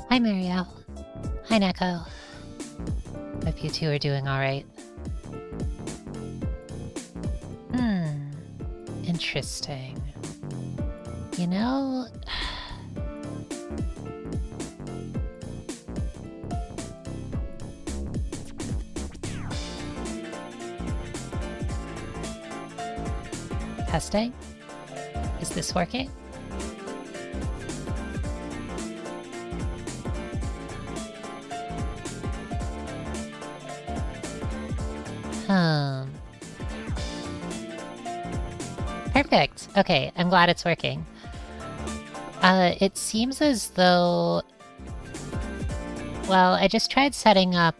Hi, Marielle. Hi, Neko. Hope you two are doing alright. Interesting. You know... Testing? Is this working? Perfect. Okay, I'm glad it's working. It seems as though... Well, I just tried setting up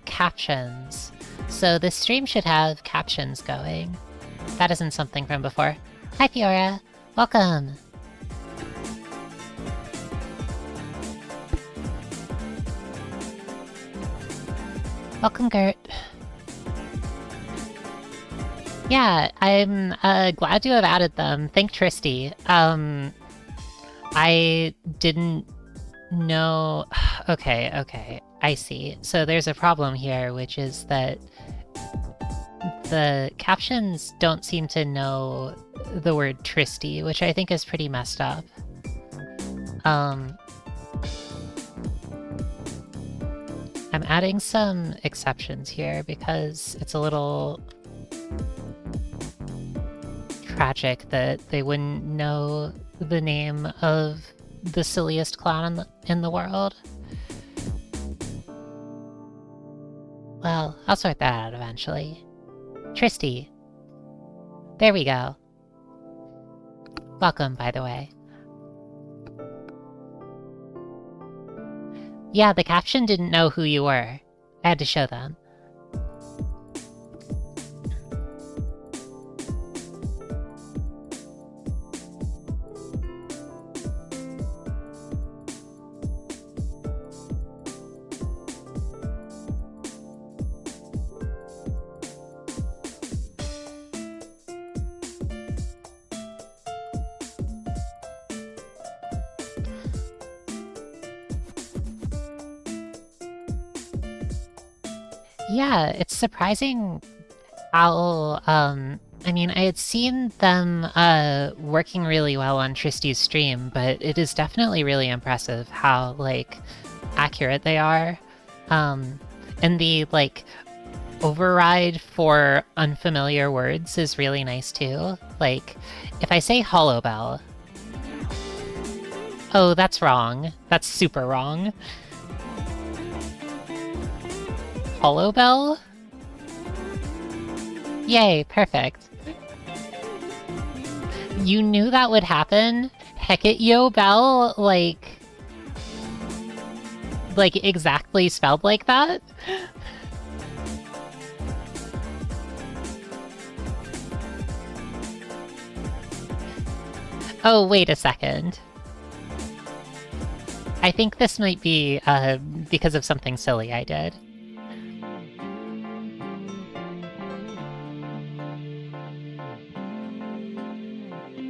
captions, so this stream should have captions going. That isn't something from before. Hi, Fiora. Welcome. Welcome, Gert. Yeah, I'm glad to have added them. Thank Tristy. I didn't know... Okay, I see. So there's a problem here, which is that the captions don't seem to know the word Tristy, which I think is pretty messed up. I'm adding some exceptions here because it's a little tragic that they wouldn't know the name of the silliest clown in the world. Well, I'll sort that out eventually. Tristy. There we go. Welcome, by the way. Yeah, the caption didn't know who you were. I had to show them. Yeah, it's surprising how, I mean, I had seen them working really well on Tristy's stream, but it is definitely really impressive how, like, accurate they are. And the, like, override for unfamiliar words is really nice too. Like, if I say Hollowbel... Oh, that's wrong. That's super wrong. Hollowbel? Yay, perfect. You knew that would happen? Hecate Yo Bell, like exactly spelled like that? Oh, wait a second. I think this might be because of something silly I did.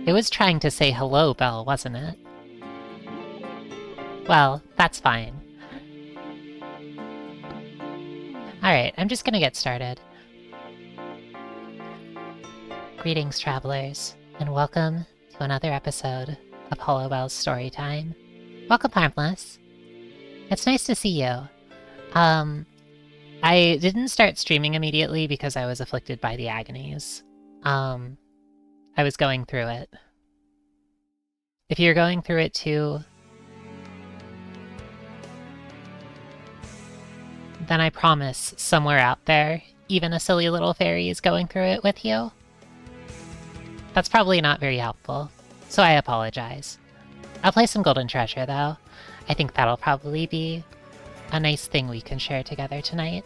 It was trying to say hello, Belle, wasn't it? Well, that's fine. Alright, I'm just gonna get started. Greetings, travelers, and welcome to another episode of Hollowbel's Storytime. Welcome, Harmless. It's nice to see you. I didn't start streaming immediately because I was afflicted by the agonies. I was going through it. If you're going through it too, then I promise somewhere out there, even a silly little fairy is going through it with you. That's probably not very helpful, so I apologize. I'll play some Golden Treasure, though. I think that'll probably be a nice thing we can share together tonight.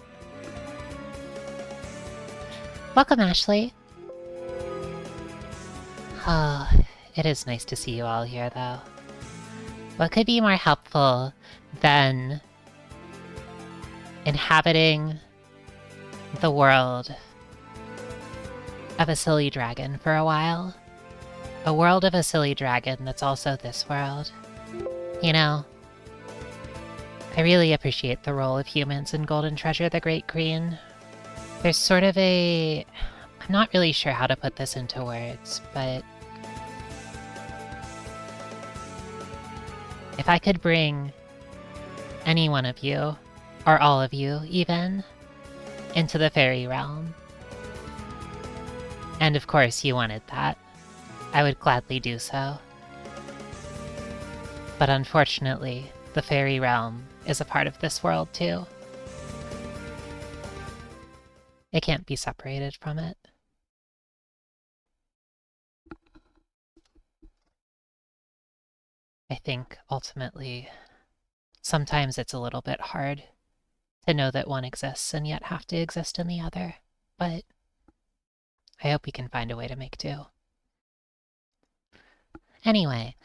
Welcome, Ashley. Oh, it is nice to see you all here, though. What could be more helpful than inhabiting the world of a silly dragon for a while? A world of a silly dragon that's also this world. You know, I really appreciate the role of humans in Golden Treasure the Great Green. There's sort of a... I'm not really sure how to put this into words, but... if I could bring any one of you, or all of you even, into the fairy realm, and of course you wanted that, I would gladly do so. But unfortunately, the fairy realm is a part of this world too. It can't be separated from it. I think, ultimately, sometimes it's a little bit hard to know that one exists and yet have to exist in the other, but I hope we can find a way to make do. Anyway.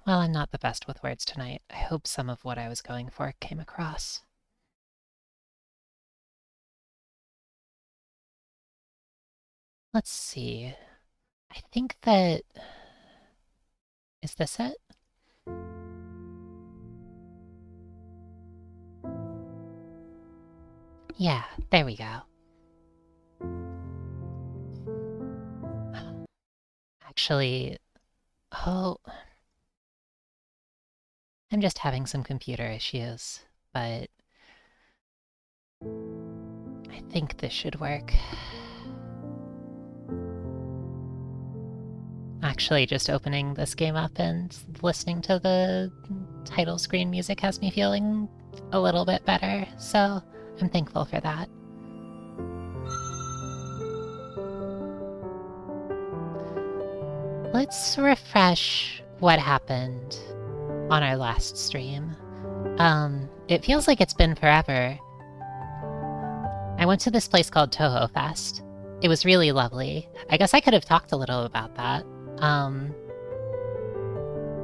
Well, I'm not the best with words tonight. I hope some of what I was going for came across. Let's see. I think that... is this it? Yeah, there we go. Actually... oh... I'm just having some computer issues, but... I think this should work. Actually, just opening this game up and listening to the title screen music has me feeling a little bit better, so I'm thankful for that. Let's refresh what happened on our last stream. It feels like it's been forever. I went to this place called Toho Fest. It was really lovely. I guess I could have talked a little about that.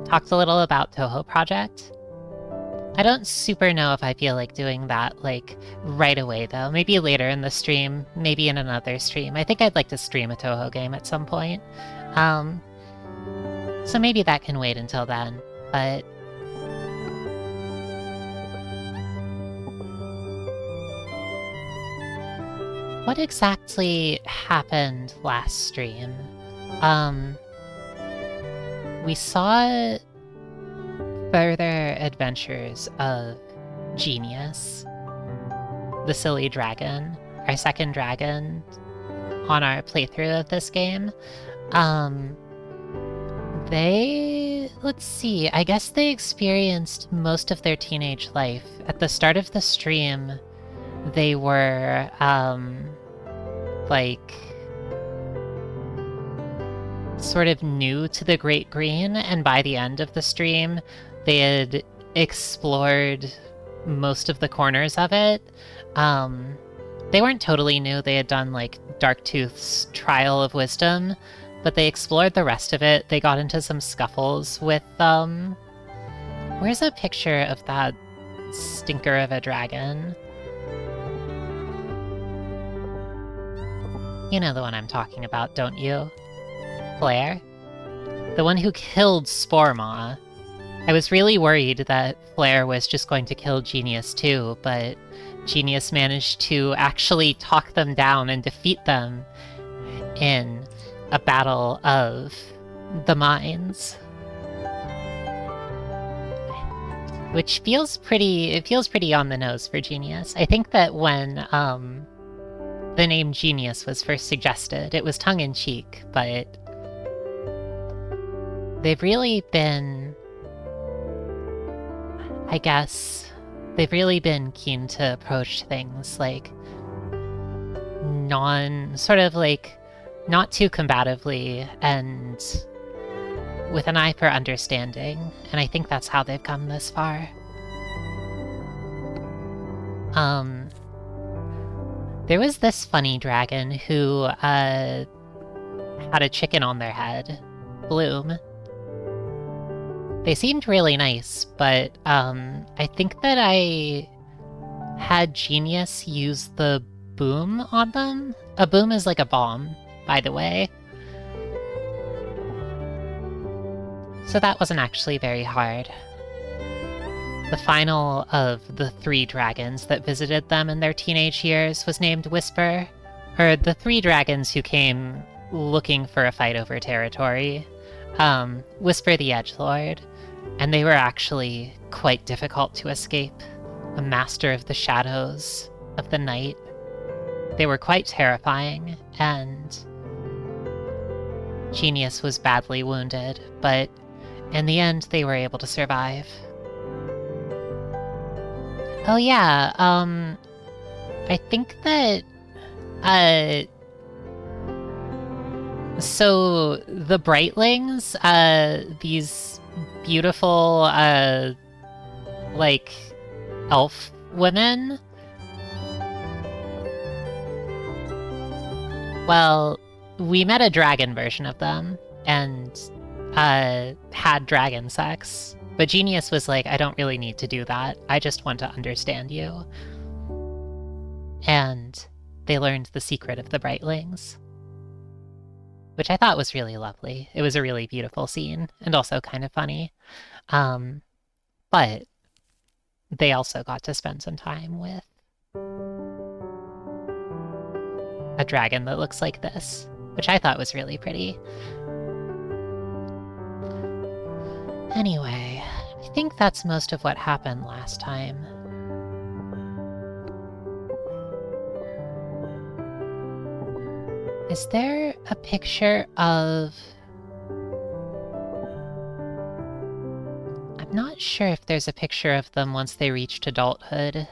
Talked a little about Toho Project. I don't super know if I feel like doing that, like, right away, though. Maybe later in the stream, maybe in another stream. I think I'd like to stream a Toho game at some point. So maybe that can wait until then, but... what exactly happened last stream? We saw further adventures of Genius, the silly dragon, our second dragon on our playthrough of this game. Let's see, I guess they experienced most of their teenage life. At the start of the stream, they were, like, sort of new to the Great Green, and by the end of the stream, they had explored most of the corners of it. They weren't totally new, they had done, like, Darktooth's Trial of Wisdom, but they explored the rest of it. They got into some scuffles with, where's a picture of that stinker of a dragon? You know the one I'm talking about, don't you? Flare? The one who killed Sporemaw. I was really worried that Flare was just going to kill Genius too, but Genius managed to actually talk them down and defeat them in a battle of the mines. Which feels pretty on the nose for Genius. I think that when the name Genius was first suggested, it was tongue-in-cheek, but they've really been, I guess, they've really been keen to approach things like not too combatively and with an eye for understanding, and I think that's how they've come this far. There was this funny dragon who had a chicken on their head, Bloom. They seemed really nice, but I think that I had Genius use the boom on them. A boom is like a bomb, by the way. So that wasn't actually very hard. The final of the 3 dragons that visited them in their teenage years was named Whisper, or the 3 dragons who came looking for a fight over territory. Whisper the Edgelord, and they were actually quite difficult to escape. A master of the shadows, of the night. They were quite terrifying, and Genius was badly wounded, but in the end they were able to survive. Oh yeah, I think that, so the Brightlings, these beautiful, like, elf women, well, we met a dragon version of them, and, had dragon sex. But Genius was like, I don't really need to do that. I just want to understand you. And they learned the secret of the Brightlings, which I thought was really lovely. It was a really beautiful scene, and also kind of funny. But they also got to spend some time with a dragon that looks like this, which I thought was really pretty. Anyway, I think that's most of what happened last time. Is there a picture of... I'm not sure if there's a picture of them once they reached adulthood.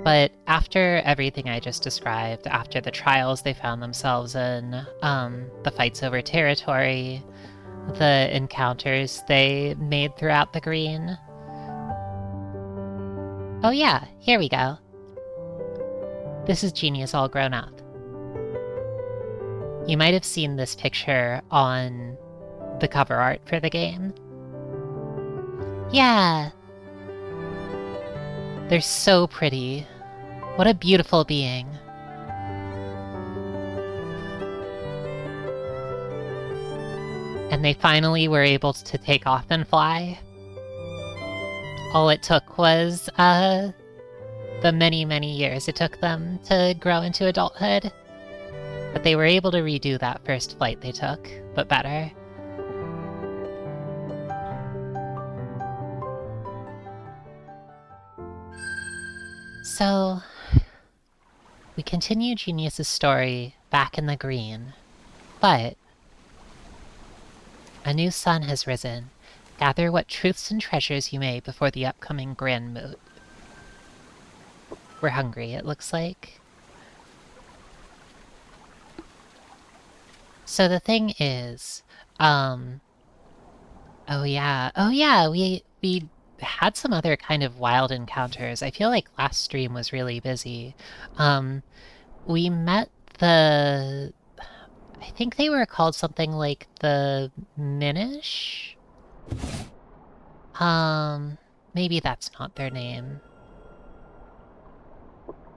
But after everything I just described, after the trials they found themselves in, the fights over territory, the encounters they made throughout the green. Oh yeah, here we go. This is Genius all grown up. You might have seen this picture on the cover art for the game. Yeah. They're so pretty. What a beautiful being. And they finally were able to take off and fly. All it took was, the many, many years it took them to grow into adulthood. But they were able to redo that first flight they took, but better. So, we continue Genius's story back in the green, but a new sun has risen. Gather what truths and treasures you may before the upcoming grand moot. We're hungry, it looks like. So the thing is, oh yeah, we had some other kind of wild encounters. I feel like last stream was really busy. We met the... I think they were called something like the Minish? Maybe that's not their name.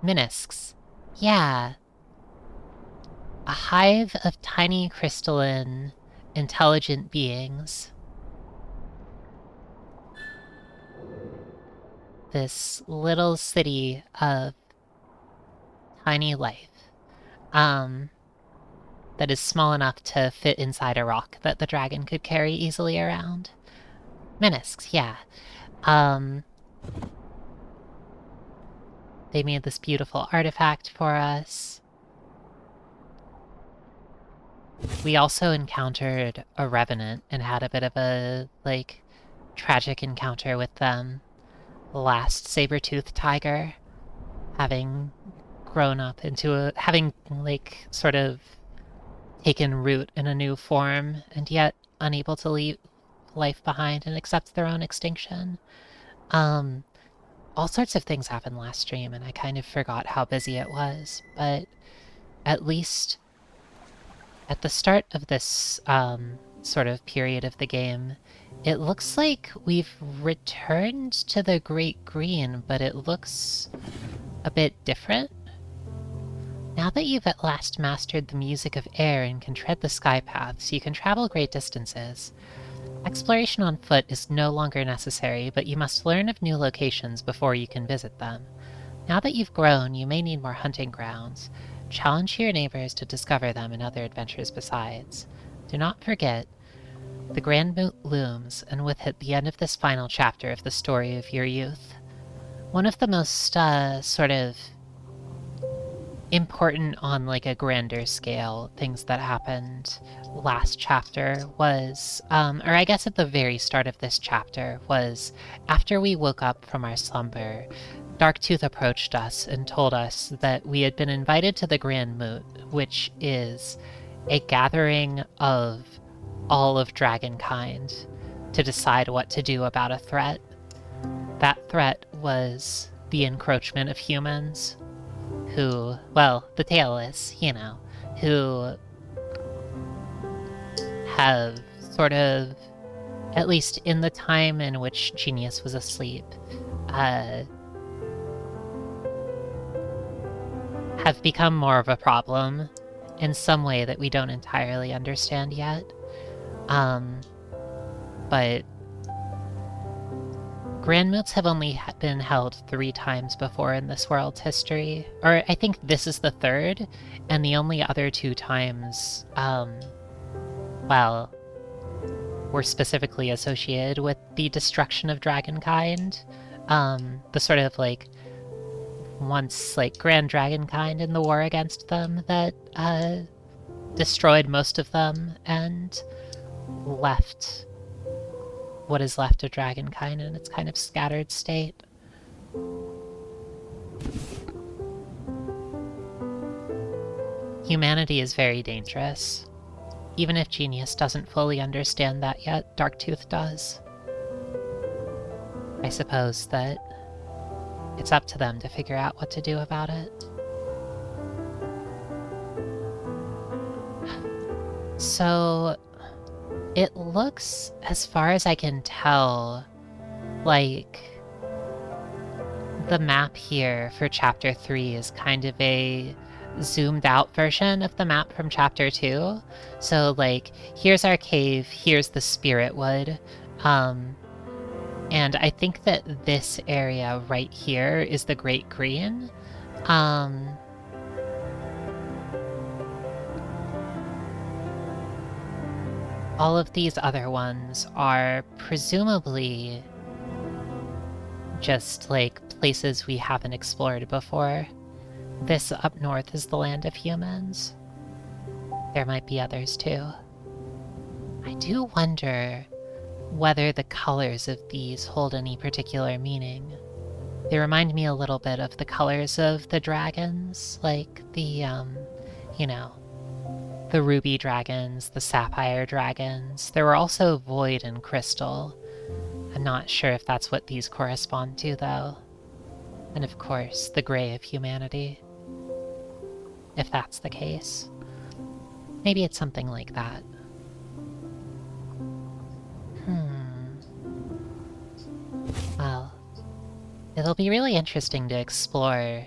Minisks. Yeah. A hive of tiny crystalline, intelligent beings. This little city of tiny life. That is small enough to fit inside a rock that the dragon could carry easily around. Minisks, yeah. They made this beautiful artifact for us. We also encountered a revenant and had a bit of a, like, tragic encounter with them. The last saber-toothed tiger, having grown up into having, like, sort of taken root in a new form, and yet unable to leave life behind and accept their own extinction. All sorts of things happened last stream, and I kind of forgot how busy it was, but at least at the start of this sort of period of the game, it looks like we've returned to the Great Green, but it looks a bit different. Now that you've at last mastered the music of air and can tread the sky paths, you can travel great distances. Exploration on foot is no longer necessary, but you must learn of new locations before you can visit them. Now that you've grown, you may need more hunting grounds. Challenge your neighbors to discover them and other adventures besides. Do not forget, the Grand Moot looms, and with it the end of this final chapter of the story of your youth. One of the most, sort of important on like a grander scale things that happened last chapter was, or I guess at the very start of this chapter, was after we woke up from our slumber, Darktooth approached us and told us that we had been invited to the Grand Moot, which is a gathering of all of dragonkind to decide what to do about a threat. That threat was the encroachment of humans who, well, the Tailless, who have sort of, at least in the time in which Genius was asleep, have become more of a problem in some way that we don't entirely understand yet. But Grand Moots have only been held 3 times before in this world's history, or I think this is the 3rd, and the only other 2 times, well, were specifically associated with the destruction of dragonkind. The sort of, like, once, like, grand dragonkind in the war against them that, destroyed most of them and left what is left of dragonkind in its kind of scattered state. Humanity is very dangerous. Even if Genius doesn't fully understand that yet, Darktooth does. I suppose that it's up to them to figure out what to do about it. So it looks, as far as I can tell, like the map here for Chapter 3 is kind of a zoomed out version of the map from Chapter 2. So, like, here's our cave, here's the Spirit Wood, and I think that this area right here is the Great Green. All of these other ones are presumably just, like, places we haven't explored before. This up north is the land of humans. There might be others too. I do wonder whether the colors of these hold any particular meaning. They remind me a little bit of the colors of the dragons, like the, the ruby dragons, the sapphire dragons. There were also void and crystal. I'm not sure if that's what these correspond to, though. And of course, the gray of humanity. If that's the case. Maybe it's something like that. Well, it'll be really interesting to explore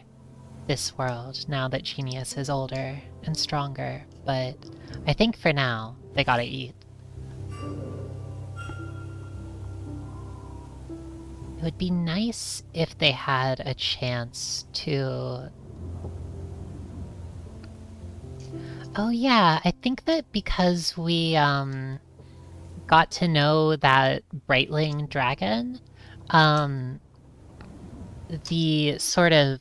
this world now that Genius is older and stronger, but I think for now, they gotta eat. It would be nice if they had a chance to... Oh yeah, I think that because we got to know that Brightling dragon, the sort of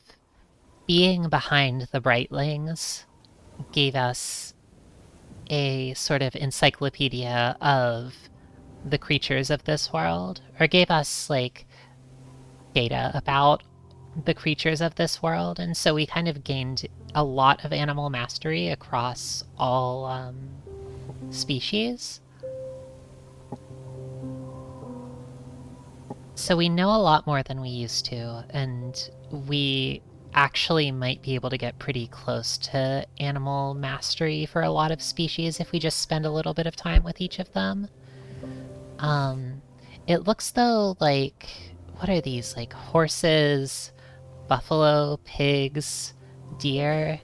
being behind the Brightlings gave us a sort of encyclopedia of the creatures of this world, or gave us, like, data about the creatures of this world, and so we kind of gained a lot of animal mastery across all species. So we know a lot more than we used to, and we actually might be able to get pretty close to animal mastery for a lot of species if we just spend a little bit of time with each of them. It looks though like, what are these, like horses, buffalo, pigs, deer?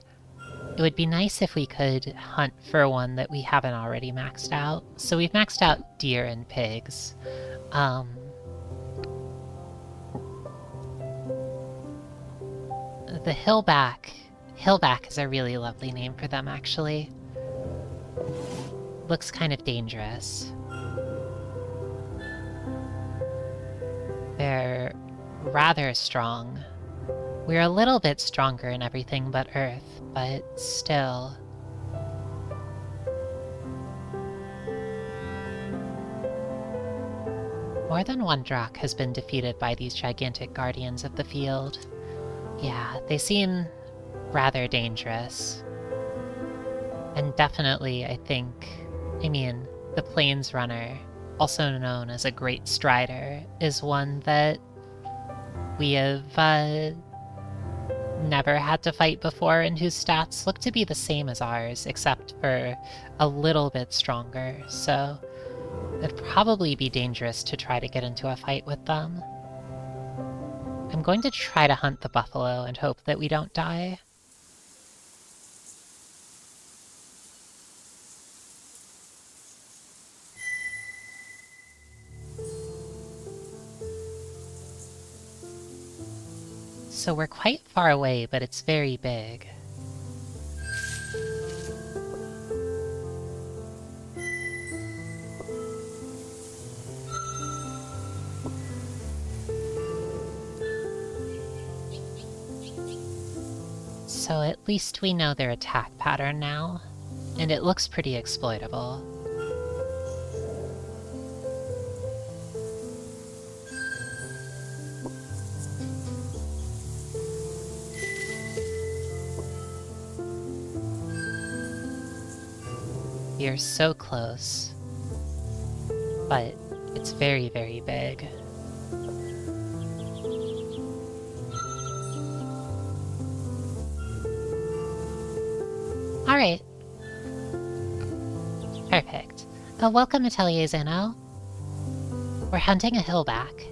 It would be nice if we could hunt for one that we haven't already maxed out. So we've maxed out deer and pigs. The hillback. Hillback is a really lovely name for them, actually. Looks kind of dangerous. They're rather strong. We're a little bit stronger in everything but Earth, but still. More than one Drakh has been defeated by these gigantic guardians of the field. Yeah, they seem rather dangerous. And definitely, I mean, the Plains Runner, also known as a Great Strider, is one that we have never had to fight before and whose stats look to be the same as ours, except for a little bit stronger, so it'd probably be dangerous to try to get into a fight with them. I'm going to try to hunt the buffalo and hope that we don't die. So we're quite far away, but it's very big. So at least we know their attack pattern now, and it looks pretty exploitable. You're so close, but it's very, very big. Alright. Perfect. Welcome, Atelier Zeno. We're hunting a hillback.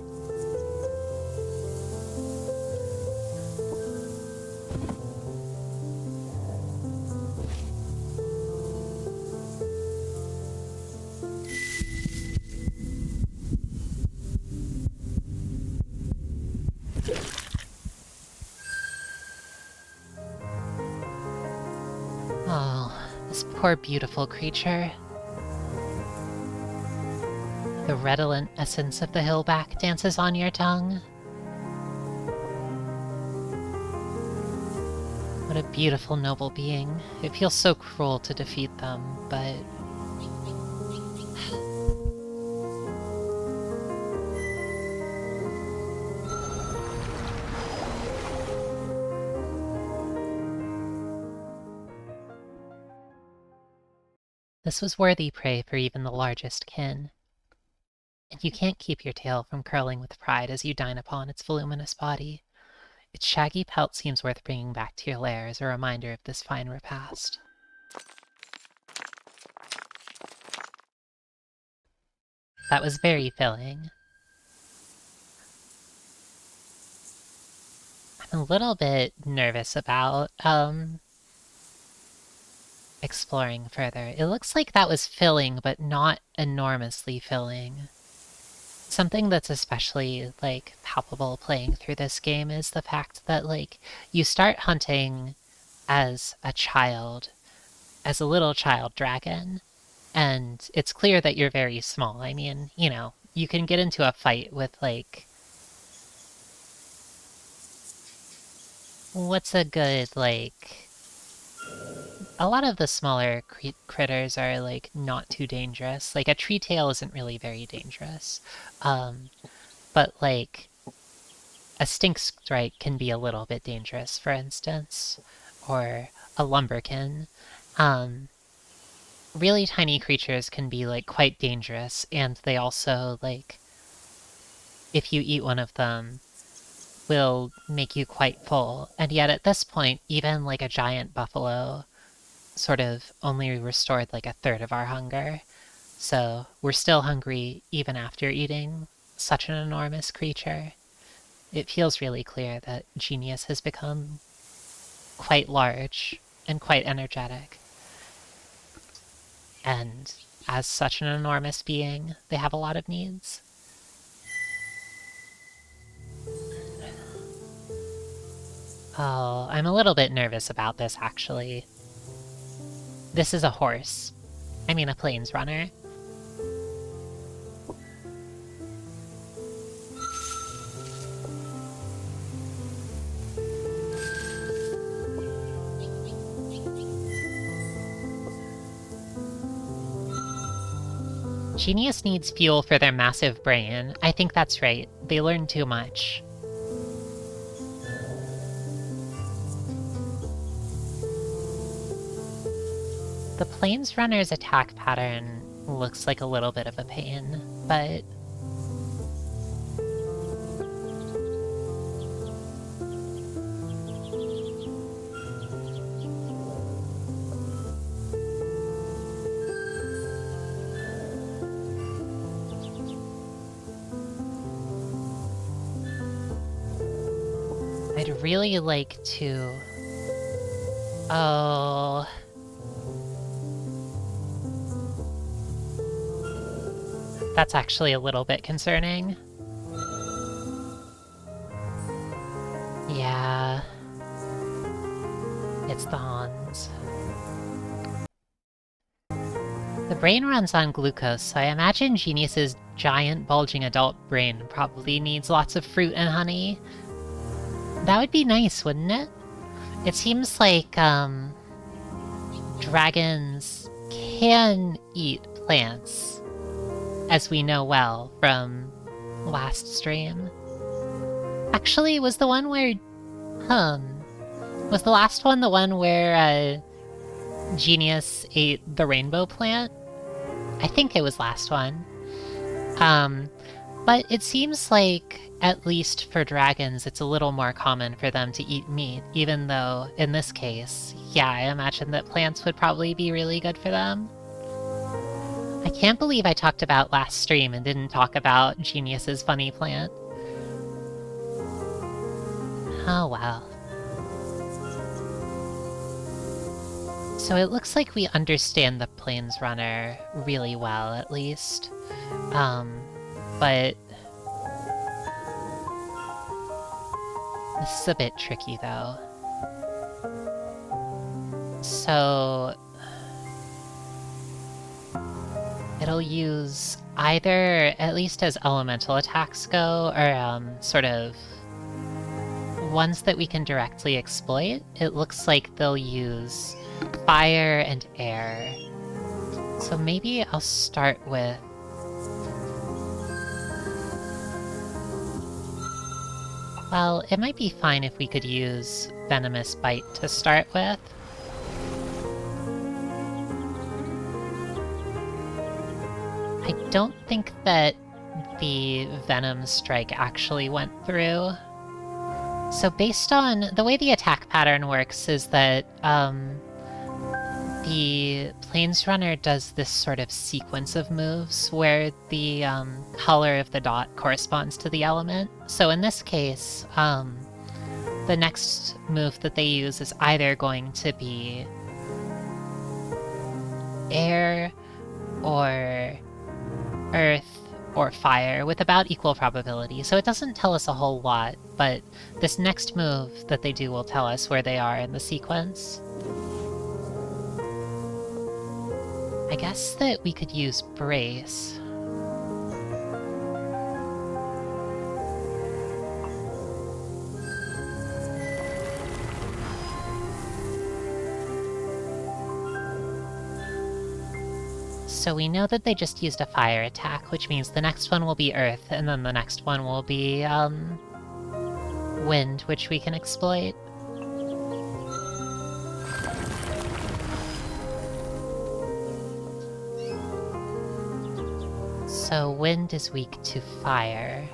Oh, this poor beautiful creature. The redolent essence of the hillback dances on your tongue. What a beautiful, noble being. It feels so cruel to defeat them, but... This was worthy prey for even the largest kin. And you can't keep your tail from curling with pride as you dine upon its voluminous body. Its shaggy pelt seems worth bringing back to your lair as a reminder of this fine repast. That was very filling. I'm a little bit nervous about, exploring further. It looks like that was filling, but not enormously filling. Something that's especially, like, palpable playing through this game is the fact that, like, you start hunting as a child, as a little child dragon, and it's clear that you're very small. I mean, you know, you can get into a fight with, like... What's a good, like... A lot of the smaller critters are, like, not too dangerous. Like, a tree tail isn't really very dangerous. But, like, a stink strike can be a little bit dangerous, for instance. Or a lumberkin. Really tiny creatures can be, like, quite dangerous, and they also, like, if you eat one of them, will make you quite full. And yet at this point, even, like, a giant buffalo sort of only restored like a third of our hunger. So we're still hungry even after eating such an enormous creature. It feels really clear that Genius has become quite large and quite energetic. And as such an enormous being, they have a lot of needs. Oh, I'm a little bit nervous about this, actually. This is a horse. I mean, a plains runner. Genius needs fuel for their massive brain. I think that's right. They learn too much. The Plains Runner's attack pattern looks like a little bit of a pain, but... I'd really like to... Oh... That's actually a little bit concerning. Yeah. It's the Hans. The brain runs on glucose, so I imagine Genius's giant bulging adult brain probably needs lots of fruit and honey. That would be nice, wouldn't it? It seems like, dragons can eat plants, as we know well from last stream. Actually, was the one where... Was the last one the one where, Genius ate the rainbow plant? I think it was last one. But it seems like, at least for dragons, it's a little more common for them to eat meat, even though, in this case, yeah, I imagine that plants would probably be really good for them. I can't believe I talked about last stream and didn't talk about Genius's funny plant. Oh well. So it looks like we understand the Plains Runner really well, at least. But... this is a bit tricky, though. So... it'll use either, at least as elemental attacks go, or sort of ones that we can directly exploit. It looks like they'll use fire and air. So maybe I'll start with... well, it might be fine if we could use Venomous Bite to start with. I don't think that the Venom Strike actually went through. So based on... the way the attack pattern works is that, the Plains Runner does this sort of sequence of moves where the color of the dot corresponds to the element. So in this case, the next move that they use is either going to be air or earth or fire with about equal probability. So it doesn't tell us a whole lot, but this next move that they do will tell us where they are in the sequence. I guess that we could use Brace. So we know that they just used a fire attack, which means the next one will be earth, and then the next one will be, wind, which we can exploit. So wind is weak to fire.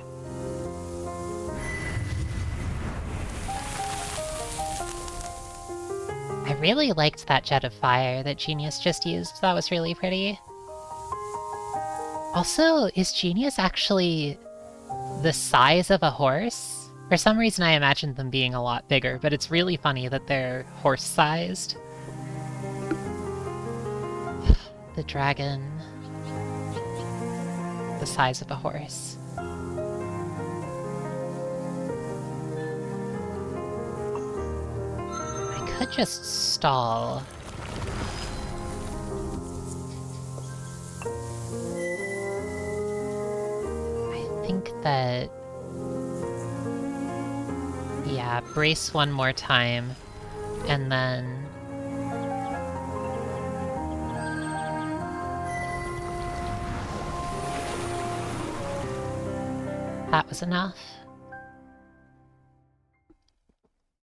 I really liked that jet of fire that Genius just used. That was really pretty. Also, is Genius actually the size of a horse? For some reason I imagined them being a lot bigger, but it's really funny that they're horse-sized. The dragon, the size of a horse. I could just stall. I think that... yeah, brace one more time, and then... that was enough.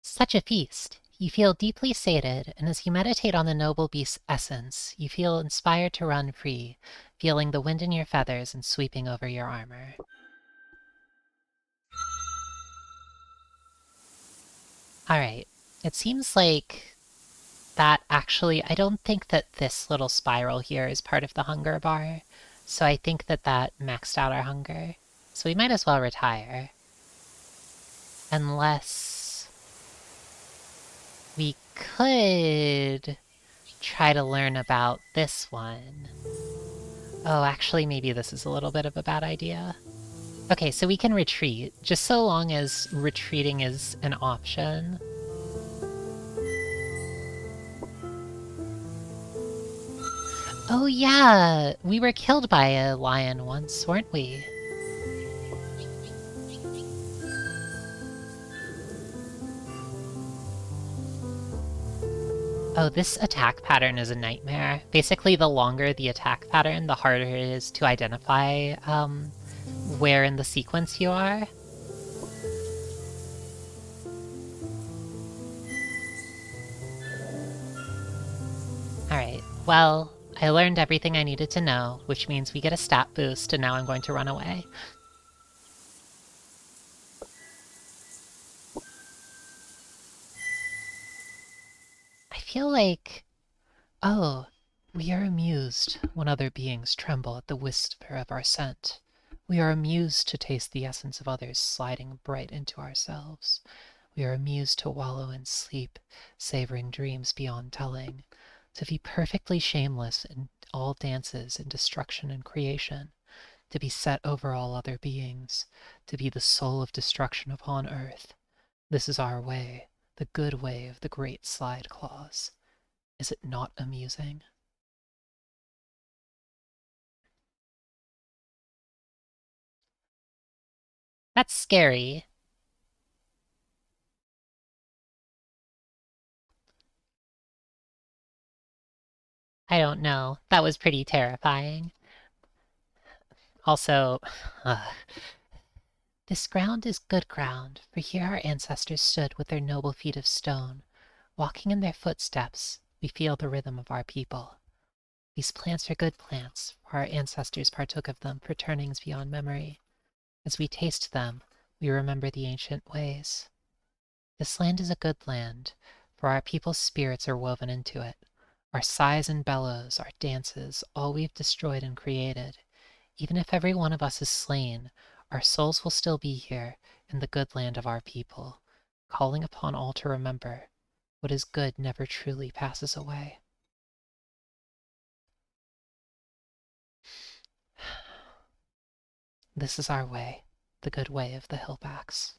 Such a feast! You feel deeply sated, and as you meditate on the noble beast's essence, you feel inspired to run free, feeling the wind in your feathers and sweeping over your armor. Alright, it seems like that actually... I don't think that this little spiral here is part of the hunger bar, so I think that that maxed out our hunger. So we might as well retire. Unless... we could try to learn about this one. Oh, actually, maybe this is a little bit of a bad idea. Okay, so we can retreat, just so long as retreating is an option. Oh yeah, we were killed by a lion once, weren't we? Oh, this attack pattern is a nightmare. Basically, the longer the attack pattern, the harder it is to identify where in the sequence you are. Alright, well, I learned everything I needed to know, which means we get a stat boost, and now I'm going to run away. I feel like... oh, we are amused when other beings tremble at the whisper of our scent. We are amused to taste the essence of others sliding bright into ourselves. We are amused to wallow in sleep, savoring dreams beyond telling. To be perfectly shameless in all dances in destruction and creation. To be set over all other beings. To be the soul of destruction upon earth. This is our way, the good way of the great slide claws. Is it not amusing? That's scary. I don't know. That was pretty terrifying. Also, this ground is good ground, for here our ancestors stood with their noble feet of stone. Walking in their footsteps, we feel the rhythm of our people. These plants are good plants, for our ancestors partook of them for turnings beyond memory. As we taste them, we remember the ancient ways. This land is a good land, for our people's spirits are woven into it. Our sighs and bellows, our dances, all we've destroyed and created. Even if every one of us is slain, our souls will still be here in the good land of our people, calling upon all to remember what is good never truly passes away. This is our way, the good way of the Hillbacks.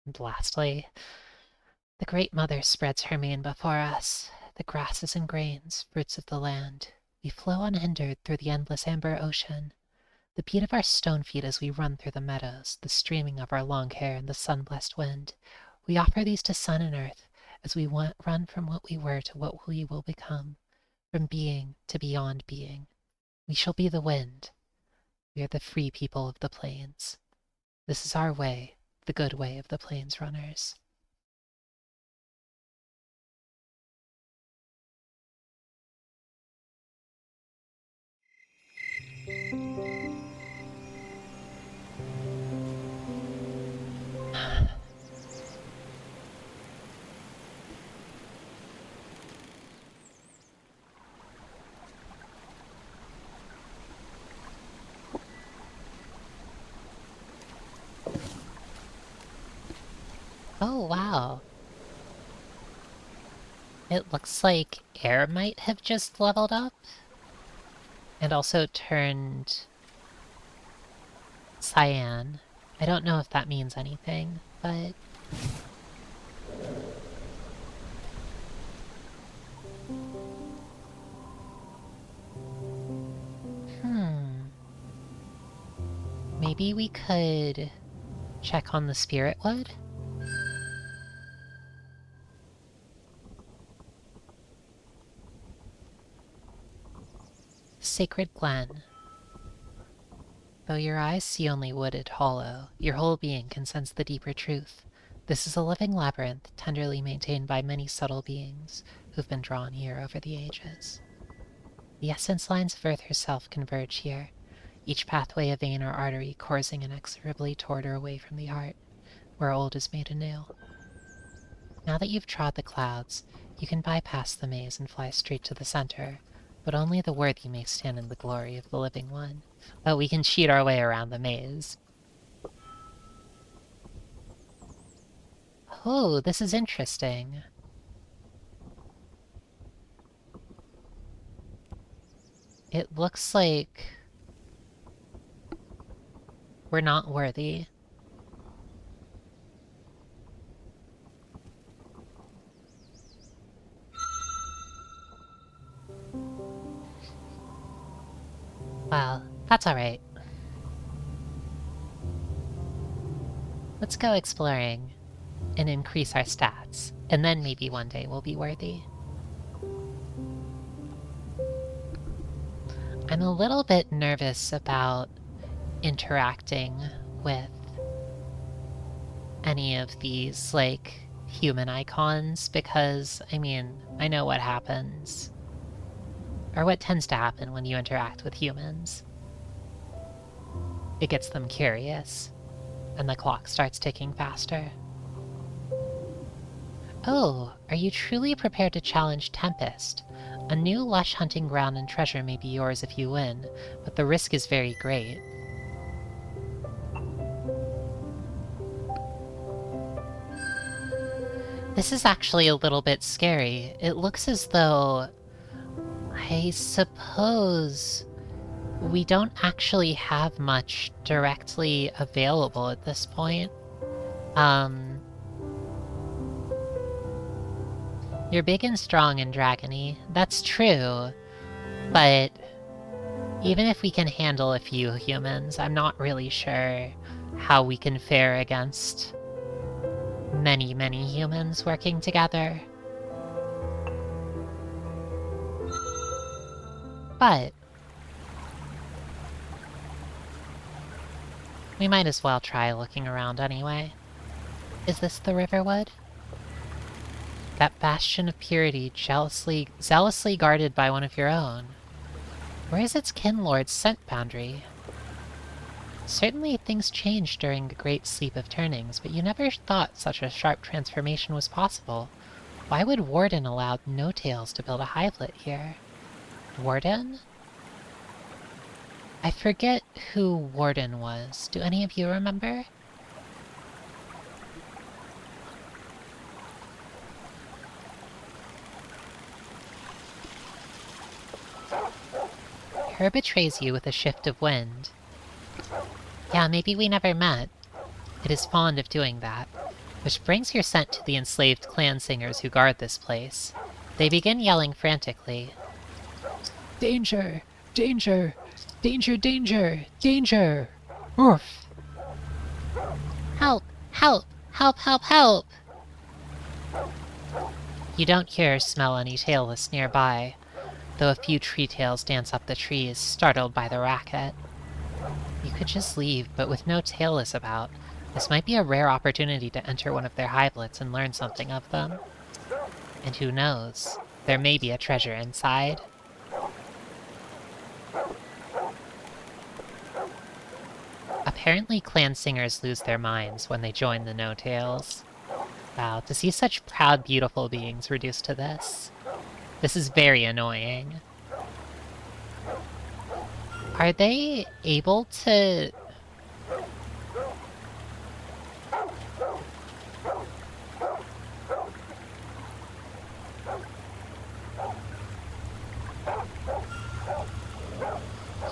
And lastly, the Great Mother spreads her mane before us, the grasses and grains, fruits of the land. We flow unhindered through the endless amber ocean. The beat of our stone feet as we run through the meadows, the streaming of our long hair in the sun-blessed wind. We offer these to sun and earth as we run from what we were to what we will become, from being to beyond being. We shall be the wind. We are the free people of the plains. This is our way, the good way of the plains runners. Oh, wow. It looks like air might have just leveled up. And also turned cyan. I don't know if that means anything, but... Maybe we could check on the spirit wood? Sacred Glen. Though your eyes see only wooded hollow, your whole being can sense the deeper truth. This is a living labyrinth, tenderly maintained by many subtle beings who've been drawn here over the ages. The essence lines of Earth herself converge here, each pathway a vein or artery coursing inexorably toward or away from the heart, where old is made anew. Now that you've trod the clouds, you can bypass the maze and fly straight to the center, but only the worthy may stand in the glory of the living one. But we can cheat our way around the maze. Oh, this is interesting. It looks like we're not worthy. Well, that's alright. Let's go exploring and increase our stats, and then maybe one day we'll be worthy. I'm a little bit nervous about interacting with any of these, like, human icons, because, I mean, I know what happens. Or what tends to happen when you interact with humans. It gets them curious, and the clock starts ticking faster. Oh, are you truly prepared to challenge Tempest? A new lush hunting ground and treasure may be yours if you win, but the risk is very great. This is actually a little bit scary. It looks as though... I suppose... we don't actually have much directly available at this point. You're big and strong and dragony. That's true. But even if we can handle a few humans, I'm not really sure how we can fare against many, many humans working together. But we might as well try looking around anyway. Is this the Riverwood? That bastion of purity zealously guarded by one of your own. Where is its kinlord's scent boundary? Certainly things changed during the great sleep of turnings, but you never thought such a sharp transformation was possible. Why would Warden allow no-tails to build a hivelet here? Warden? I forget who Warden was. Do any of you remember? Her betrays you with a shift of wind. Yeah, maybe we never met. It is fond of doing that, which brings your scent to the enslaved clan singers who guard this place. They begin yelling frantically. Danger! Danger! Danger! Danger! Danger! Oof! Help! Help! Help! Help! Help! You don't hear or smell any tailless nearby, though a few tree tails dance up the trees, startled by the racket. You could just leave, but with no tailless about, this might be a rare opportunity to enter one of their hivelets and learn something of them. And who knows, there may be a treasure inside. Apparently clan singers lose their minds when they join the no-tails. Wow, to see such proud, beautiful beings reduced to this. This is very annoying. Are they able to...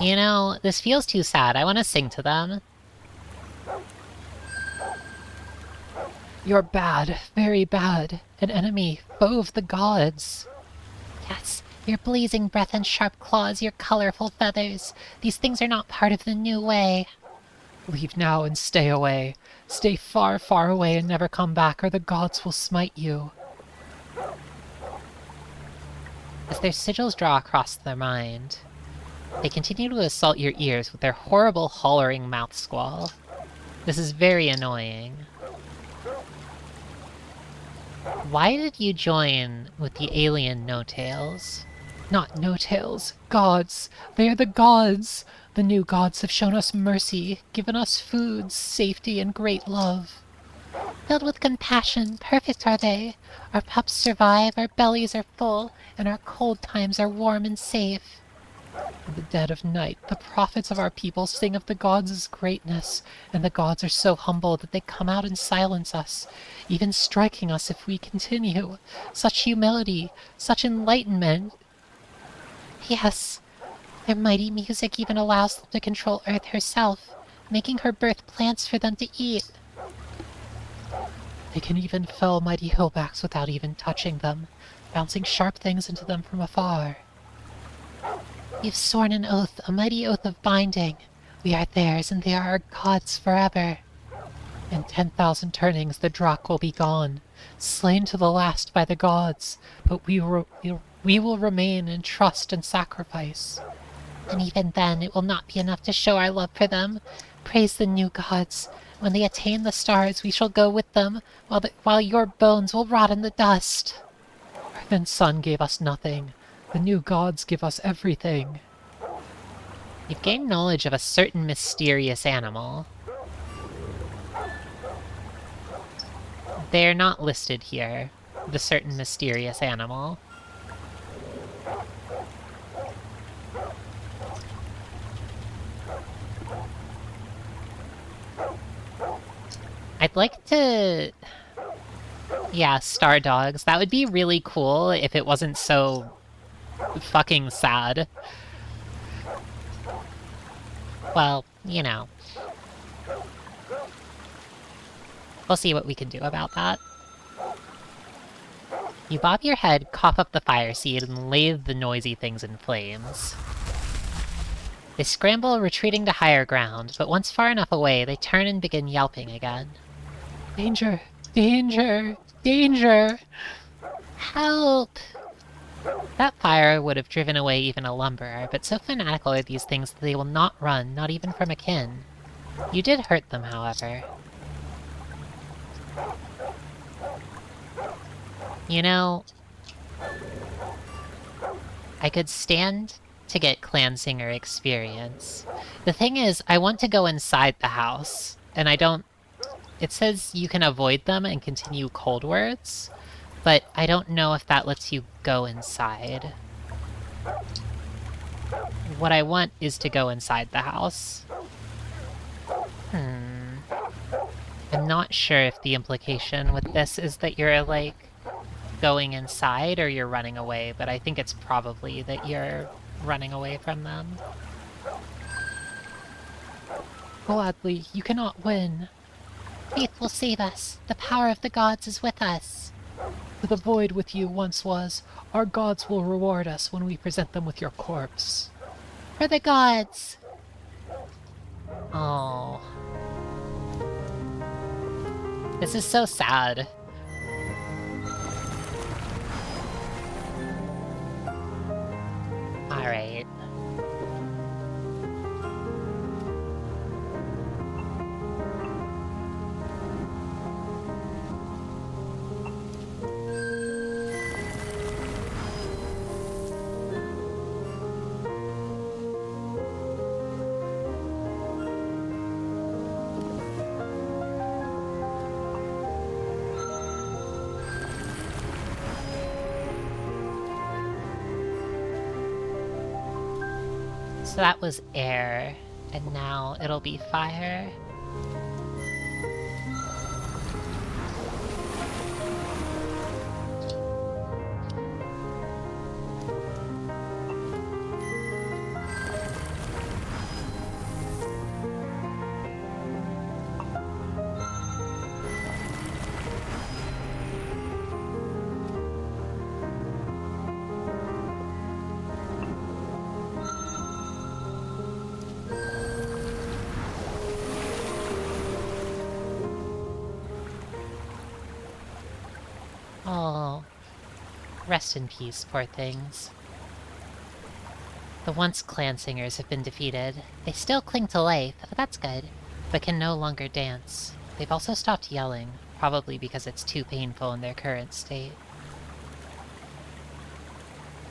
You know, this feels too sad. I want to sing to them. You're bad, very bad. An enemy, foe of the gods. Yes, your blazing breath and sharp claws, your colorful feathers. These things are not part of the new way. Leave now and stay away. Stay far, far away and never come back, or the gods will smite you. As their sigils draw across their mind, they continue to assault your ears with their horrible, hollering mouth squall. This is very annoying. Why did you join with the alien no-tails? Not no-tails, gods! They are the gods! The new gods have shown us mercy, given us food, safety, and great love. Filled with compassion, perfect are they. Our pups survive, our bellies are full, and our cold times are warm and safe. In the dead of night, the prophets of our people sing of the gods' greatness, and the gods are so humble that they come out and silence us, even striking us if we continue. Such humility, such enlightenment. Yes, their mighty music even allows them to control Earth herself, making her birth plants for them to eat. They can even fell mighty hillbacks without even touching them, bouncing sharp things into them from afar. We've sworn an oath, a mighty oath of binding. We are theirs, and they are our gods forever. In 10,000 turnings the Drakh will be gone, slain to the last by the gods, but we will remain in trust and sacrifice. And even then it will not be enough to show our love for them. Praise the new gods. When they attain the stars, we shall go with them, while your bones will rot in the dust. Earth and sun gave us nothing. The new gods give us everything. You've gained knowledge of a certain mysterious animal. They're not listed here, the certain mysterious animal. I'd like to... Yeah, star dogs. That would be really cool if it wasn't so fucking sad. Well, you know. We'll see what we can do about that. You bob your head, cough up the fire seed, and lathe the noisy things in flames. They scramble, retreating to higher ground, but once far enough away, they turn and begin yelping again. Danger! Danger! Danger! Help! That fire would have driven away even a lumberer, but so fanatical are these things that they will not run, not even from a kin. You did hurt them, however. You know, I could stand to get Clan Singer experience. The thing is, I want to go inside the house, and I don't... It says you can avoid them and continue cold words, but I don't know if that lets you go inside. What I want is to go inside the house. I'm not sure if the implication with this is that you're, like, going inside or you're running away, but I think it's probably that you're running away from them. Gladly, you cannot win. Faith will save us. The power of the gods is with us. For the void with you once was. Our gods will reward us when we present them with your corpse. For the gods! Oh. This is so sad. Alright. So that was air, and now it'll be fire. Rest in peace, poor things. The once clan singers have been defeated. They still cling to life, that's good, but can no longer dance. They've also stopped yelling, probably because it's too painful in their current state.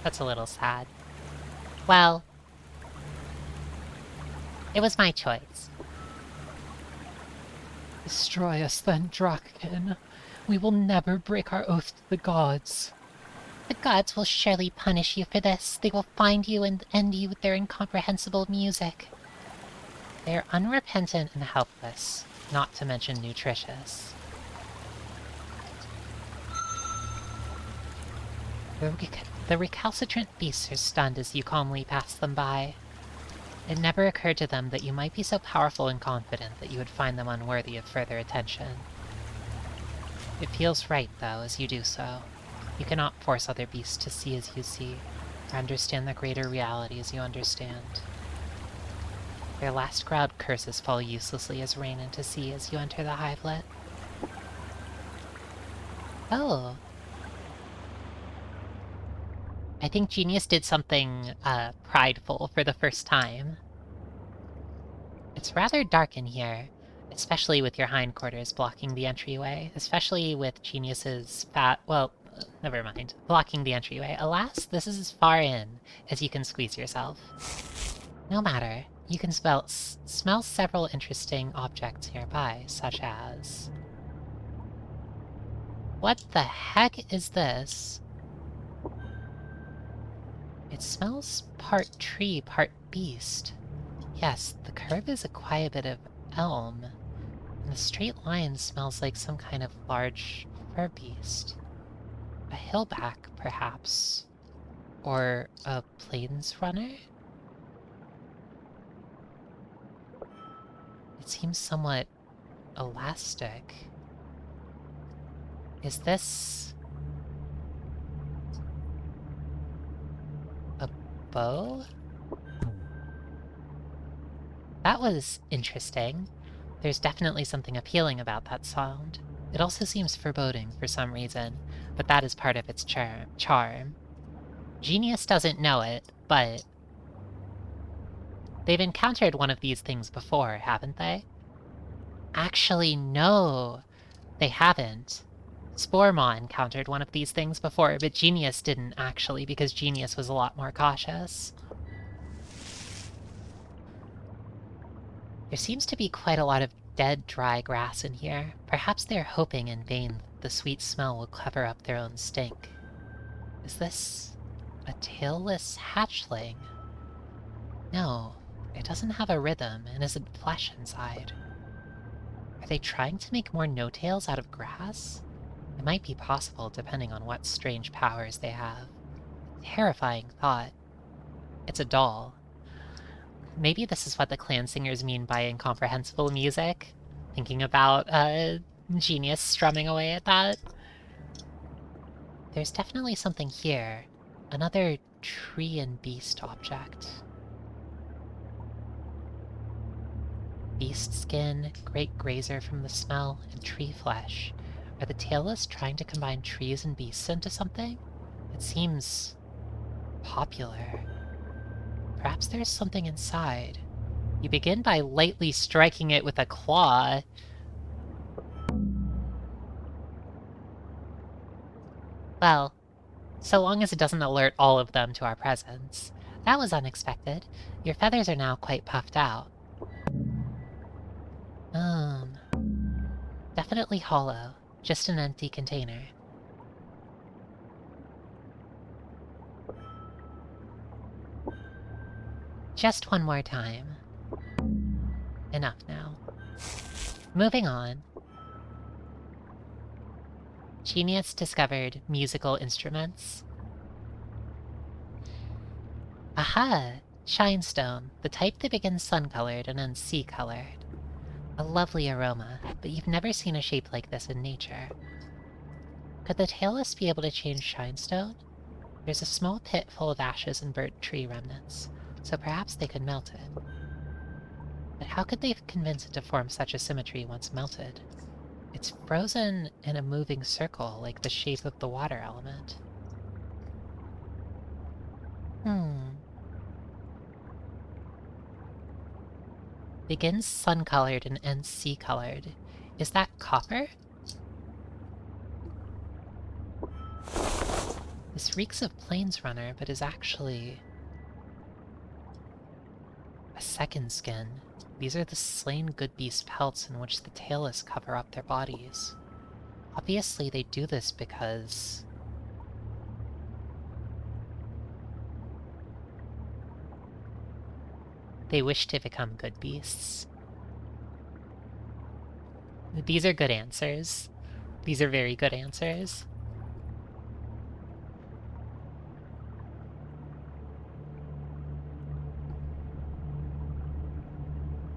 That's a little sad. Well, it was my choice. Destroy us then, Drakkin. We will never break our oath to the gods. The gods will surely punish you for this. They will find you and end you with their incomprehensible music. They are unrepentant and helpless, not to mention nutritious. The recalcitrant beasts are stunned as you calmly pass them by. It never occurred to them that you might be so powerful and confident that you would find them unworthy of further attention. It feels right, though, as you do so. You cannot force other beasts to see as you see, or understand the greater reality as you understand. Their last growled curses fall uselessly as rain into sea as you enter the hivelet. Oh. I think Genius did something prideful for the first time. It's rather dark in here, especially with your hindquarters blocking the entryway, especially with Genius's never mind. Blocking the entryway. Alas, this is as far in as you can squeeze yourself. No matter, you can smell several interesting objects nearby, such as... What the heck is this? It smells part tree, part beast. Yes, the curve is a quiet bit of elm, and the straight line smells like some kind of large fur beast. A hillback, perhaps? Or a plains runner? It seems somewhat elastic. Is this... a bow? That was interesting. There's definitely something appealing about that sound. It also seems foreboding for some reason, but that is part of its charm. Genius doesn't know it, but... They've encountered one of these things before, haven't they? Actually, no, they haven't. Sporemaw encountered one of these things before, but Genius didn't actually, because Genius was a lot more cautious. There seems to be quite a lot of dead, dry grass in here. Perhaps they're hoping in vain that the sweet smell will cover up their own stink. Is this a tailless hatchling? No, it doesn't have a rhythm and isn't flesh inside. Are they trying to make more no-tails out of grass? It might be possible depending on what strange powers they have. Terrifying thought. It's a doll. Maybe this is what the clan singers mean by incomprehensible music. Thinking about Genius strumming away at that. There's definitely something here. Another tree and beast object. Beast skin, great grazer from the smell, and tree flesh. Are the tailless trying to combine trees and beasts into something? It seems... popular. Perhaps there's something inside. You begin by lightly striking it with a claw. Well, so long as it doesn't alert all of them to our presence. That was unexpected. Your feathers are now quite puffed out. Definitely hollow. Just an empty container. Just one more time. Enough now. Moving on. Genius discovered musical instruments. Aha! Shinestone, the type that begins sun-colored and ends sea-colored. A lovely aroma, but you've never seen a shape like this in nature. Could the tailless be able to change Shinestone? There's a small pit full of ashes and burnt tree remnants, so perhaps they could melt it. But how could they convince it to form such a symmetry once melted? It's frozen in a moving circle like the shape of the water element. Begins sun-colored and ends sea-colored. Is that copper? This reeks of Plains Runner, but is actually a second skin. These are the slain good beast pelts in which the tailless cover up their bodies. Obviously they do this because they wish to become good beasts. These are good answers. These are very good answers.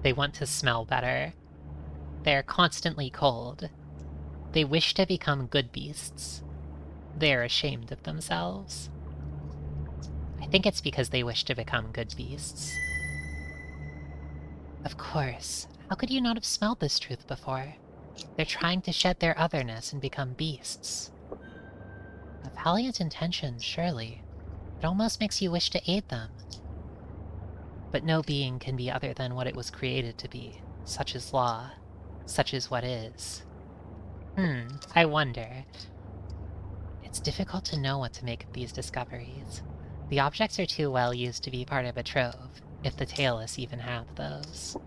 They want to smell better. They are constantly cold. They wish to become good beasts. They are ashamed of themselves. I think it's because they wish to become good beasts. Of course. How could you not have smelled this truth before? They're trying to shed their otherness and become beasts. A valiant intention, surely. It almost makes you wish to aid them. But no being can be other than what it was created to be. Such is law. Such is what is. I wonder. It's difficult to know what to make of these discoveries. The objects are too well used to be part of a trove, if the tailless even have those.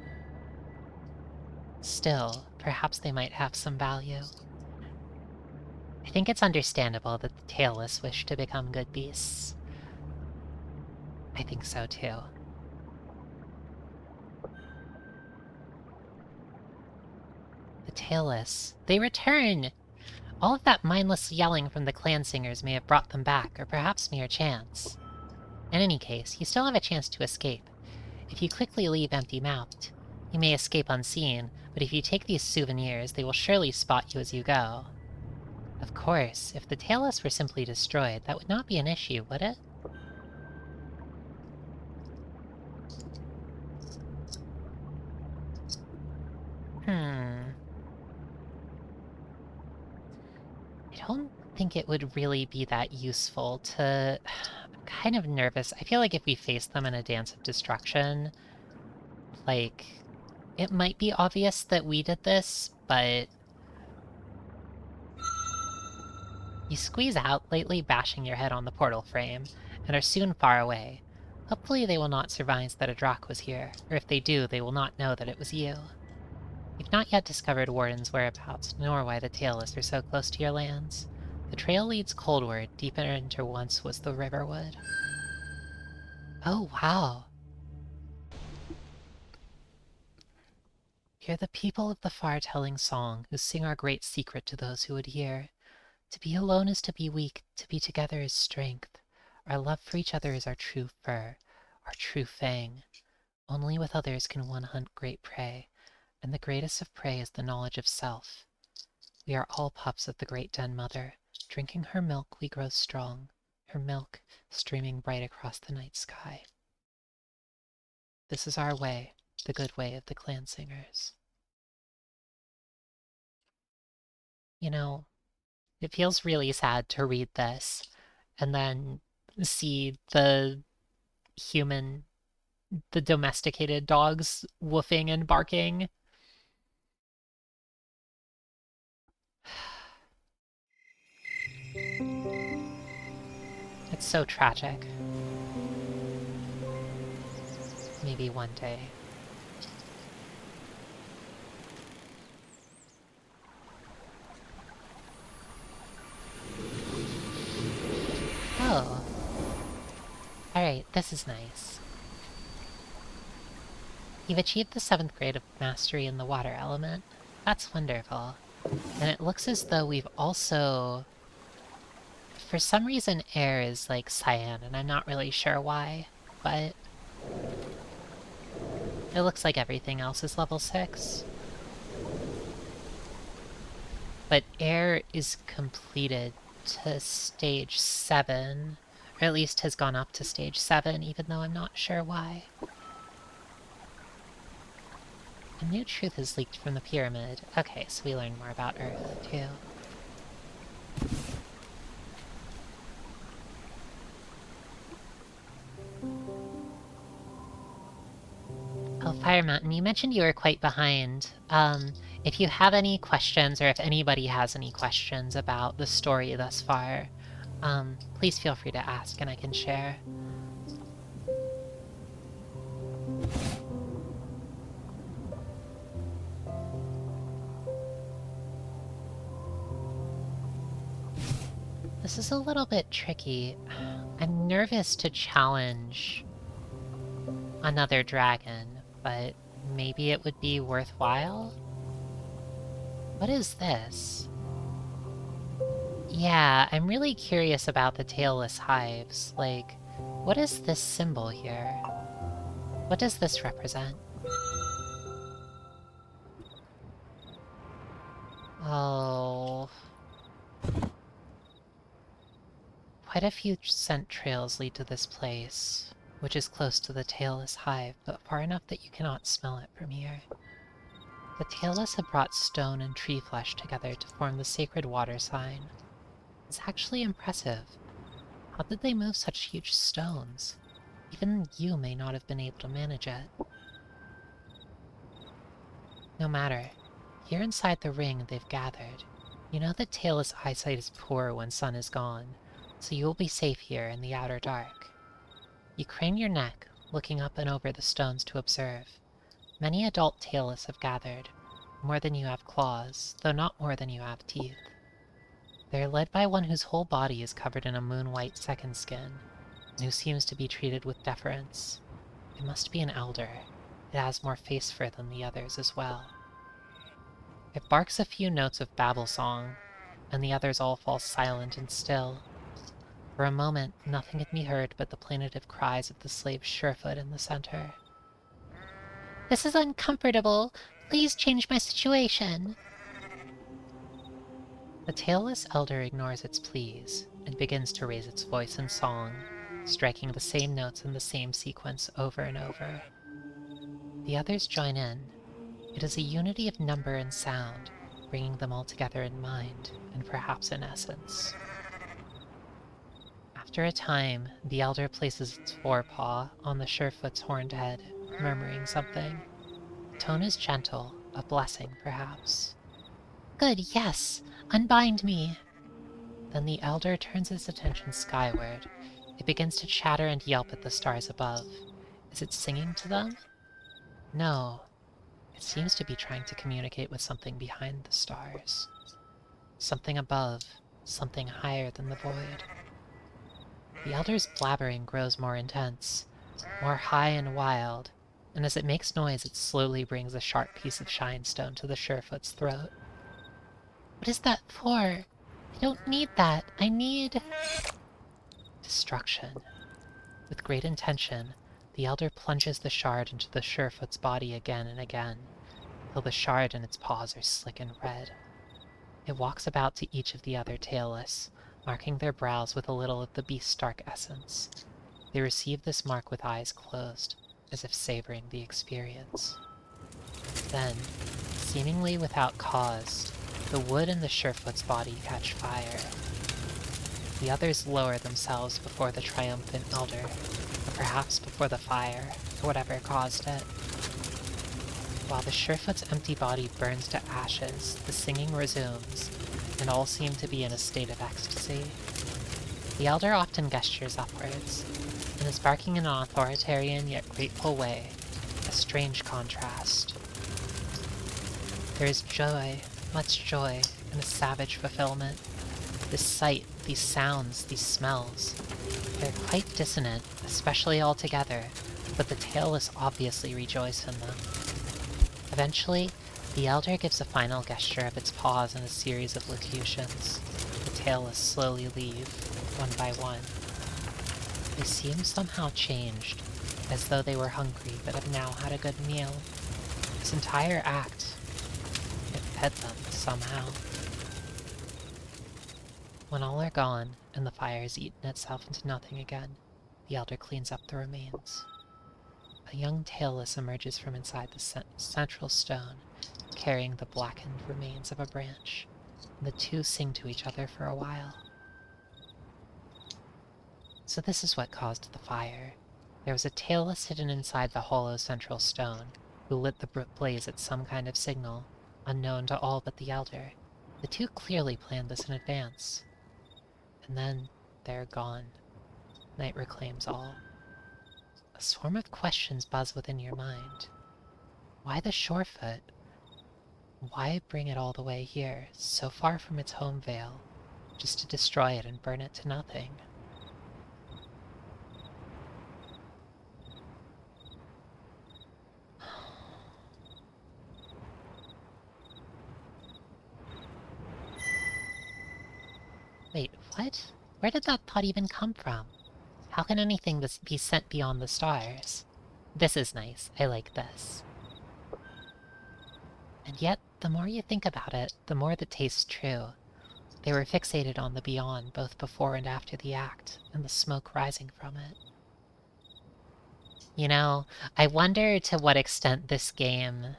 Still, perhaps they might have some value. I think it's understandable that the tailless wish to become good beasts. I think so too. The tailless. They return! All of that mindless yelling from the clan singers may have brought them back, or perhaps mere chance. In any case, you still have a chance to escape. If you quickly leave empty-mouthed, you may escape unseen, but if you take these souvenirs, they will surely spot you as you go. Of course, if the tailless were simply destroyed, that would not be an issue, would it? I don't think it would really be that useful to... I'm kind of nervous. I feel like if we face them in a dance of destruction, like, it might be obvious that we did this, but... You squeeze out, lightly bashing your head on the portal frame, and are soon far away. Hopefully they will not surmise that a Drakh was here, or if they do, they will not know that it was you. You've not yet discovered Warden's whereabouts, nor why the tailless are so close to your lands. The trail leads coldward, deeper into once was the Riverwood. Oh, wow. Hear the people of the far telling song, who sing our great secret to those who would hear. To be alone is to be weak, to be together is strength. Our love for each other is our true fur, our true fang. Only with others can one hunt great prey, and the greatest of prey is the knowledge of self. We are all pups of the great Den Mother. Drinking her milk we grow strong, her milk streaming bright across the night sky. This is our way, the good way of the clan singers. You know, it feels really sad to read this and then see human, the domesticated dogs woofing and barking. It's so tragic. Maybe one day. Oh. Alright, this is nice. You've achieved the 7th grade of mastery in the water element. That's wonderful. And it looks as though we've also... For some reason air is like cyan, and I'm not really sure why, but... It looks like everything else is level 6. But air is completed to stage 7, or at least has gone up to stage 7, even though I'm not sure why. A new truth has leaked from the pyramid. Okay, so we learn more about Earth, too. Oh, Fire Mountain, you mentioned you were quite behind. If you have any questions, or if anybody has any questions about the story thus far, please feel free to ask and I can share. This is a little bit tricky. I'm nervous to challenge another dragon, but maybe it would be worthwhile? What is this? Yeah, I'm really curious about the tailless hives. Like, what is this symbol here? What does this represent? Oh... Quite a few scent trails lead to this place, which is close to the tailless hive, but far enough that you cannot smell it from here. The tailless have brought stone and tree flesh together to form the sacred water sign. It's actually impressive. How did they move such huge stones? Even you may not have been able to manage it. No matter. Here inside the ring they've gathered. You know that tailless eyesight is poor when sun is gone, so you will be safe here in the outer dark. You crane your neck, looking up and over the stones to observe. Many adult tailless have gathered, more than you have claws, though not more than you have teeth. They are led by one whose whole body is covered in a moon-white second skin, and who seems to be treated with deference. It must be an elder. It has more face fur than the others as well. It barks a few notes of babble song, and the others all fall silent and still. For a moment, nothing can be heard but the plaintive cries of the slave Surefoot in the center. This is uncomfortable. Please change my situation. The tailless elder ignores its pleas, and begins to raise its voice in song, striking the same notes in the same sequence over and over. The others join in. It is a unity of number and sound, bringing them all together in mind, and perhaps in essence. After a time, the elder places its forepaw on the Surefoot's horned head, murmuring something. The tone is gentle, a blessing perhaps. Good, yes! Unbind me! Then the elder turns its attention skyward. It begins to chatter and yelp at the stars above. Is it singing to them? No. It seems to be trying to communicate with something behind the stars. Something above, something higher than the void. The elder's blabbering grows more intense, more high and wild, and as it makes noise it slowly brings a sharp piece of shinestone to the Surefoot's throat. What is that for? I don't need that. I need... destruction. With great intention, the elder plunges the shard into the Surefoot's body again and again, till the shard and its paws are slick and red. It walks about to each of the other tailless, marking their brows with a little of the beast's dark essence. They receive this mark with eyes closed, as if savoring the experience. Then, seemingly without cause, the wood in the Surefoot's body catch fire. The others lower themselves before the triumphant elder, or perhaps before the fire, or whatever caused it. While the Surefoot's empty body burns to ashes, the singing resumes, and all seem to be in a state of ecstasy. The elder often gestures upwards, and is barking in an authoritarian yet grateful way, a strange contrast. There is joy, much joy, and a savage fulfillment. This sight, these sounds, these smells, they're quite dissonant, especially all together, but the tailless obviously rejoice in them. Eventually, the elder gives a final gesture of its paws in a series of locutions. The tailless slowly leave, one by one. They seem somehow changed, as though they were hungry but have now had a good meal. This entire act, it fed them somehow. When all are gone, and the fire has eaten itself into nothing again, the elder cleans up the remains. A young tailless emerges from inside the central stone, carrying the blackened remains of a branch, and the two sing to each other for a while. So this is what caused the fire. There was a tailless hidden inside the hollow central stone, who lit the blaze at some kind of signal, unknown to all but the Elder. The two clearly planned this in advance. And then they're gone. Night reclaims all. A swarm of questions buzz within your mind. Why the Shorefoot? Why bring it all the way here, so far from its home vale, just to destroy it and burn it to nothing? Wait, what? Where did that thought even come from? How can anything be sent beyond the stars? This is nice. I like this. And yet, the more you think about it, the more that tastes true. They were fixated on the beyond, both before and after the act, and the smoke rising from it. You know, I wonder to what extent this game...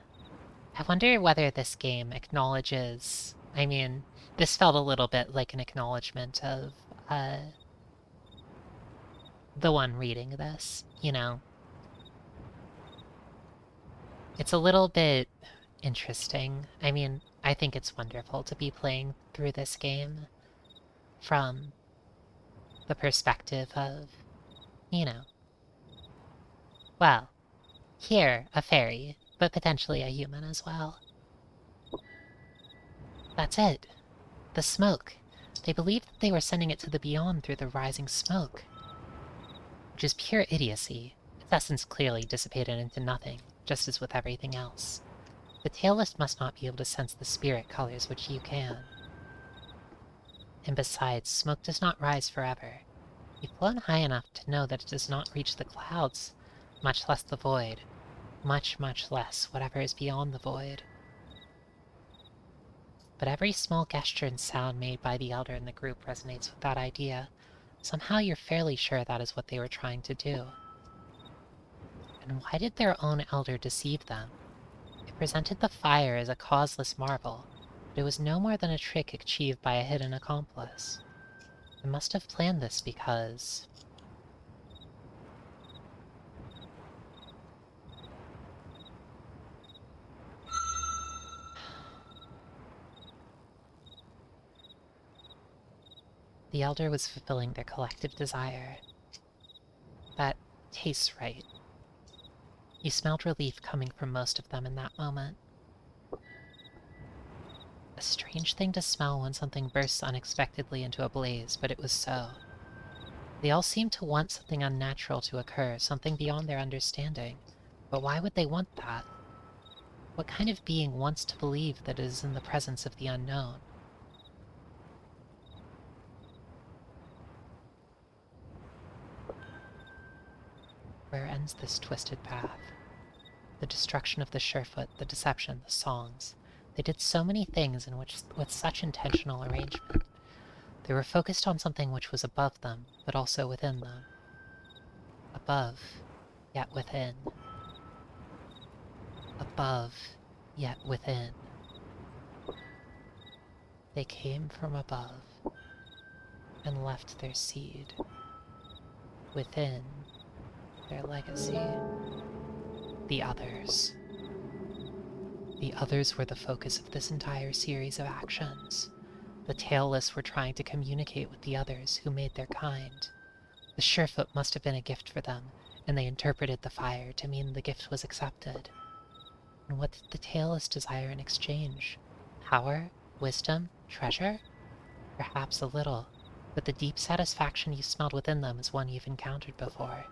I wonder whether this game acknowledges... I mean, this felt a little bit like an acknowledgement of, the one reading this, you know? It's a little bit interesting. I mean, I think it's wonderful to be playing through this game from the perspective of, you know, well, here, a fairy, but potentially a human as well. That's it. The smoke. They believed that they were sending it to the beyond through the rising smoke. Which is pure idiocy. Its essence clearly dissipated into nothing, just as with everything else. The tailless must not be able to sense the spirit colors which you can. And besides, smoke does not rise forever. You've flown high enough to know that it does not reach the clouds, much less the void. Much, much less whatever is beyond the void. But every small gesture and sound made by the Elder in the group resonates with that idea. Somehow you're fairly sure that is what they were trying to do. And why did their own Elder deceive them? It presented the fire as a causeless marvel, but it was no more than a trick achieved by a hidden accomplice. They must have planned this because... the Elder was fulfilling their collective desire. That tastes right. You smelled relief coming from most of them in that moment. A strange thing to smell when something bursts unexpectedly into a blaze, but it was so. They all seemed to want something unnatural to occur, something beyond their understanding. But why would they want that? What kind of being wants to believe that it is in the presence of the unknown? Where ends this twisted path? The destruction of the Surefoot, the deception, the songs. They did so many things with such intentional arrangement. They were focused on something which was above them, but also within them. Above, yet within. Above, yet within. They came from above, and left their seed. Within, their legacy. The others. The others were the focus of this entire series of actions. The tailless were trying to communicate with the others who made their kind. The Surefoot must have been a gift for them, and they interpreted the fire to mean the gift was accepted. And what did the tailless desire in exchange? Power? Wisdom? Treasure? Perhaps a little, but the deep satisfaction you smelled within them is one you've encountered before.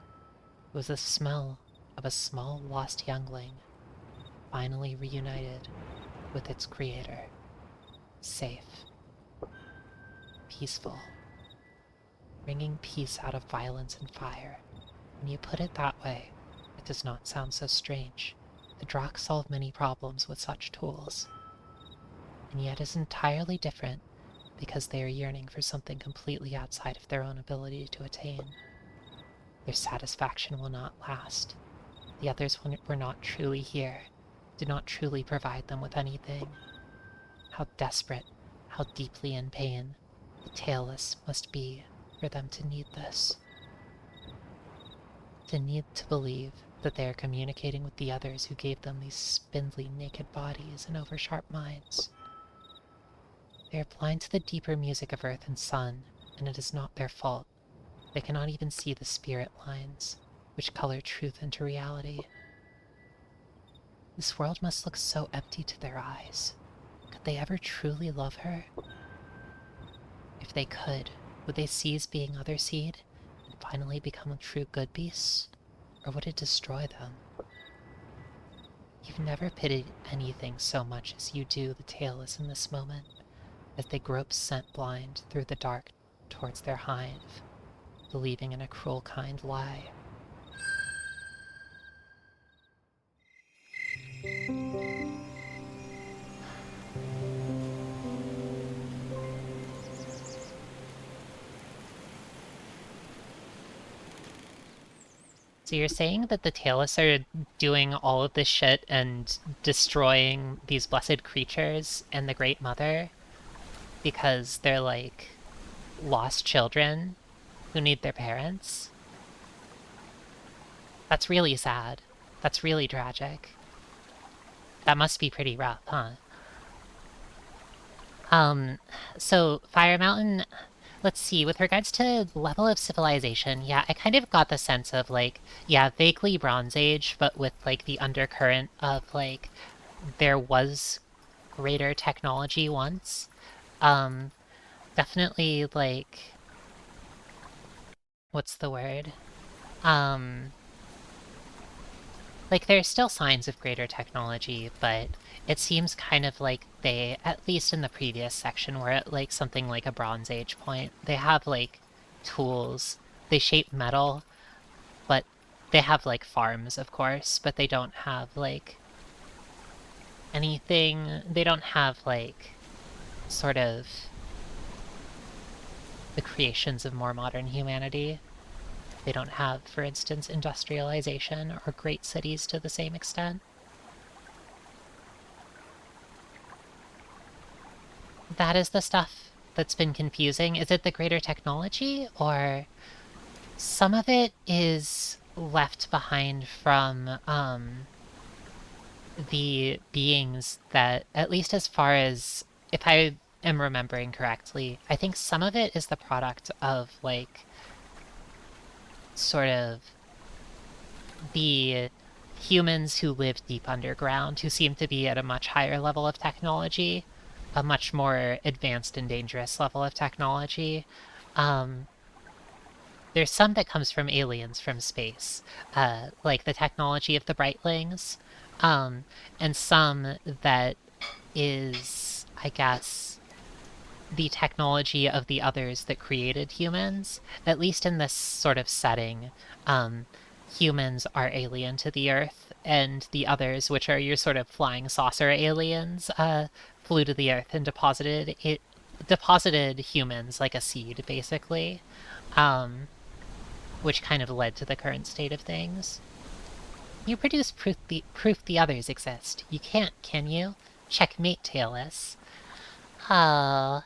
It was the smell of a small lost youngling, finally reunited with its creator. Safe. Peaceful. Bringing peace out of violence and fire. When you put it that way, it does not sound so strange. The Drakh solve many problems with such tools. And yet is entirely different because they are yearning for something completely outside of their own ability to attain. Their satisfaction will not last. The others were not truly here, did not truly provide them with anything. How desperate, how deeply in pain the tailless must be for them to need this. The need to believe that they are communicating with the others who gave them these spindly, naked bodies and oversharp minds. They are blind to the deeper music of earth and sun, and it is not their fault. They cannot even see the spirit lines, which color truth into reality. This world must look so empty to their eyes. Could they ever truly love her? If they could, would they cease being other seed and finally become true good beasts? Or would it destroy them? You've never pitied anything so much as you do the tailless in this moment, as they grope scent blind through the dark towards their hive, believing in a cruel kind lie. So you're saying that the tailless are doing all of this shit and destroying these blessed creatures and the Great Mother because they're like lost children who need their parents? That's really sad. That's really tragic. That must be pretty rough, huh? So Fire Mountain, let's see, with regards to level of civilization, yeah, I kind of got the sense of like, yeah, vaguely Bronze Age, but with like the undercurrent of like, there was greater technology once. Um, Definitely like, what's the word? Um, Like, there's still signs of greater technology, but it seems kind of like they, at least in the previous section, were at, like, something like a Bronze Age point. They have, like, tools. They shape metal, but they have, like, farms, of course, but they don't have, like, anything. They don't have, like, sort of the creations of more modern humanity. They don't have, for instance, industrialization or great cities to the same extent. That is the stuff that's been confusing. Is it the greater technology, or some of it is left behind from the beings that, at least as far as, if I am remembering correctly, I think some of it is the product of, like, sort of the humans who live deep underground, who seem to be at a much higher level of technology, a much more advanced and dangerous level of technology. Um, there's some that comes from aliens from space, like the technology of the Brightlings, um, and some that is, I guess, the technology of the others that created humans, at least in this sort of setting. Humans are alien to the Earth, and the others, which are your sort of flying saucer aliens, flew to the Earth and deposited humans like a seed, basically, which kind of led to the current state of things. You produce proof the others exist. You can't, can you? Checkmate, Tailless. Oh,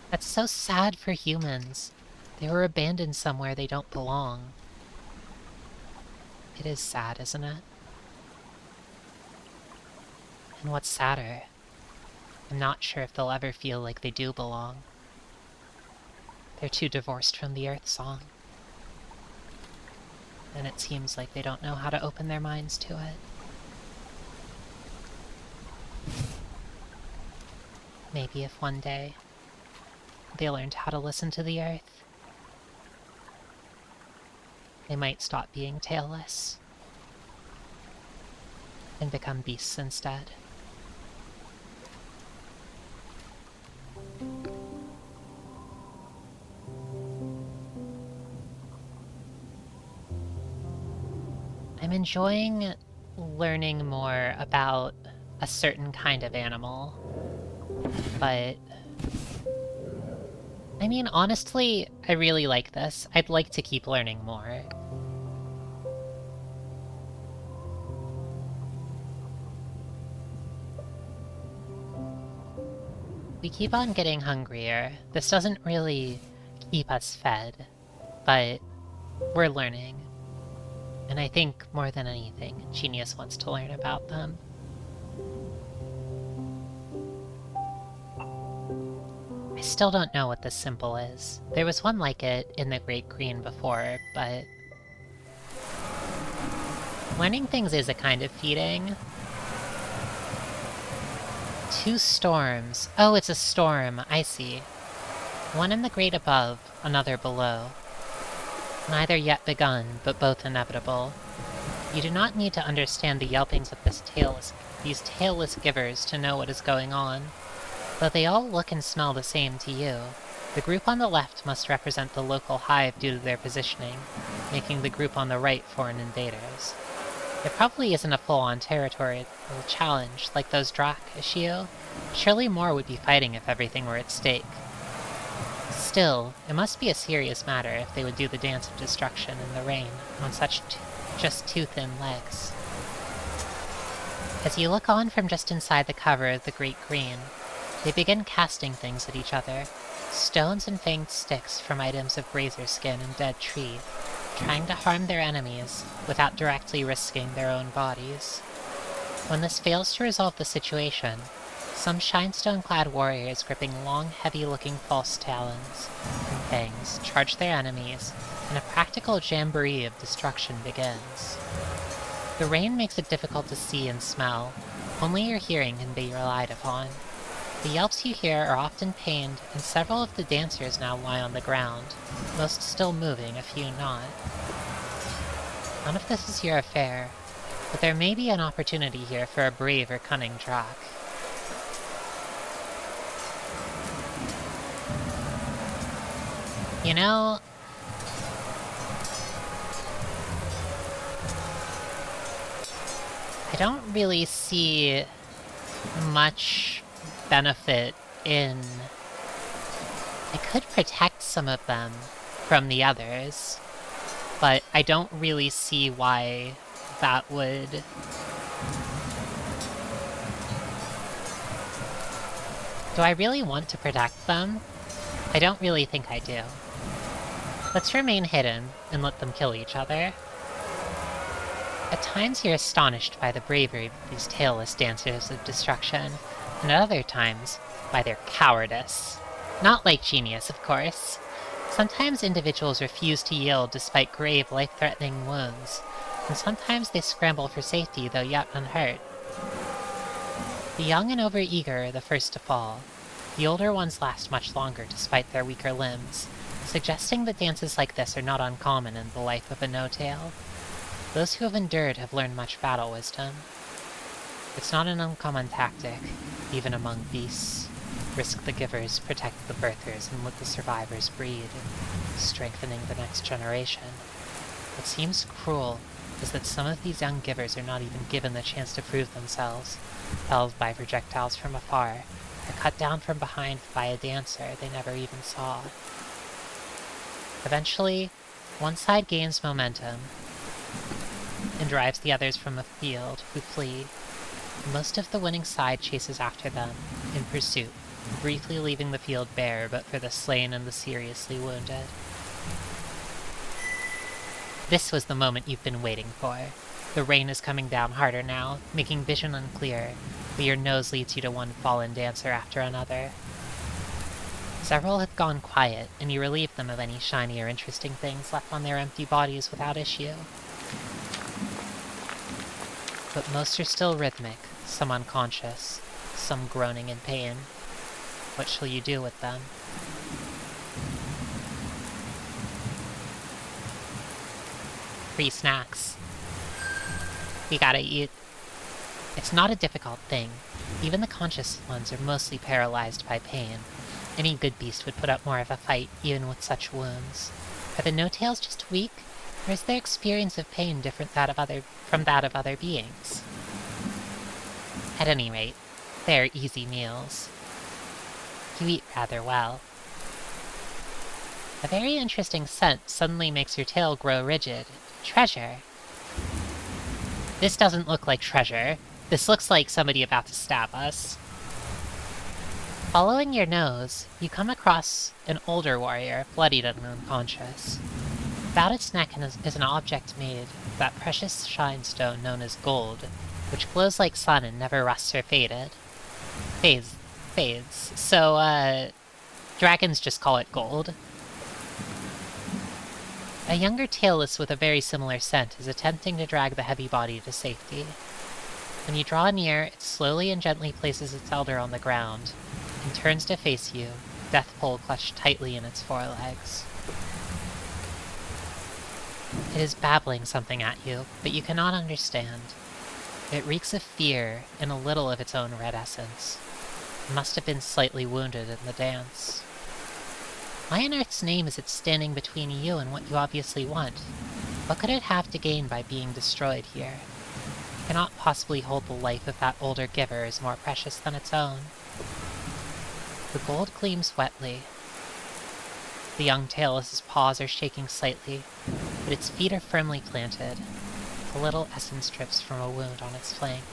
that's so sad for humans. They were abandoned somewhere they don't belong. It is sad, isn't it? And what's sadder, I'm not sure if they'll ever feel like they do belong. They're too divorced from the Earth song. And it seems like they don't know how to open their minds to it. Maybe if one day they learned how to listen to the Earth, they might stop being tailless and become beasts instead. I'm enjoying learning more about a certain kind of animal, but I mean, honestly, I really like this. I'd like to keep learning more. we keep on getting hungrier. This doesn't really keep us fed, but we're learning. And I think more than anything, Genius wants to learn about them. I still don't know what this symbol is. There was one like it in the Great Green before, but learning things is a kind of feeding. 2 storms. Oh, it's a storm. I see. One in the great above, another below. Neither yet begun, but both inevitable. You do not need to understand the yelpings of these tailless givers to know what is going on. Though they all look and smell the same to you, the group on the left must represent the local hive due to their positioning, making the group on the right foreign invaders. It probably isn't a full-on territorial challenge like those Drak issue. Surely more would be fighting if everything were at stake. Still, it must be a serious matter if they would do the dance of destruction in the rain on such just 2 thin legs. As you look on from just inside the cover of the Great Green, they begin casting things at each other, stones and fanged sticks from items of razor skin and dead tree, trying to harm their enemies without directly risking their own bodies. When this fails to resolve the situation, some shinestone-clad warriors gripping long, heavy-looking false talons and fangs charge their enemies, and a practical jamboree of destruction begins. The rain makes it difficult to see and smell. Only your hearing can be relied upon. The yelps you hear are often pained, and several of the dancers now lie on the ground, most still moving, a few not. None of this is your affair, but there may be an opportunity here for a brave or cunning Drak. You know, I don't really see much benefit in... I could protect some of them from the others, but I don't really see why that would... Do I really want to protect them? I don't really think I do. Let's remain hidden and let them kill each other. At times you're astonished by the bravery of these tailless dancers of destruction, and at other times by their cowardice. Not like Genius, of course. Sometimes individuals refuse to yield despite grave, life-threatening wounds, and sometimes they scramble for safety though yet unhurt. The young and overeager are the first to fall. The older ones last much longer despite their weaker limbs, suggesting that dances like this are not uncommon in the life of a no-tail. Those who have endured have learned much battle wisdom. It's not an uncommon tactic, even among beasts. Risk the givers, protect the birthers, and let the survivors breed, strengthening the next generation. What seems cruel is that some of these young givers are not even given the chance to prove themselves, felled by projectiles from afar, or cut down from behind by a dancer they never even saw. Eventually, one side gains momentum and drives the others from the field, who flee. Most of the winning side chases after them, in pursuit, briefly leaving the field bare but for the slain and the seriously wounded. This was the moment you've been waiting for. The rain is coming down harder now, making vision unclear, but your nose leads you to one fallen dancer after another. Several have gone quiet, and you relieve them of any shiny or interesting things left on their empty bodies without issue. But most are still rhythmic, some unconscious, some groaning in pain. What shall you do with them? Free snacks. We gotta eat. It's not a difficult thing. Even the conscious ones are mostly paralyzed by pain. Any good beast would put up more of a fight, even with such wounds. Are the no-tails just weak, or is their experience of pain different from that of other beings? At any rate, they are easy meals. You eat rather well. A very interesting scent suddenly makes your tail grow rigid. Treasure. This doesn't look like treasure. This looks like somebody about to stab us. Following your nose, you come across an older warrior, bloodied and unconscious. About its neck is an object made of that precious shinestone known as gold, which glows like sun and never rusts or fades. So, dragons just call it gold. A younger tailless with a very similar scent is attempting to drag the heavy body to safety. When you draw near, it slowly and gently places its elder on the ground and turns to face you, death pole clutched tightly in its forelegs. It is babbling something at you, but you cannot understand. It reeks of fear and a little of its own red essence. It must have been slightly wounded in the dance. Why on earth's name is it standing between you and what you obviously want? What could it have to gain by being destroyed here? It cannot possibly hold the life of that older giver as more precious than its own. The gold gleams wetly. The young tailless's paws are shaking slightly, but its feet are firmly planted. A little essence drips from a wound on its flank.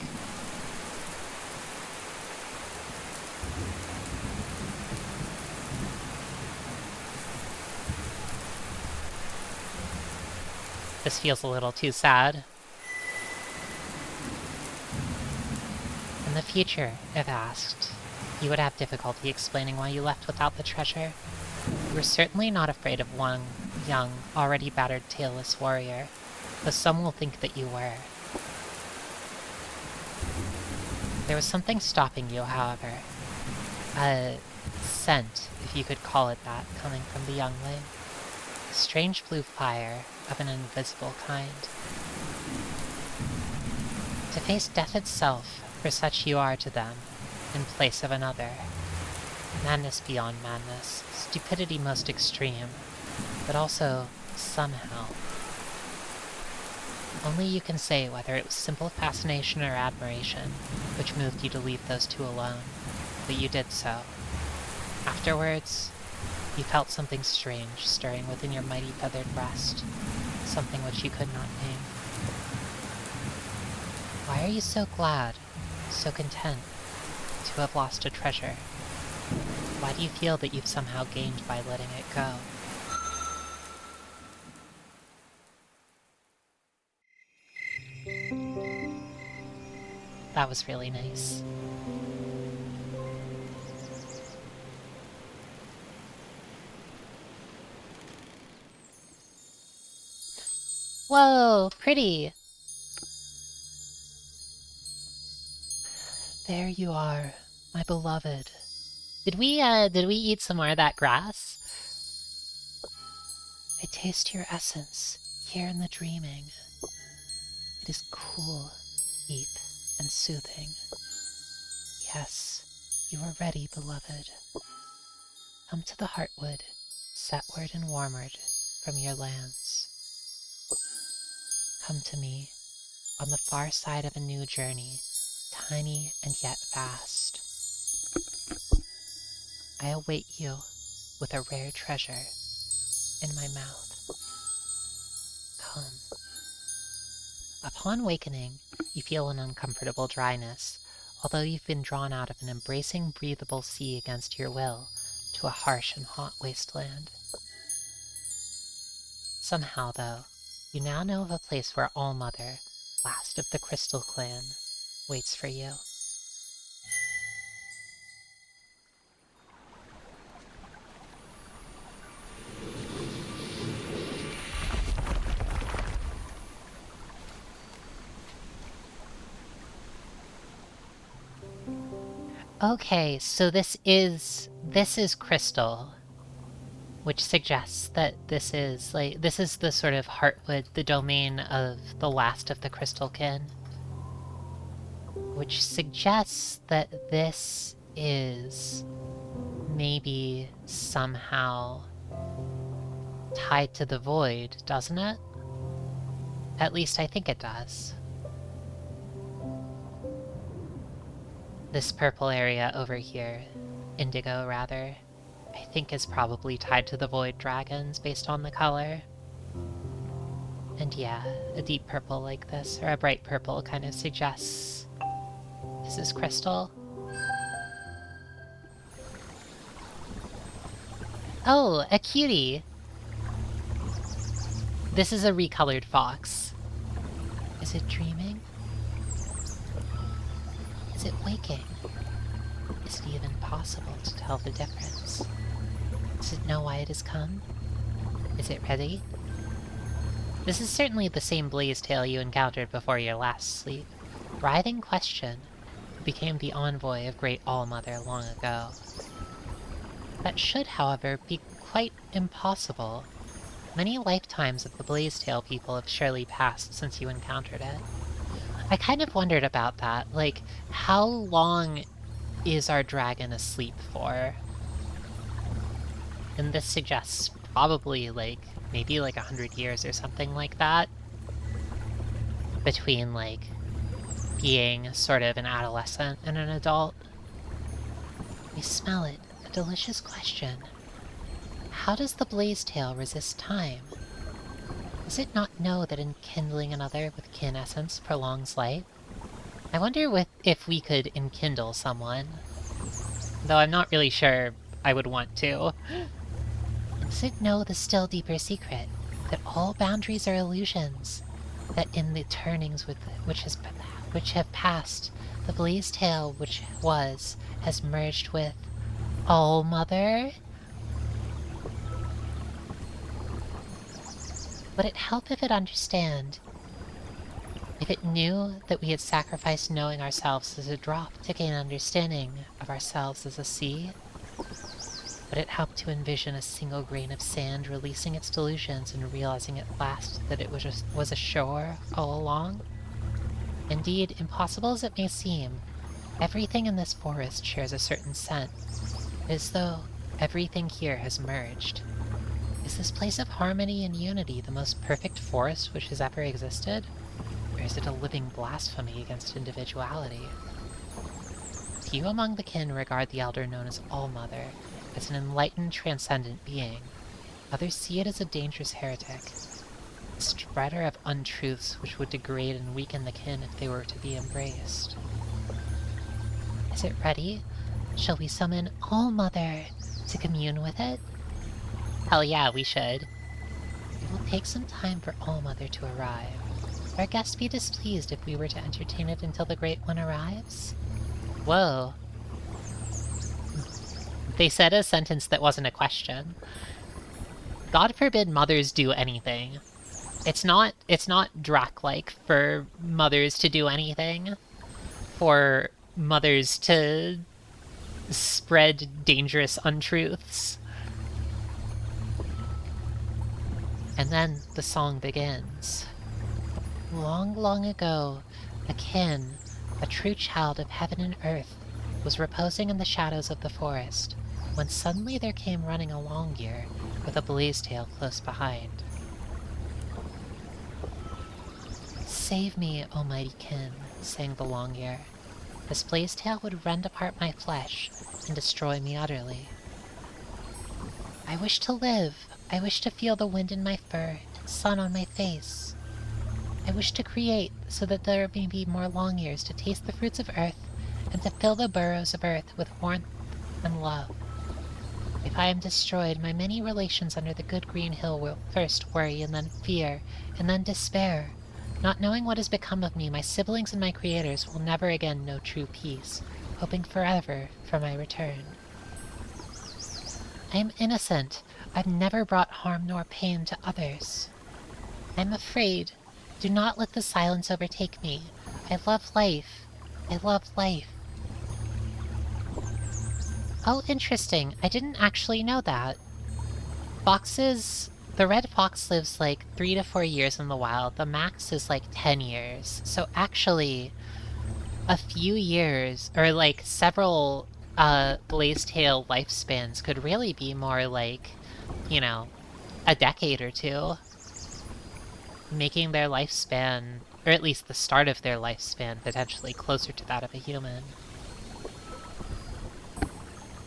This feels a little too sad. In the future, if asked, you would have difficulty explaining why you left without the treasure. You were certainly not afraid of one young, already battered tailless warrior, though some will think that you were. There was something stopping you, however. A scent, if you could call it that, coming from the youngling. A strange blue fire of an invisible kind. To face death itself, for such you are to them, in place of another. Madness beyond madness, stupidity most extreme, but also, somehow. Only you can say whether it was simple fascination or admiration which moved you to leave those two alone, but you did so. Afterwards, you felt something strange stirring within your mighty feathered breast, something which you could not name. Why are you so glad, so content, to have lost a treasure? Why do you feel that you've somehow gained by letting it go? That was really nice. Whoa, pretty! There you are, my beloved. Did we eat some more of that grass? I taste your essence here in the dreaming. It is cool, deep, and soothing. Yes, you are ready, beloved. Come to the heartwood, setward and warmward from your lands. Come to me, on the far side of a new journey, tiny and yet vast. I await you with a rare treasure in my mouth. Come. Upon wakening, you feel an uncomfortable dryness, although you've been drawn out of an embracing, breathable sea against your will to a harsh and hot wasteland. Somehow, though, you now know of a place where Allmother, last of the Crystal Clan, waits for you. Okay, so this is Crystal, which suggests that this is the sort of Heartwood, the domain of the last of the Crystal Kin. Which suggests that this is maybe somehow tied to the void, doesn't it? At least I think it does. This purple area over here, indigo rather, I think is probably tied to the void dragons based on the color. And yeah, a deep purple like this, or a bright purple, kind of suggests this is Crystal. Oh, a cutie! This is a recolored fox. Is it dreaming? Is it waking? Is it even possible to tell the difference? Does it know why it has come? Is it ready? This is certainly the same Blazetail you encountered before your last sleep. Writhing question, who became the envoy of Great All-Mother long ago. That should, however, be quite impossible. Many lifetimes of the Blazetail people have surely passed since you encountered it. I kind of wondered about that, like, how long is our dragon asleep for? And this suggests probably, like, maybe like 100 years or something like that. Between, like, being sort of an adolescent and an adult. We smell it, a delicious question. How does the Blazetail resist time? Does it not know that enkindling another with kin essence prolongs life? I wonder if we could enkindle someone. Though I'm not really sure I would want to. And does it know the still deeper secret? That all boundaries are illusions? That in the turnings which have passed, the Blazetail which was has merged with All-Mother? Would it help if it understand? If it knew that we had sacrificed knowing ourselves as a drop to gain understanding of ourselves as a sea? Would it help to envision a single grain of sand releasing its delusions and realizing at last that it was ashore all along? Indeed, impossible as it may seem, everything in this forest shares a certain scent, as though everything here has merged. Is this place of harmony and unity the most perfect forest which has ever existed? Or is it a living blasphemy against individuality? Few among the kin regard the elder known as All-Mother as an enlightened, transcendent being. Others see it as a dangerous heretic, a spreader of untruths which would degrade and weaken the kin if they were to be embraced. Is it ready? Shall we summon All-Mother to commune with it? Hell yeah, we should. It will take some time for All-Mother to arrive. Would our guest be displeased if we were to entertain it until the Great One arrives? Whoa. They said a sentence that wasn't a question. God forbid mothers do anything. It's not Drac-like for mothers to do anything. For mothers to spread dangerous untruths. And then the song begins. Long, long ago, a kin, a true child of heaven and earth, was reposing in the shadows of the forest, when suddenly there came running a Longyear, with a Blazetail close behind. Save me, O mighty kin, sang the Longyear. This Blazetail would rend apart my flesh, and destroy me utterly. I wish to live. I wish to feel the wind in my fur and sun on my face. I wish to create so that there may be more long years to taste the fruits of earth and to fill the burrows of earth with warmth and love. If I am destroyed, my many relations under the good green hill will first worry and then fear and then despair. Not knowing what has become of me, my siblings and my creators will never again know true peace, hoping forever for my return. I am innocent. I've never brought harm nor pain to others. I am afraid. Do not let the silence overtake me. I love life. I love life. Oh, interesting. I didn't actually know that. Foxes... The red fox lives like 3 to 4 years in the wild. The max is like 10 years. So actually, a few years, or like several Blazetail lifespans could really be more like, you know, a decade or two. Making their lifespan, or at least the start of their lifespan, potentially closer to that of a human.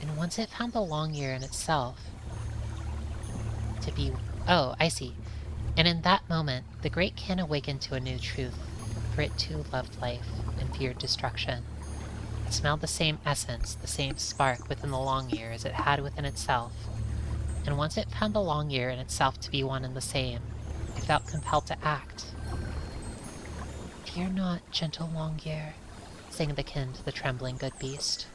And once it found the Longyear in itself to be... Oh, I see. And in that moment, the great kin awakened to a new truth, for it too loved life and feared destruction. It smelled the same essence, the same spark within the Longyear as it had within itself. and once it found the long year in itself to be one and the same, it felt compelled to act. "Fear not, gentle long year," sang the kin to the trembling good beast.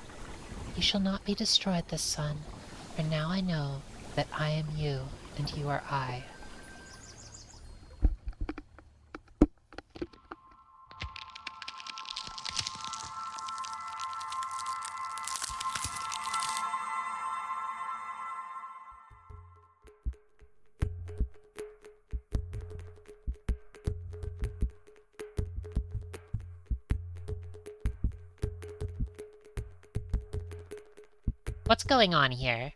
"You shall not be destroyed this sun, for now I know that I am you and you are I." What's going on here?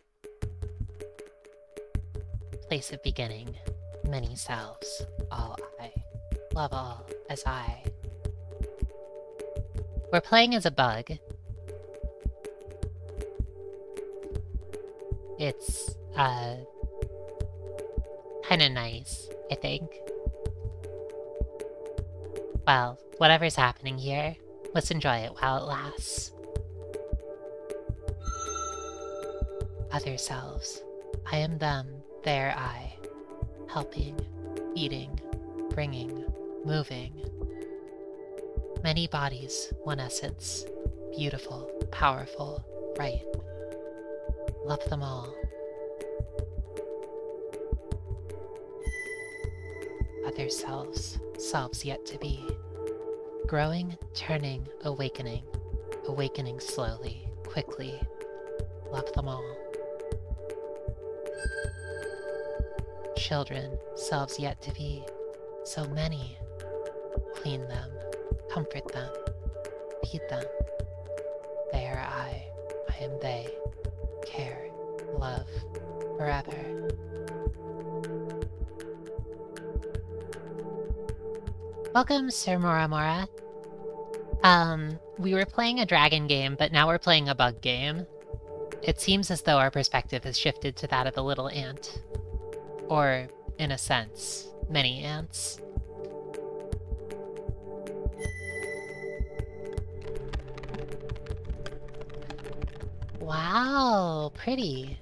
Place of beginning, many selves, all I. Love all as I. We're playing as a bug. It's, kinda nice, I think. Well, whatever's happening here, let's enjoy it while it lasts. Other selves. I am them, they are I. Helping, feeding, bringing, moving. Many bodies, one essence. Beautiful, powerful, right. Love them all. Other selves, selves yet to be. Growing, turning, awakening. Awakening slowly, quickly. Love them all. Children, selves yet to be. So many. Clean them, comfort them, feed them. They are I am they. Care, love, forever. Welcome, Sir Moramora. We were playing a dragon game, but now we're playing a bug game. It seems as though our perspective has shifted to that of a little ant. Or, in a sense, many ants. Wow, pretty.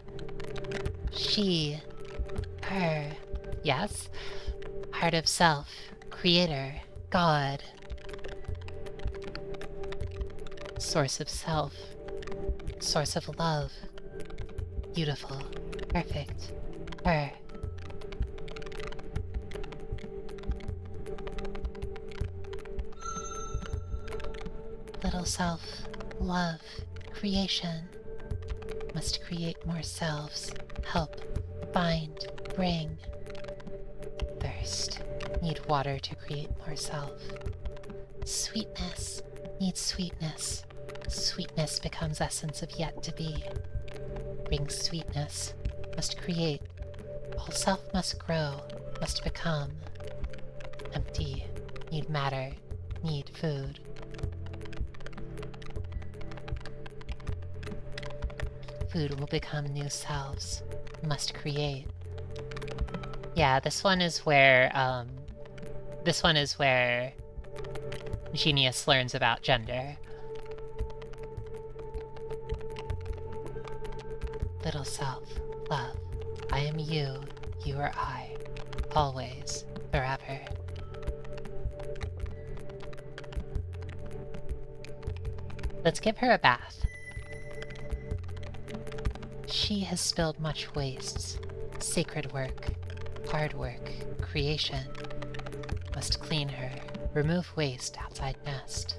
She, her, yes? Heart of self, creator, God. Source of self, source of love. Beautiful, perfect, her. Little self, love, creation. Must create more selves, help, find, bring. Thirst, need water to create more self. Sweetness, needs sweetness. Sweetness becomes essence of yet to be. Brings sweetness, must create. All self must grow, must become. Empty, need matter, need food. Food will become new selves, must create. Yeah, this one is where Genius learns about gender. Little self, love, I am you, you are I, always, forever. Let's give her a bath. She has spilled much wastes, sacred work, hard work, creation. Must clean her, remove waste outside nest.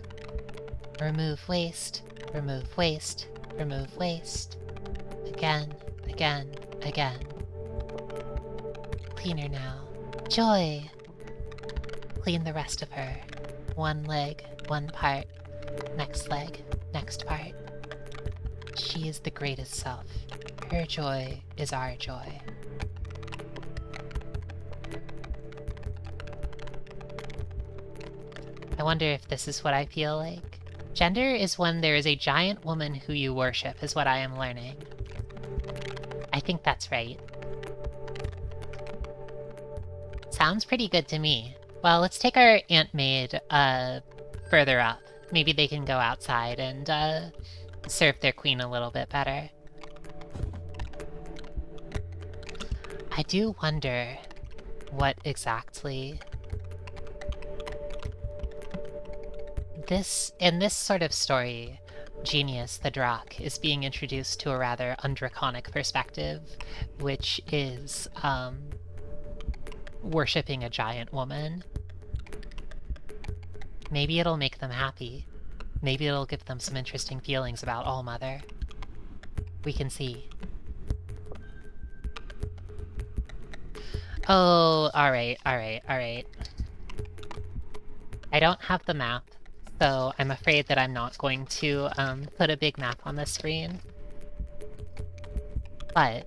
Remove waste, remove waste, remove waste. Again, again, again. Clean her now. Joy! Clean the rest of her. One leg, one part. Next leg, next part. She is the greatest self. Her joy is our joy. I wonder if this is what I feel like. Gender is when there is a giant woman who you worship, is what I am learning. I think that's right. Sounds pretty good to me. Well, let's take our ant maid further up. Maybe they can go outside and serve their queen a little bit better. I do wonder what exactly in this sort of story, Genius the Drak is being introduced to a rather undraconic perspective, which is worshipping a giant woman. Maybe it'll make them happy. Maybe it'll give them some interesting feelings about All-Mother. We can see. Oh, alright. I don't have the map, so I'm afraid that I'm not going to put a big map on the screen. But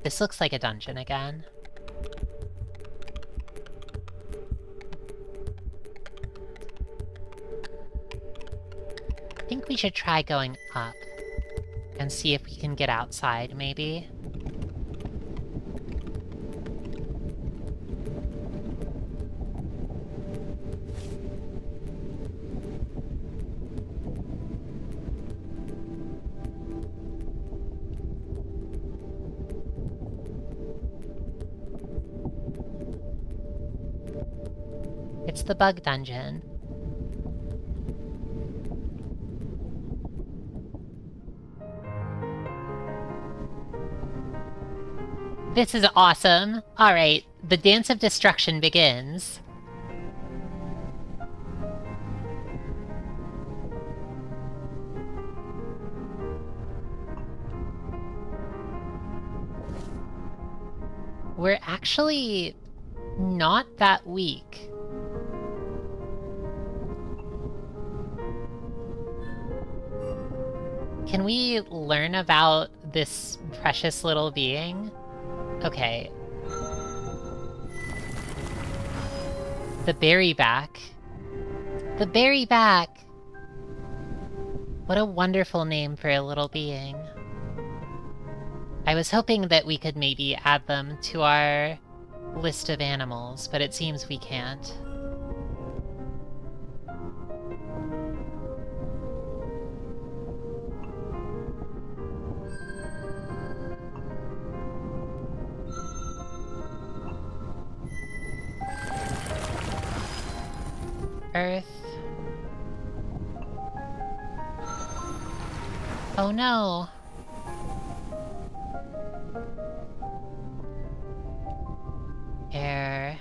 this looks like a dungeon again. I think we should try going up and see if we can get outside, maybe. It's the bug dungeon. This is awesome! Alright, the Dance of Destruction begins. We're actually not that weak. Can we learn about this precious little being? Okay. The berryback. The berryback! What a wonderful name for a little being. I was hoping that we could maybe add them to our list of animals, but it seems we can't. Earth. Oh no! Air.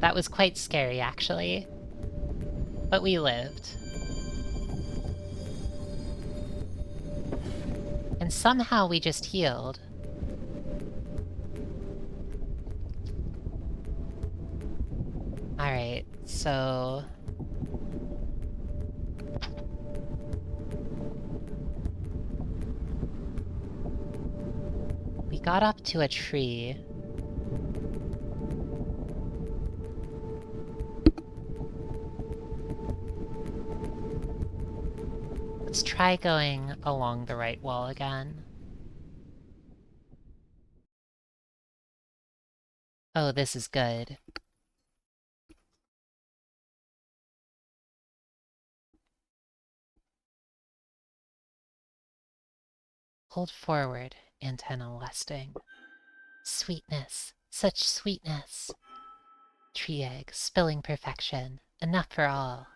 That was quite scary, actually. But we lived. And somehow we just healed. Alright, so... we got up to a tree. Let's try going along the right wall again. Oh, this is good. Hold forward, antenna lusting. Sweetness, such sweetness. Tree egg, spilling perfection, enough for all.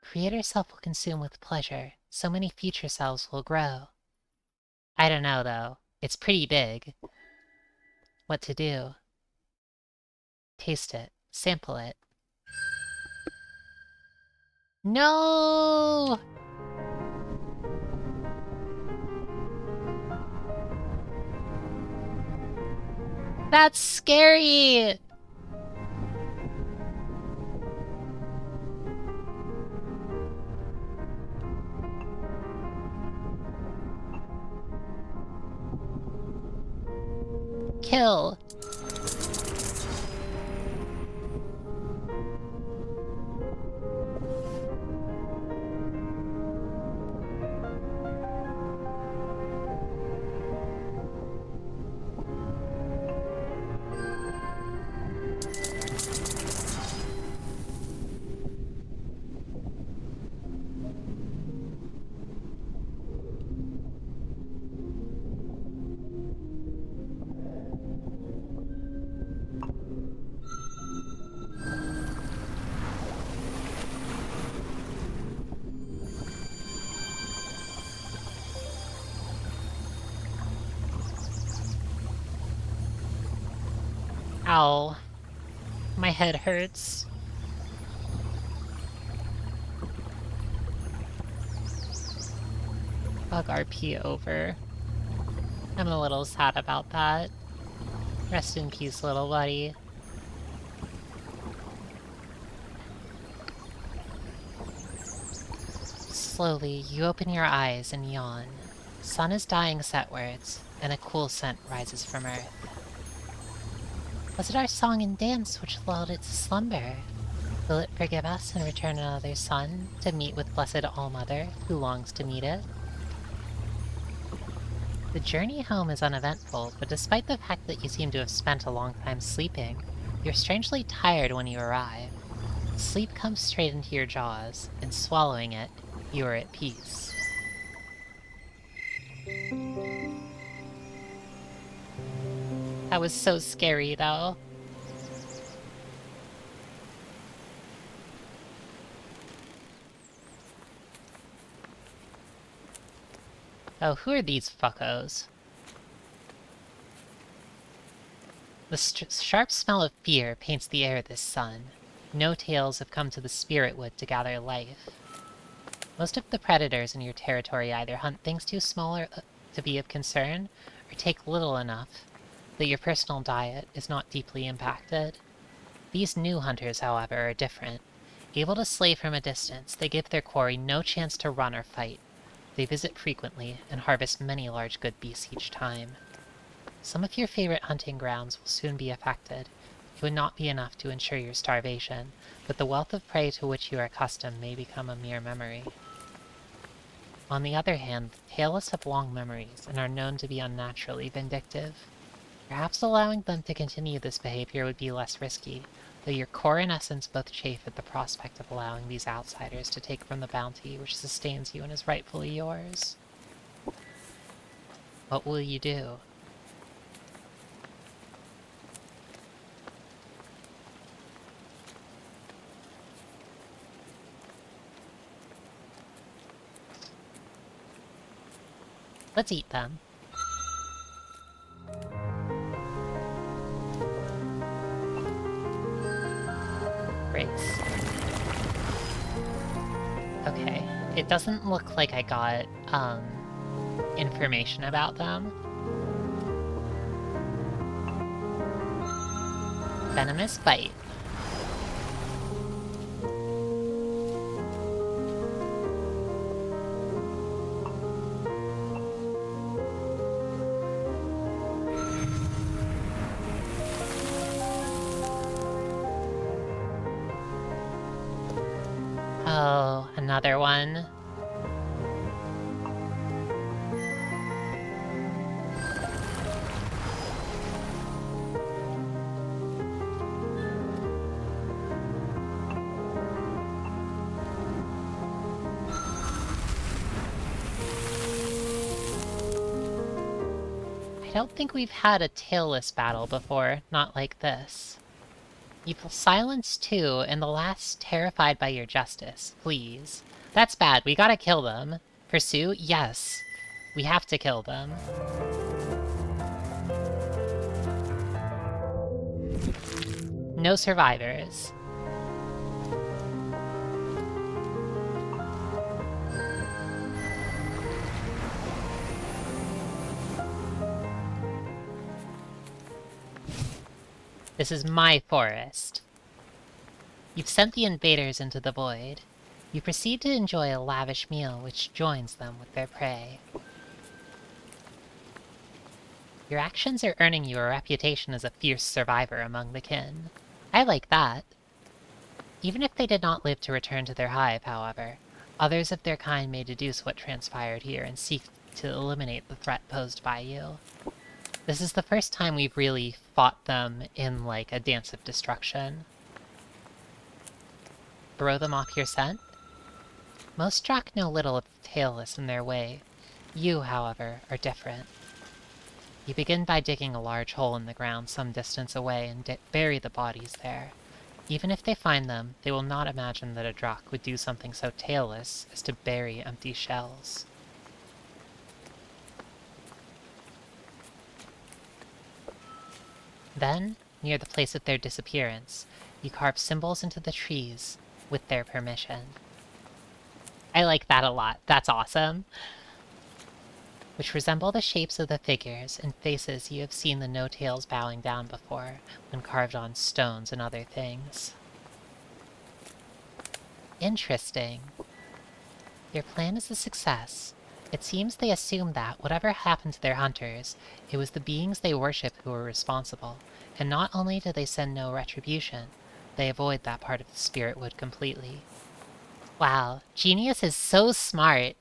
Creator self will consume with pleasure, so many future selves will grow. I don't know, though. It's pretty big. What to do? Taste it. Sample it. No! That's scary! Kill. Ow. My head hurts. Bug RP over. I'm a little sad about that. Rest in peace, little buddy. Slowly, you open your eyes and yawn. Sun is dying setwards, and a cool scent rises from earth. Was it our song and dance which lulled it to slumber? Will it forgive us and return another sun to meet with blessed All-Mother, who longs to meet it? The journey home is uneventful, but despite the fact that you seem to have spent a long time sleeping, you're strangely tired when you arrive. Sleep comes straight into your jaws, and swallowing it, you are at peace. That was so scary, though. Oh, who are these fuckos? The sharp smell of fear paints the air this sun. No tales have come to the spirit wood to gather life. Most of the predators in your territory either hunt things too small to be of concern, or take little enough that your personal diet is not deeply impacted. These new hunters, however, are different. Able to slay from a distance, they give their quarry no chance to run or fight. They visit frequently, and harvest many large good beasts each time. Some of your favorite hunting grounds will soon be affected. It would not be enough to ensure your starvation, but the wealth of prey to which you are accustomed may become a mere memory. On the other hand, the tailless have long memories, and are known to be unnaturally vindictive. Perhaps allowing them to continue this behavior would be less risky, though your core and essence both chafe at the prospect of allowing these outsiders to take from the bounty which sustains you and is rightfully yours. What will you do? Let's eat them. Bricks. Okay, it doesn't look like I got, information about them. Venomous bite. Oh, another one. I don't think we've had a tailless battle before, not like this. You feel silence too, and the last terrified by your justice. Please. That's bad, we gotta kill them. Pursue? Yes. We have to kill them. No survivors. This is my forest. You've sent the invaders into the void. You proceed to enjoy a lavish meal which joins them with their prey. Your actions are earning you a reputation as a fierce survivor among the kin. I like that. Even if they did not live to return to their hive, however, others of their kind may deduce what transpired here and seek to eliminate the threat posed by you. This is the first time we've really fought them in, like, a dance of destruction. Throw them off your scent? Most Drakk know little of the tailless in their way. You, however, are different. You begin by digging a large hole in the ground some distance away and bury the bodies there. Even if they find them, they will not imagine that a Drakk would do something so tailless as to bury empty shells. Then, near the place of their disappearance, you carve symbols into the trees with their permission. I like that a lot. That's awesome. Which resemble the shapes of the figures and faces you have seen the no-tails bowing down before when carved on stones and other things. Interesting. Your plan is a success. It seems they assumed that, whatever happened to their hunters, it was the beings they worship who were responsible, and not only do they send no retribution, they avoid that part of the spirit wood completely. Wow, Genius is so smart!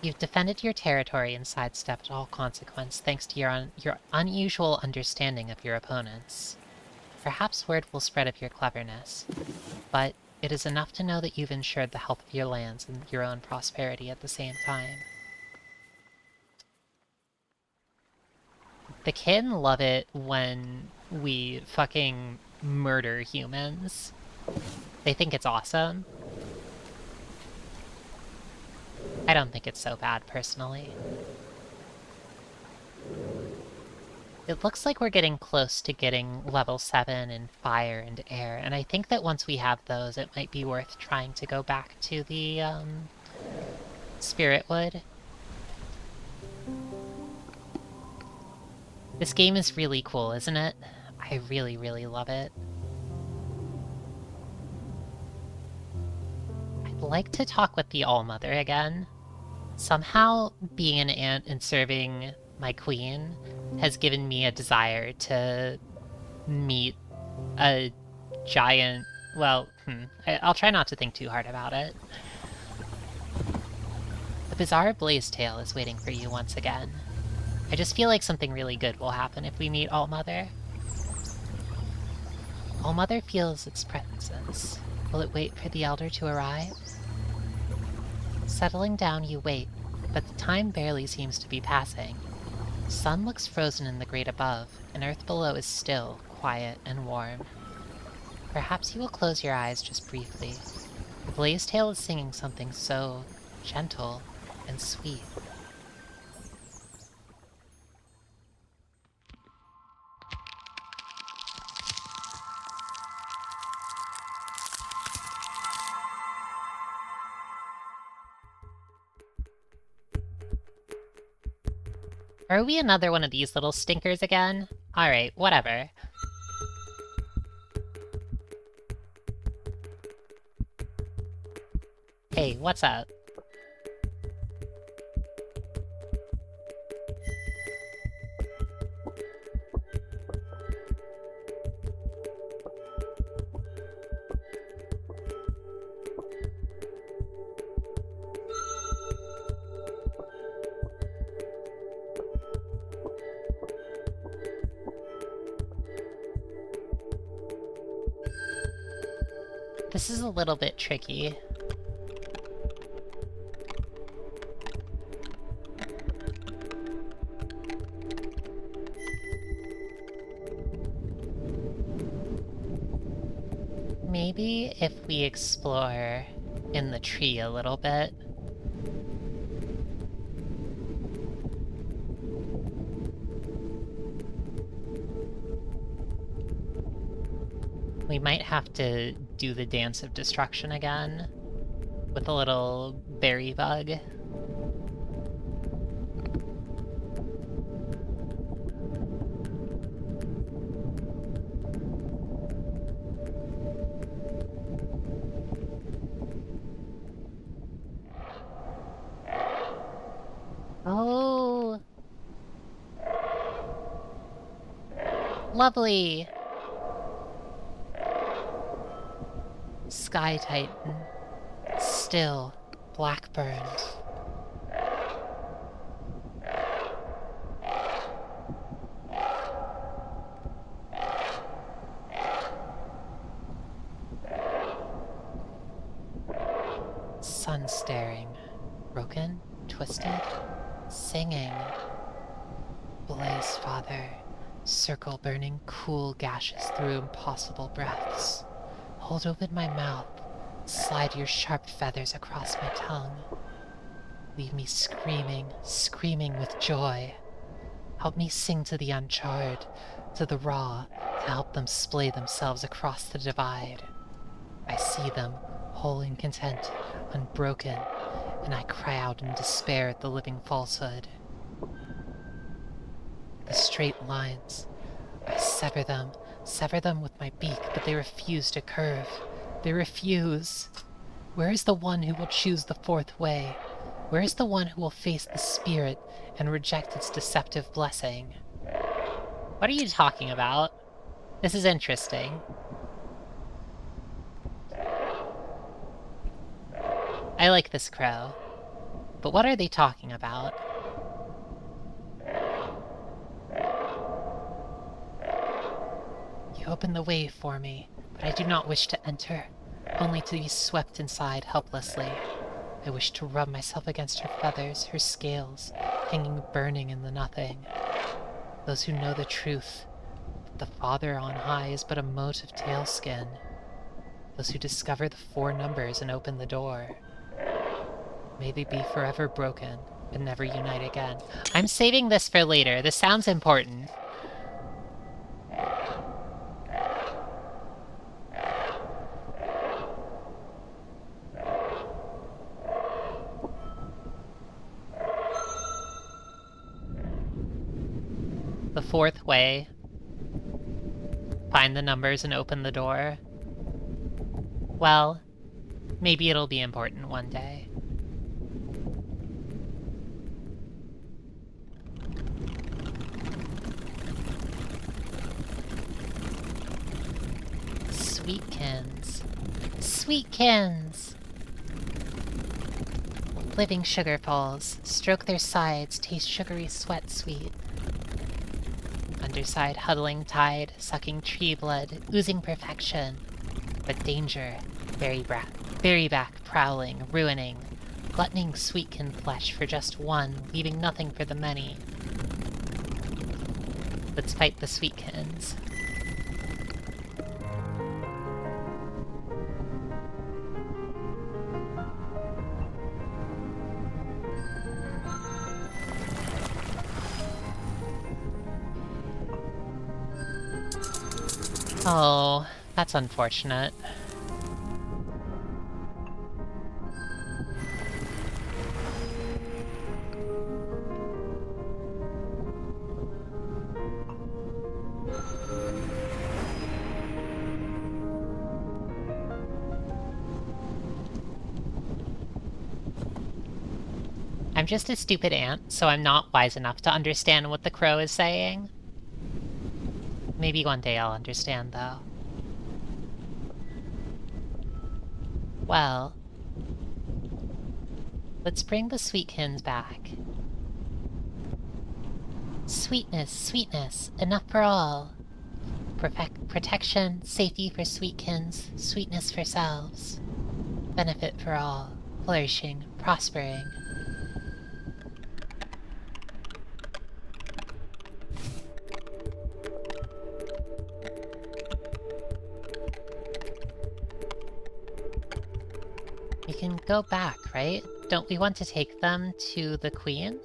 You've defended your territory and sidestepped all consequence thanks to your unusual understanding of your opponents. Perhaps word will spread of your cleverness, but it is enough to know that you've ensured the health of your lands and your own prosperity at the same time. The kin love it when we fucking murder humans. They think it's awesome. I don't think it's so bad, personally. It looks like we're getting close to getting level 7 in fire and air, and I think that once we have those, it might be worth trying to go back to the, Spirit Wood. This game is really cool, isn't it? I really, really love it. I'd like to talk with the All-Mother again. Somehow, being an ant and serving my queen has given me a desire to meet a giant... Well, I'll try not to think too hard about it. The bizarre Blazetail is waiting for you once again. I just feel like something really good will happen if we meet All-Mother. All-Mother feels its presence. Will it wait for the Elder to arrive? Settling down, you wait, but the time barely seems to be passing. The sun looks frozen in the grate above, and earth below is still, quiet, and warm. Perhaps you will close your eyes just briefly. The Blazetail is singing something so gentle and sweet. Are we another one of these little stinkers again? Alright, whatever. Hey, what's up? This is a little bit tricky. Maybe if we explore in the tree a little bit. We might have to do the Dance of Destruction again with a little berry bug. Oh! Lovely! Sky Titan. Still, Blackbird. Sun staring. Broken? Twisted? Singing. Blaze, Father. Circle burning cool gashes through impossible breaths. Hold open my mouth. Slide your sharp feathers across my tongue. Leave me screaming, screaming with joy. Help me sing to the uncharred, to the raw, to help them splay themselves across the divide. I see them, whole and content, unbroken, and I cry out in despair at the living falsehood. The straight lines, I sever them with my beak, but they refuse to curve. They refuse. Where is the one who will choose the fourth way? Where is the one who will face the spirit and reject its deceptive blessing? What are you talking about? This is interesting. I like this crow. But what are they talking about? You open the way for me, but I do not wish to enter, only to be swept inside helplessly. I wish to rub myself against her feathers, her scales, hanging burning in the nothing. Those who know the truth, that the Father on high is but a mote of tailskin. Those who discover the four numbers and open the door. May they be forever broken, but never unite again. I'm saving this for later. This sounds important. The fourth way. Find the numbers and open the door. Well, maybe it'll be important one day. Sweetkins. Sweetkins! Living sugarfalls, stroke their sides, taste sugary sweat sweet. Underside huddling tide, sucking tree blood, oozing perfection. But danger, very back, prowling, ruining, gluttoning sweetkin flesh for just one, leaving nothing for the many. Let's fight the sweetkins. Oh, that's unfortunate. I'm just a stupid ant, so I'm not wise enough to understand what the crow is saying. Maybe one day I'll understand, though. Well, let's bring the sweetkins back. Sweetness, sweetness, enough for all. Protection, safety for sweetkins, sweetness for selves. Benefit for all, flourishing, prospering. We can go back, right? Don't we want to take them to the queen?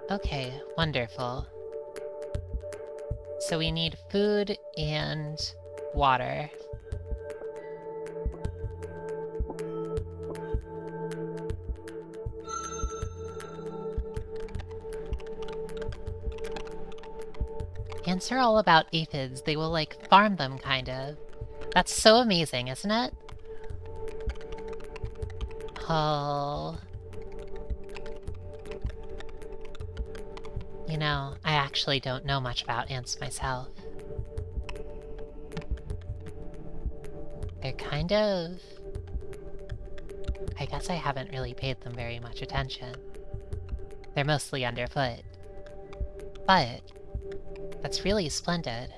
Okay, wonderful. So we need food and water. Ants are all about aphids. They will, like, farm them, kind of. That's so amazing, isn't it? Oh. You know, I actually don't know much about ants myself. They're kind of... I guess I haven't really paid them very much attention. They're mostly underfoot. But that's really splendid.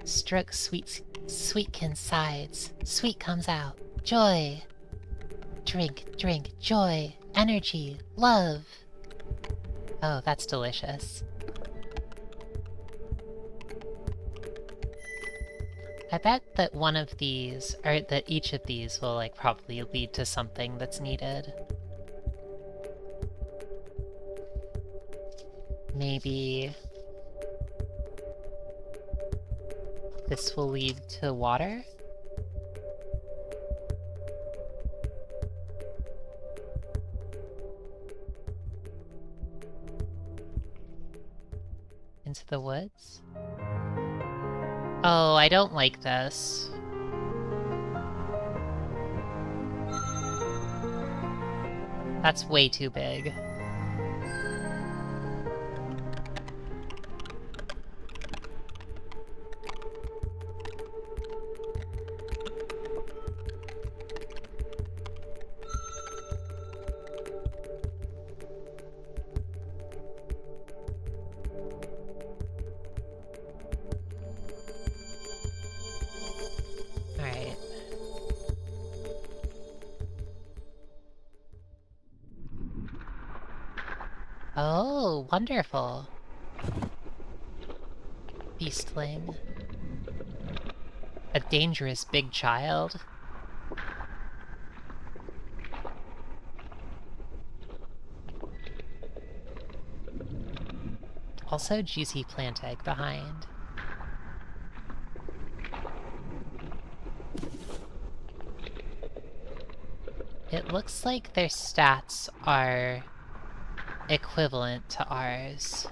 Stroke sweetkin sides. Sweet comes out. Joy. Drink, drink, joy, energy, love. Oh, that's delicious. I bet that one of these, or that each of these will, like, probably lead to something that's needed. Maybe this will lead to water? Into the woods? Oh, I don't like this. That's way too big. Alright. Oh, wonderful. Beastling. A dangerous big child. Also juicy plant egg behind. It looks like their stats are equivalent to ours.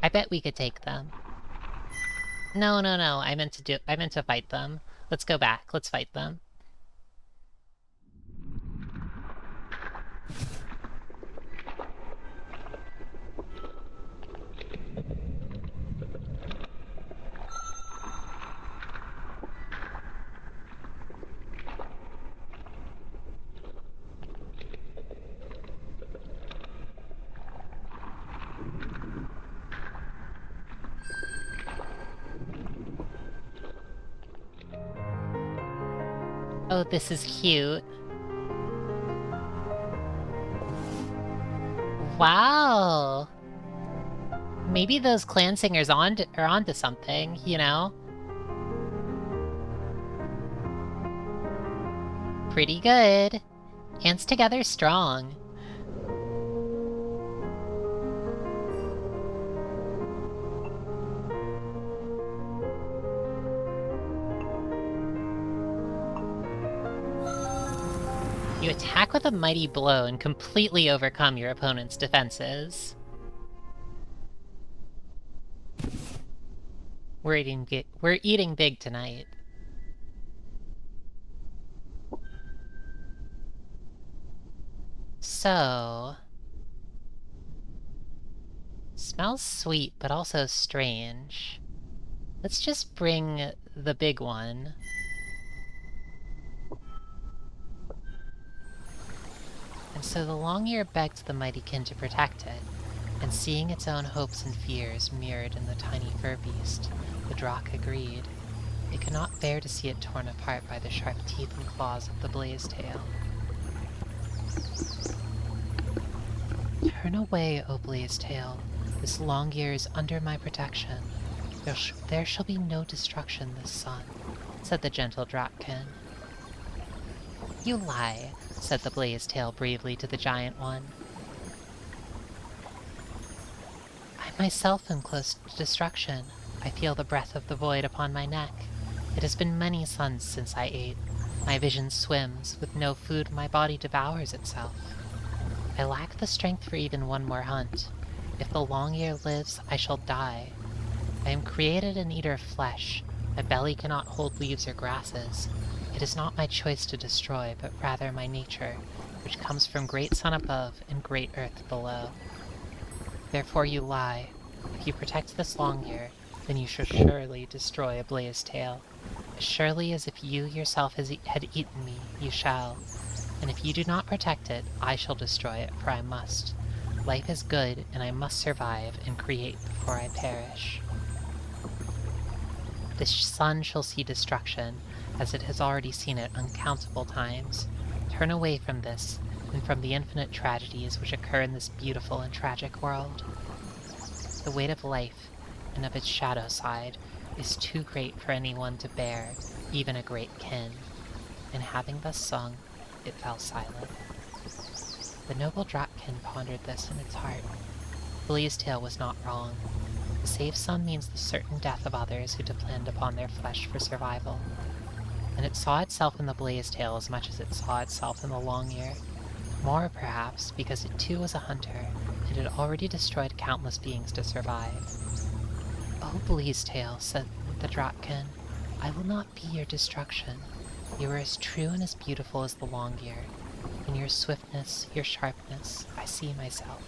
I bet we could take them. No, I meant to fight them. Let's go back. Let's fight them. Oh, this is cute. Wow! Maybe those clan singers are onto something, you know? Pretty good. Hands together strong. You attack with a mighty blow and completely overcome your opponent's defenses. We're eating big tonight. So... smells sweet, but also strange. Let's just bring the big one. And so the Long-Ear begged the Mightykin to protect it, and seeing its own hopes and fears mirrored in the tiny fur beast, the Drakh agreed. It could not bear to see it torn apart by the sharp teeth and claws of the Blazetail. Turn away, O Blazetail. This Long-Ear is under my protection. There shall be no destruction this sun, said the gentle Drakkin. You lie, said the Blazetail bravely to the giant one. I myself am close to destruction. I feel the breath of the void upon my neck. It has been many suns since I ate. My vision swims. With no food, my body devours itself. I lack the strength for even one more hunt. If the Long-Ear lives, I shall die. I am created an eater of flesh. My belly cannot hold leaves or grasses. It is not my choice to destroy, but rather my nature, which comes from great sun above and great earth below. Therefore you lie. If you protect this Long-Ear, then you shall surely destroy a Blazetail. As surely as if you yourself had eaten me, you shall. And if you do not protect it, I shall destroy it, for I must. Life is good, and I must survive and create before I perish. This sun shall see destruction, as it has already seen it uncountable times. turn away from this and from the infinite tragedies which occur in this beautiful and tragic world. The weight of life and of its shadow side is too great for anyone to bear, even a great kin. And having thus sung, it fell silent. The noble Dropkin pondered this in its heart. Blaze Tail was not wrong. To save some means the certain death of others who depend upon their flesh for survival. And it saw itself in the Blaze Tail as much as it saw itself in the Long Ear. More, perhaps, because it too was a hunter, and had already destroyed countless beings to survive. "Oh, Blaze Tail," said the Dropkin, "I will not be your destruction. You are as true and as beautiful as the Long Ear. In your swiftness, your sharpness, I see myself.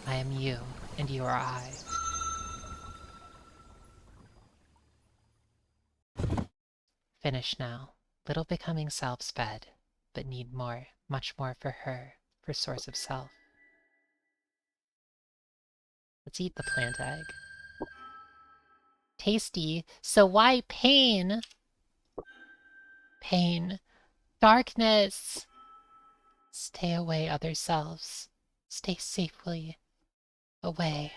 I am you, and you are I." Finished now. Little becoming selves fed, but need more, much more for her, for source of self. Let's eat the plant egg. Tasty, so why pain? Pain. Darkness! Stay away, other selves. Stay safely away.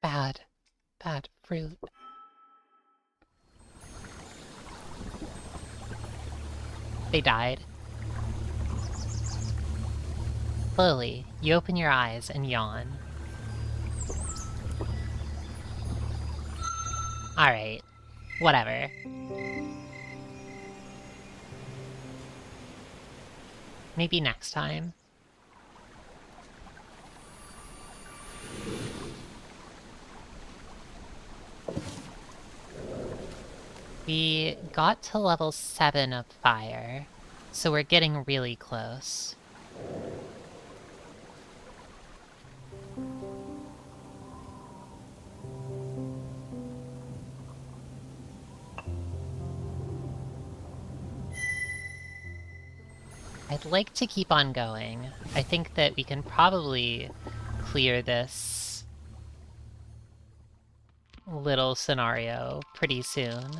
Bad, bad fruit. They died. Slowly, you open your eyes and yawn. Alright, whatever. Maybe next time. We got to level 7 of fire, so we're getting really close. I'd like to keep on going. I think that we can probably clear this little scenario pretty soon.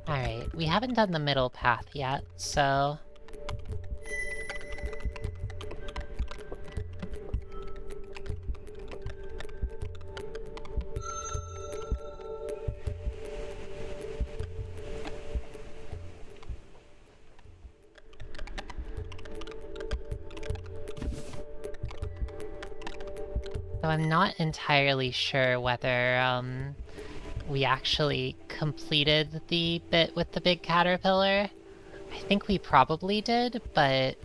Alright, we haven't done the middle path yet, so... So I'm not entirely sure whether, we actually completed the bit with the big caterpillar. I think we probably did, but...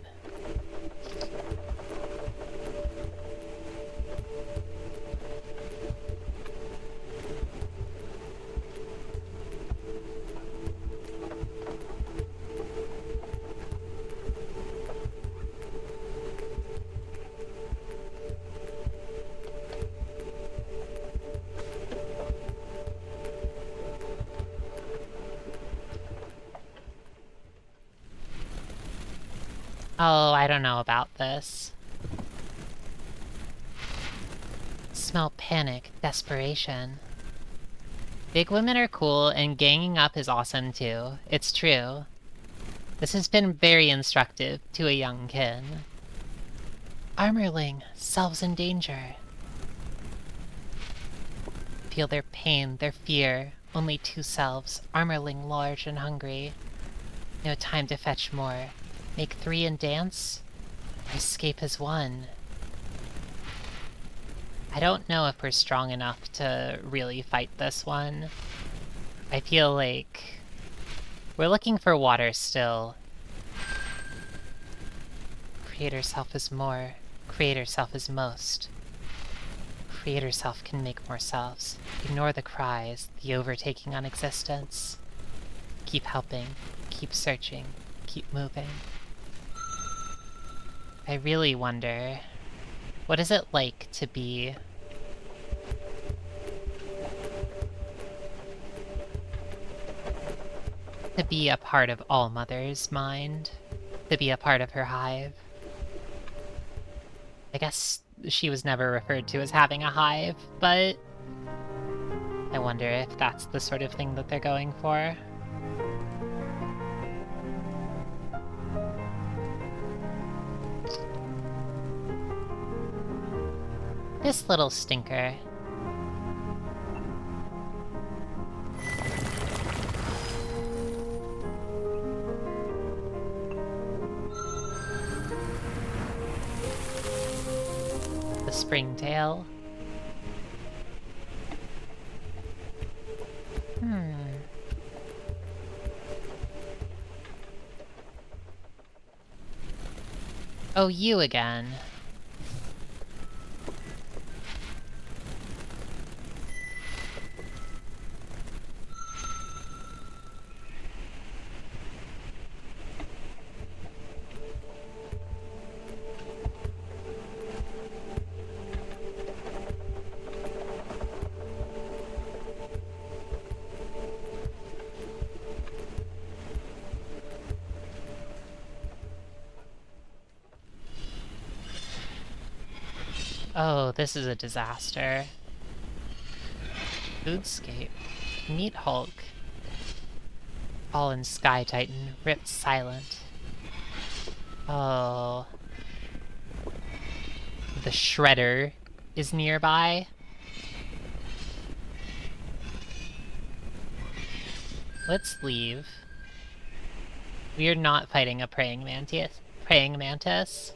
Oh, I don't know about this. Smell panic, desperation. Big women are cool, and ganging up is awesome too. It's true. This has been very instructive to a young kin. Armorling, selves in danger. Feel their pain, their fear. Only two selves, armorling large and hungry. No time to fetch more. Make three and dance? Or escape as one? I don't know if we're strong enough to really fight this one. I feel like we're looking for water still. Creator self is more. Creator self is most. Creator self can make more selves. Ignore the cries, the overtaking on existence. Keep helping. Keep searching. Keep moving. I really wonder What is it like to be... to be a part of All Mother's mind? To be a part of her hive? I guess she was never referred to as having a hive, but I wonder if that's the sort of thing that they're going for. This little stinker. The springtail. Oh, you again. Oh, this is a disaster. Foodscape. Meat Hulk. Fallen Sky Titan. Ripped Silent. Oh. The Shredder is nearby. Let's leave. We are not fighting a praying mantis. Praying mantis.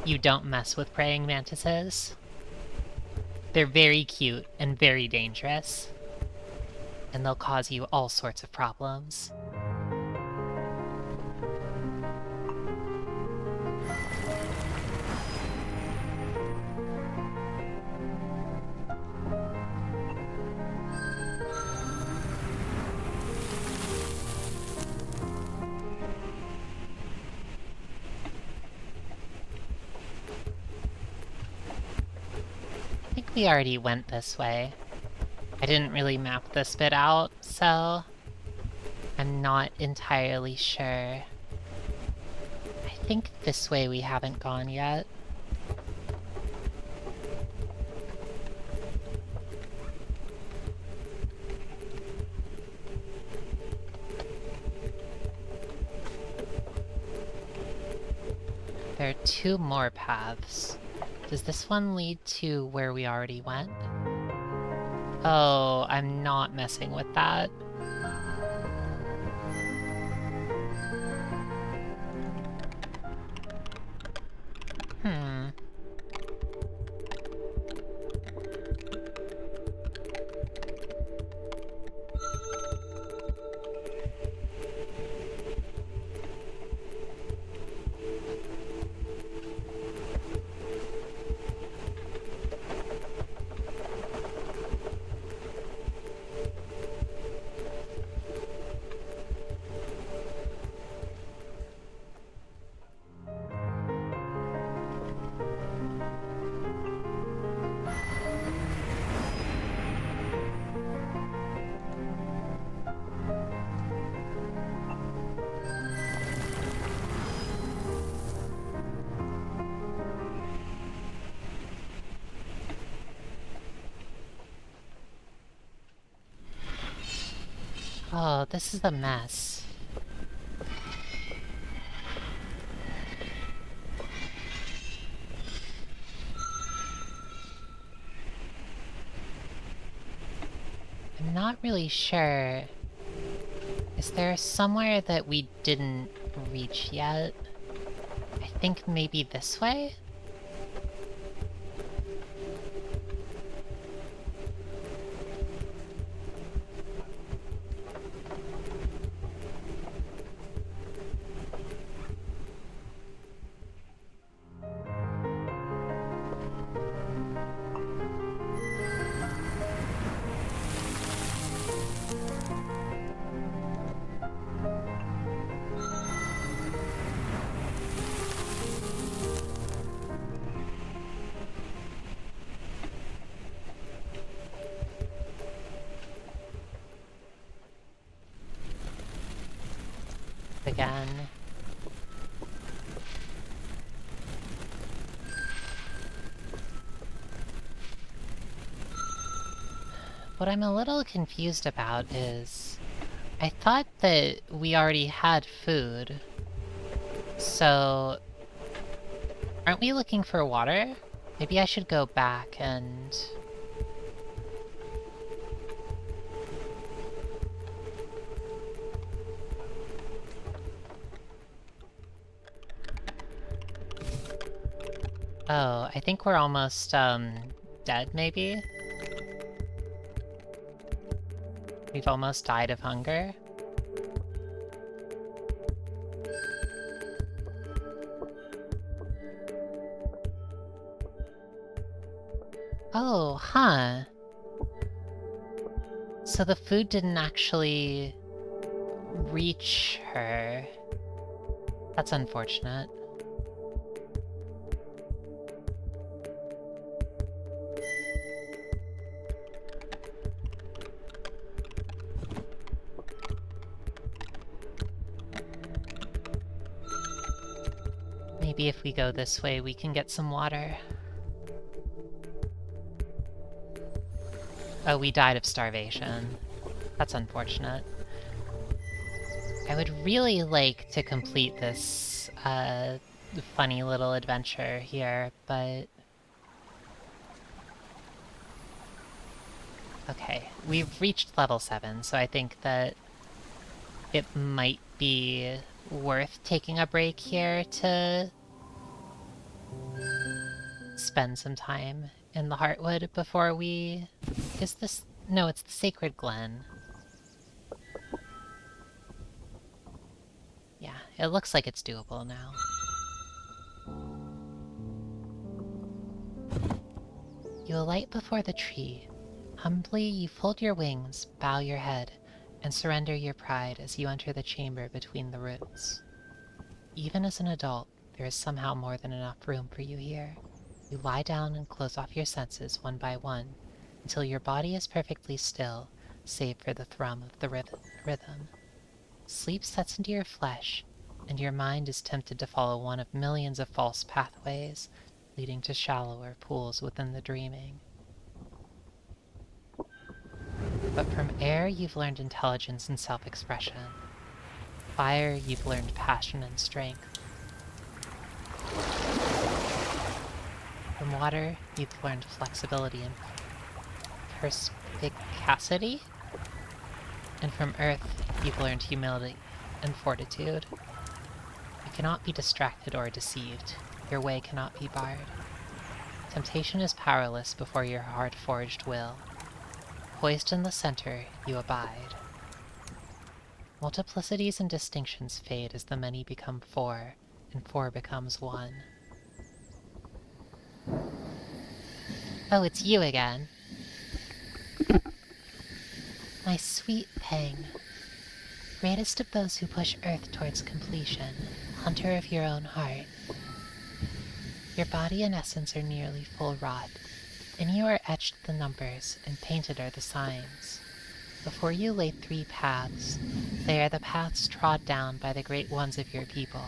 You don't mess with praying mantises. They're very cute and very dangerous. And they'll cause you all sorts of problems. I think we already went this way. I didn't really map this bit out, so I'm not entirely sure. I think this way we haven't gone yet. There are two more paths. Does this one lead to where we already went? Oh, I'm not messing with that. Oh, this is a mess. I'm not really sure. Is there somewhere that we didn't reach yet? I think maybe this way? again. What I'm a little confused about is I thought that we already had food. So aren't we looking for water? Maybe I should go back and... Oh, I think we're almost, dead, maybe? We've almost died of hunger. Oh, huh. So the food didn't actually reach her. That's unfortunate. Maybe if we go this way, we can get some water. Oh, we died of starvation. That's unfortunate. I would really like to complete this, funny little adventure here, but... Okay, we've reached level 7, so I think that it might be worth taking a break here to spend some time in the Heartwood before we... Is this... No, it's the Sacred Glen. Yeah, it looks like it's doable now. You alight before the tree. Humbly you fold your wings, bow your head, and surrender your pride as you enter the chamber between the roots. Even as an adult, there is somehow more than enough room for you here. You lie down and close off your senses one by one, until your body is perfectly still, save for the thrum of the rhythm. Sleep sets into your flesh, and your mind is tempted to follow one of millions of false pathways, leading to shallower pools within the dreaming. But from air you've learned intelligence and self-expression. Fire you've learned passion and strength. From water you've learned flexibility and perspicacity. And from earth you've learned humility and fortitude. You cannot be distracted or deceived. Your way cannot be barred. Temptation is powerless before your hard-forged will. Poised in the center, you abide. Multiplicities and distinctions fade as the many become four, and four becomes one. Oh, it's you again. My sweet Pang. Greatest of those who push Earth towards completion, hunter of your own heart. Your body and essence are nearly full wrought. In you are etched the numbers, and painted are the signs. Before you lay 3 paths. They are the paths trod down by the great ones of your people.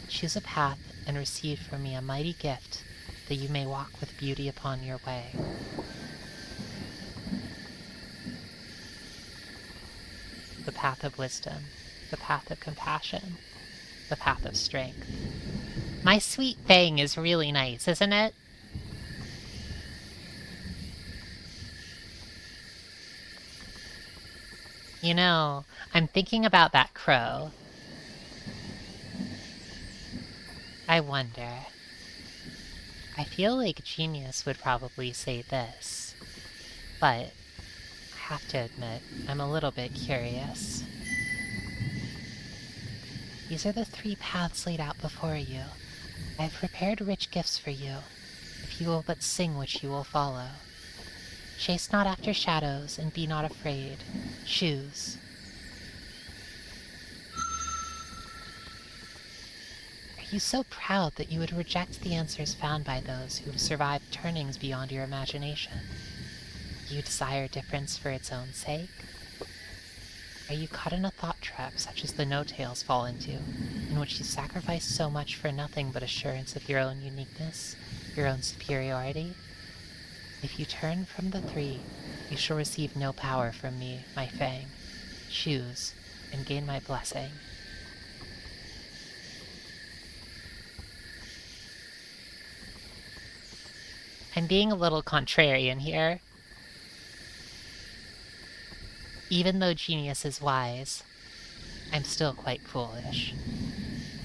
Choose a path, and receive from me a mighty gift, that you may walk with beauty upon your way. The path of wisdom, the path of compassion, the path of strength. My sweet Fang is really nice, isn't it? You know, I'm thinking about that crow. I wonder. I feel like Genius would probably say this, but I have to admit, I'm a little bit curious. These are the 3 paths laid out before you. I have prepared rich gifts for you, if you will but sing which you will follow. Chase not after shadows, and be not afraid. Choose. Are you so proud that you would reject the answers found by those who have survived turnings beyond your imagination? Do you desire difference for its own sake? Are you caught in a thought trap such as the no-tails fall into, in which you sacrifice so much for nothing but assurance of your own uniqueness, your own superiority? If you turn from the three, you shall receive no power from me, my Fang. Choose, and gain my blessing. I'm being a little contrarian here. Even though genius is wise, I'm still quite foolish.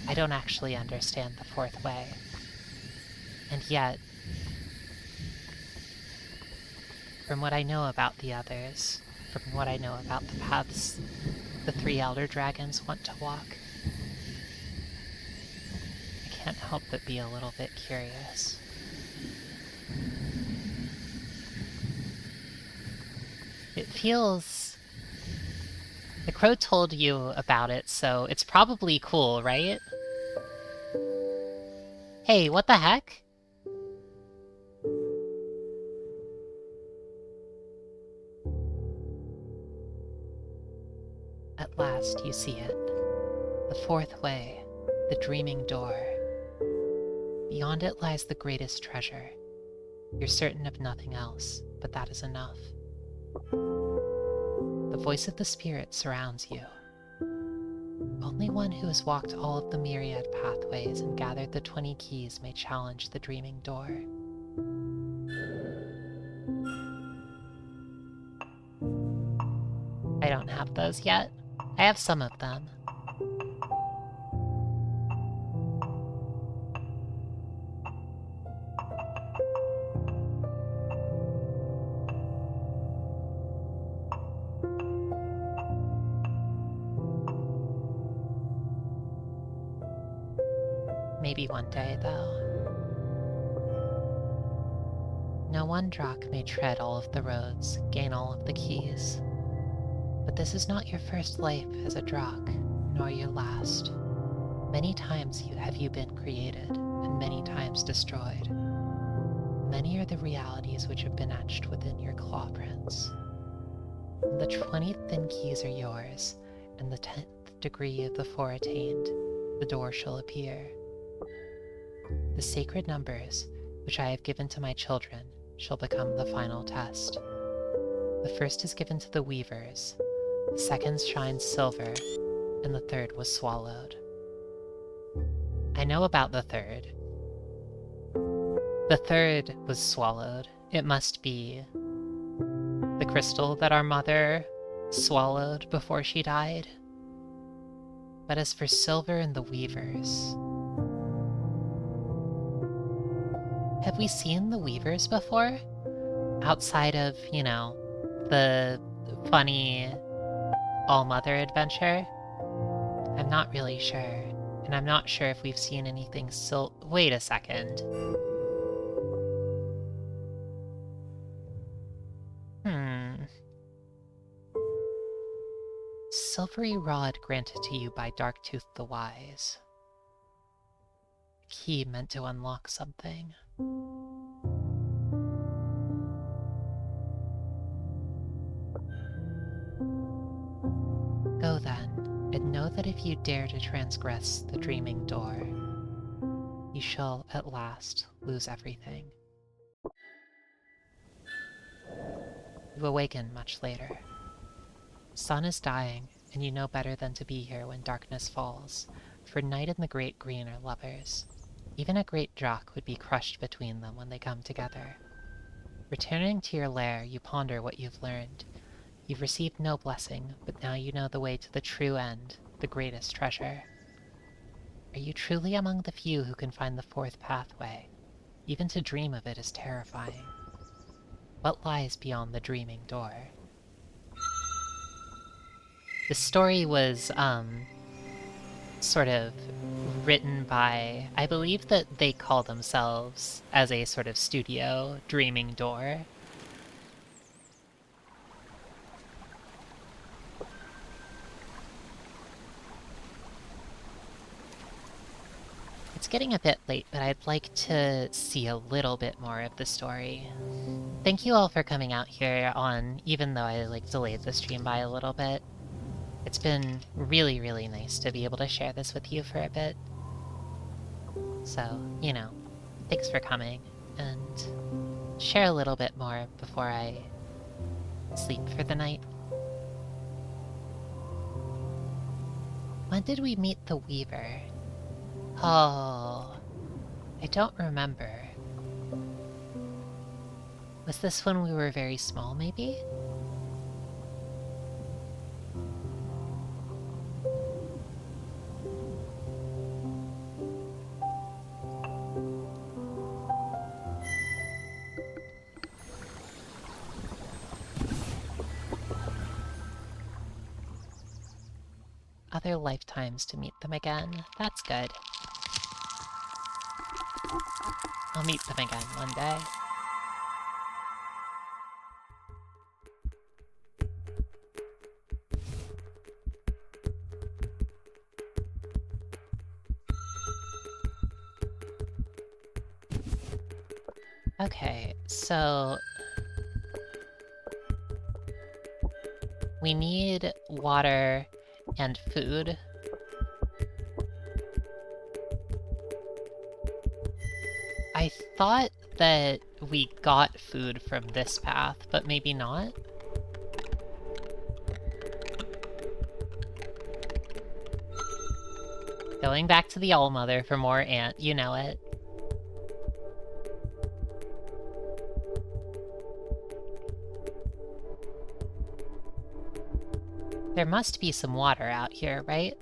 I don't actually understand the fourth way. And yet, from what I know about the others, from what I know about the paths the three elder dragons want to walk, I can't help but be a little bit curious. It feels... The crow told you about it, so it's probably cool, right? Hey, what the heck? At last you see it. The fourth way, the dreaming door. Beyond it lies the greatest treasure. You're certain of nothing else, but that is enough. The voice of the spirit surrounds you. Only one who has walked all of the myriad pathways and gathered the 20 keys may challenge the dreaming door. I don't have those yet. I have some of them. Maybe one day, though. No one Drak may tread all of the roads, gain all of the keys. But this is not your first life as a Drak, nor your last. Many times have you been created, and many times destroyed. Many are the realities which have been etched within your claw prints. When the 20 thin keys are yours, and the 10th degree of the four attained, the door shall appear. The sacred numbers, which I have given to my children, shall become the final test. The first is given to the weavers, the second shines silver, and the third was swallowed. I know about the third. The third was swallowed. It must be the crystal that our mother swallowed before she died. But as for silver and the weavers... Have we seen the weavers before? Outside of, you know, the funny All-Mother adventure? I'm not really sure. And I'm not sure if we've seen anything Wait a second. Silvery rod granted to you by Darktooth the Wise. A key meant to unlock something. Go then, and know that if you dare to transgress the dreaming door, you shall at last lose everything. You awaken much later. Sun is dying, and you know better than to be here when darkness falls, for night and the Great Green are lovers. Even a great Drak would be crushed between them when they come together. Returning to your lair, you ponder what you've learned. You've received no blessing, but now you know the way to the true end, the greatest treasure. Are you truly among the few who can find the fourth pathway? Even to dream of it is terrifying. What lies beyond the dreaming door? The story was, sort of written by... I believe that they call themselves, as a sort of studio, Dreaming Door. It's getting a bit late, but I'd like to see a little bit more of the story. Thank you all for coming out here on, even though I, delayed the stream by a little bit. It's been really, really nice to be able to share this with you for a bit. So, you know, thanks for coming, and share a little bit more before I sleep for the night. When did we meet the Weaver? Oh, I don't remember. Was this when we were very small, maybe? Other lifetimes to meet them again. That's good. I'll meet them again one day. Okay, so we need water and food. I thought that we got food from this path, but maybe not. Going back to the All-Mother for more ant, you know it. There must be some water out here, right?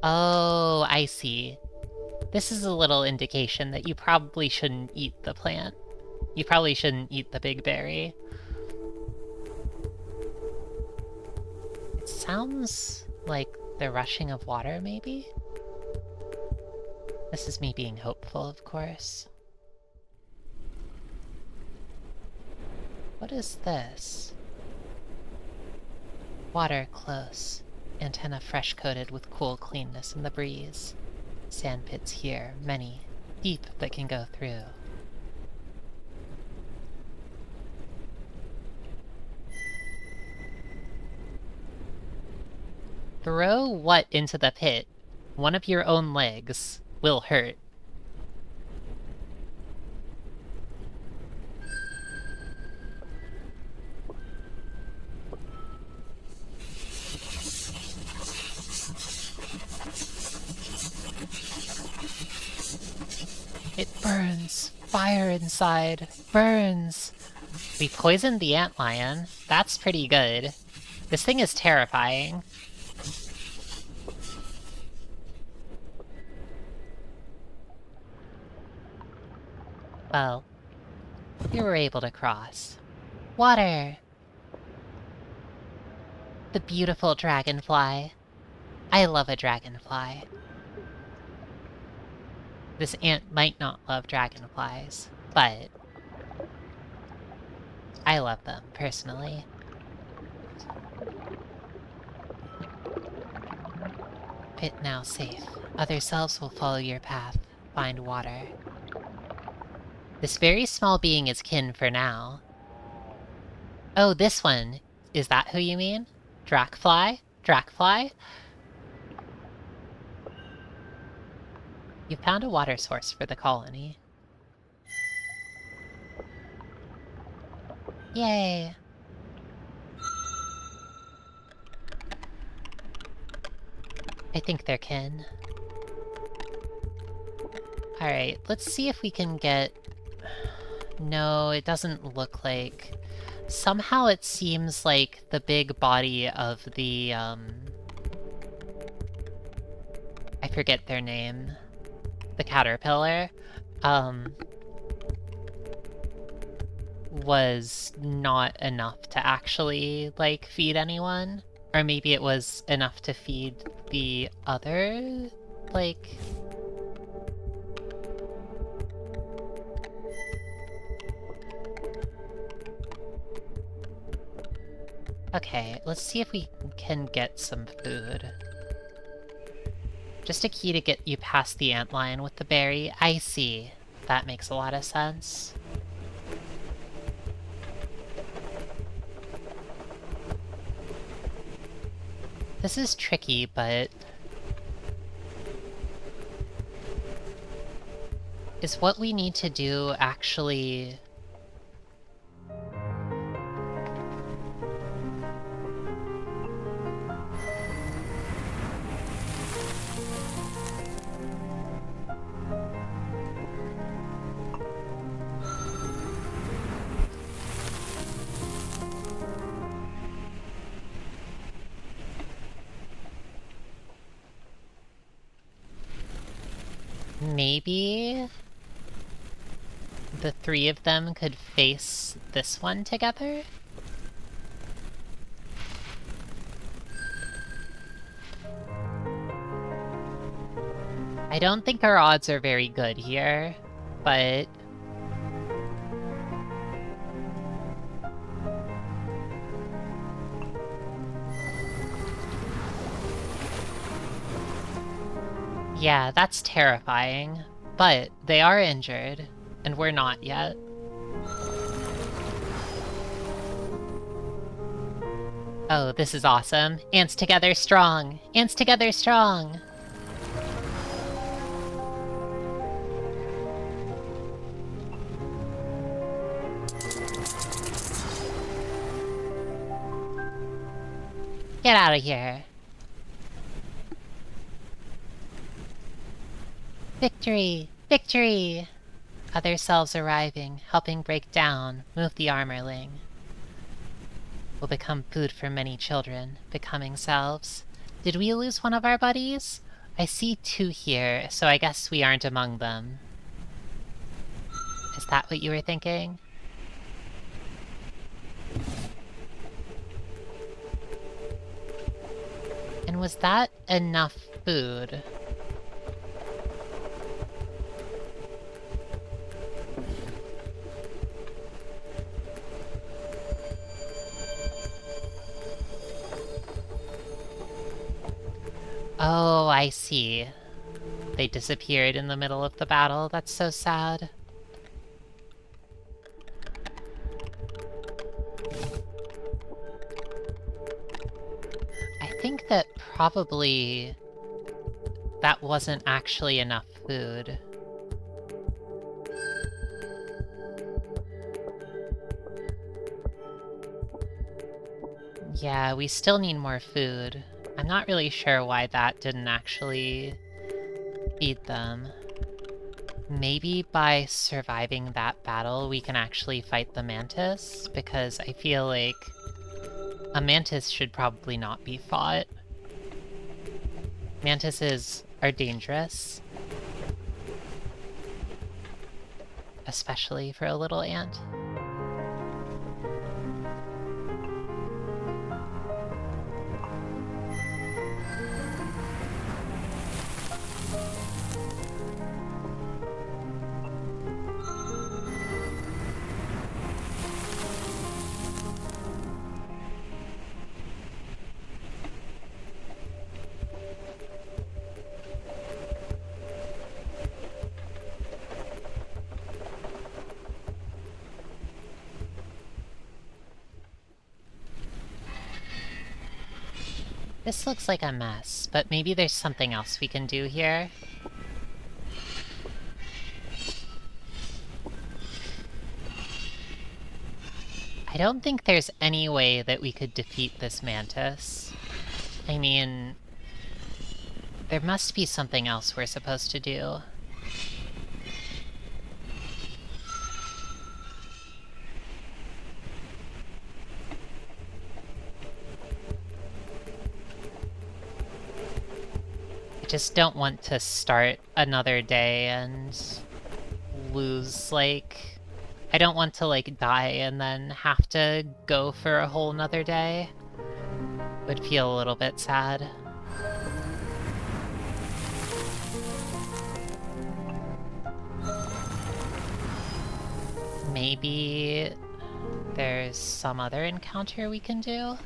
Oh, I see. This is a little indication that you probably shouldn't eat the plant. You probably shouldn't eat the big berry. It sounds like the rushing of water, maybe? This is me being hopeful, of course. What is this? Water close. Antenna fresh coated with cool cleanness in the breeze. Sand pits here, many, deep but can go through. Throw what into the pit? One of your own legs will hurt. It burns. Fire inside. Burns. We poisoned the antlion. That's pretty good. This thing is terrifying. Well, you were able to cross. Water! The beautiful dragonfly. I love a dragonfly. This ant might not love dragonflies, but I love them, personally. Pit now safe. Other selves will follow your path. Find water. This very small being is kin for now. Oh, this one. Is that who you mean? Drakfly? Drakfly? You found a water source for the colony. Yay! I think they're kin. Alright, let's see if we can get... No, it doesn't look like... Somehow it seems like the big body of the, I forget their name. The caterpillar, was not enough to actually, like, feed anyone. Or maybe it was enough to feed the other, like... Okay, let's see if we can get some food. Just a key to get you past the antlion with the berry. I see. That makes a lot of sense. This is tricky, but... is what we need to do actually... maybe the three of them could face this one together? I don't think our odds are very good here, but... yeah, that's terrifying. But they are injured, and we're not yet. Oh, this is awesome. Ants together strong! Ants together strong! Get out of here. Victory! Victory! Other selves arriving, helping break down, move the armorling. Will become food for many children, becoming selves. Did we lose one of our buddies? I see two here, so I guess we aren't among them. Is that what you were thinking? And was that enough food? Oh, I see. They disappeared in the middle of the battle. That's so sad. I think that probably that wasn't actually enough food. Yeah, we still need more food. I'm not really sure why that didn't actually feed them. Maybe by surviving that battle we can actually fight the mantis, because I feel like a mantis should probably not be fought. Mantises are dangerous. Especially for a little ant. This looks like a mess, but maybe there's something else we can do here. I don't think there's any way that we could defeat this mantis. I mean, there must be something else we're supposed to do. I just don't want to start another day and lose, like... I don't want to, like, die and then have to go for a whole nother day. Would feel a little bit sad. Maybe there's some other encounter we can do?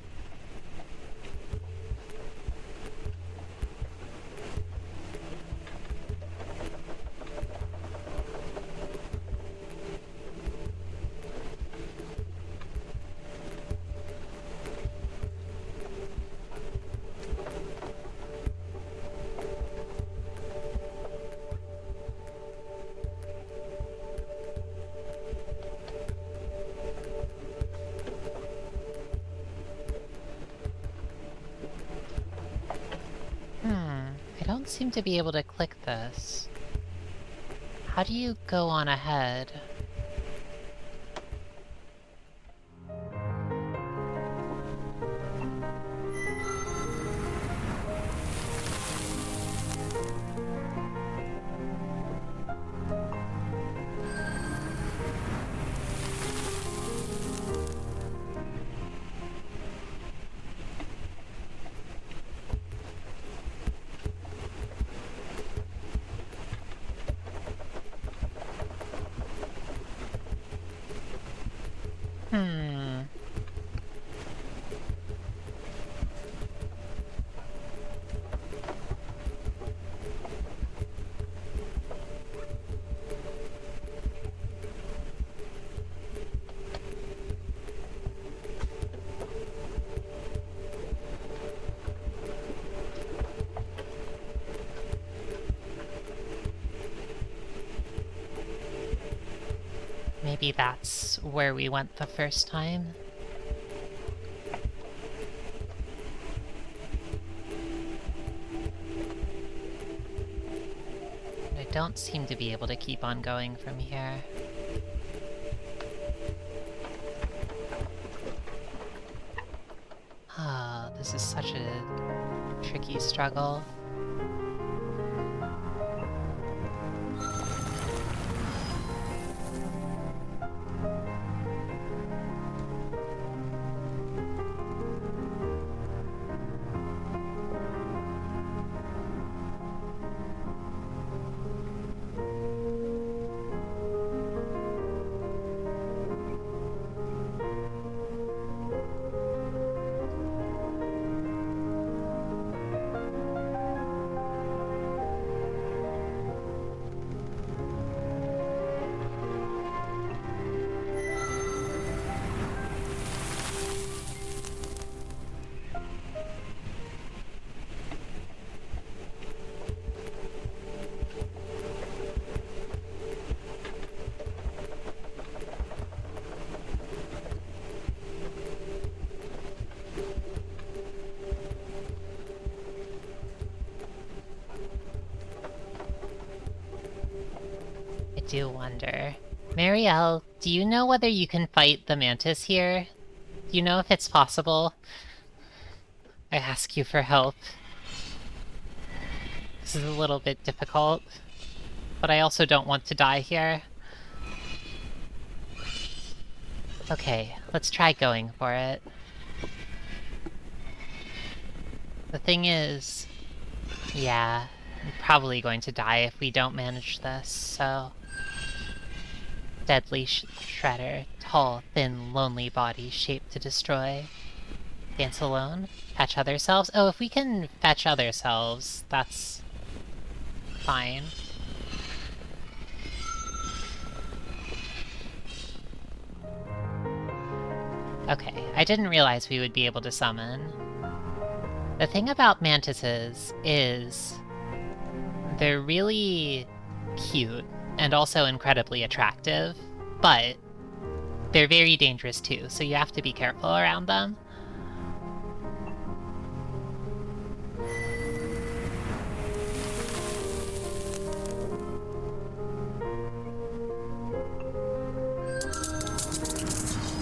don't seem to be able to click this. How do you go on ahead? Maybe that's where we went the first time. I don't seem to be able to keep on going from here. Ah, this is such a tricky struggle. I do wonder. Marielle, do you know whether you can fight the mantis here? Do you know if it's possible? I ask you for help. This is a little bit difficult, but I also don't want to die here. Okay, let's try going for it. The thing is, yeah, I'm probably going to die if we don't manage this, so... Deadly shredder, tall, thin, lonely body shaped to destroy. Dance alone? Fetch other selves? Oh, if we can fetch other selves, that's... fine. Okay, I didn't realize we would be able to summon. The thing about mantises is... they're really cute, and also incredibly attractive, but they're very dangerous too, so you have to be careful around them.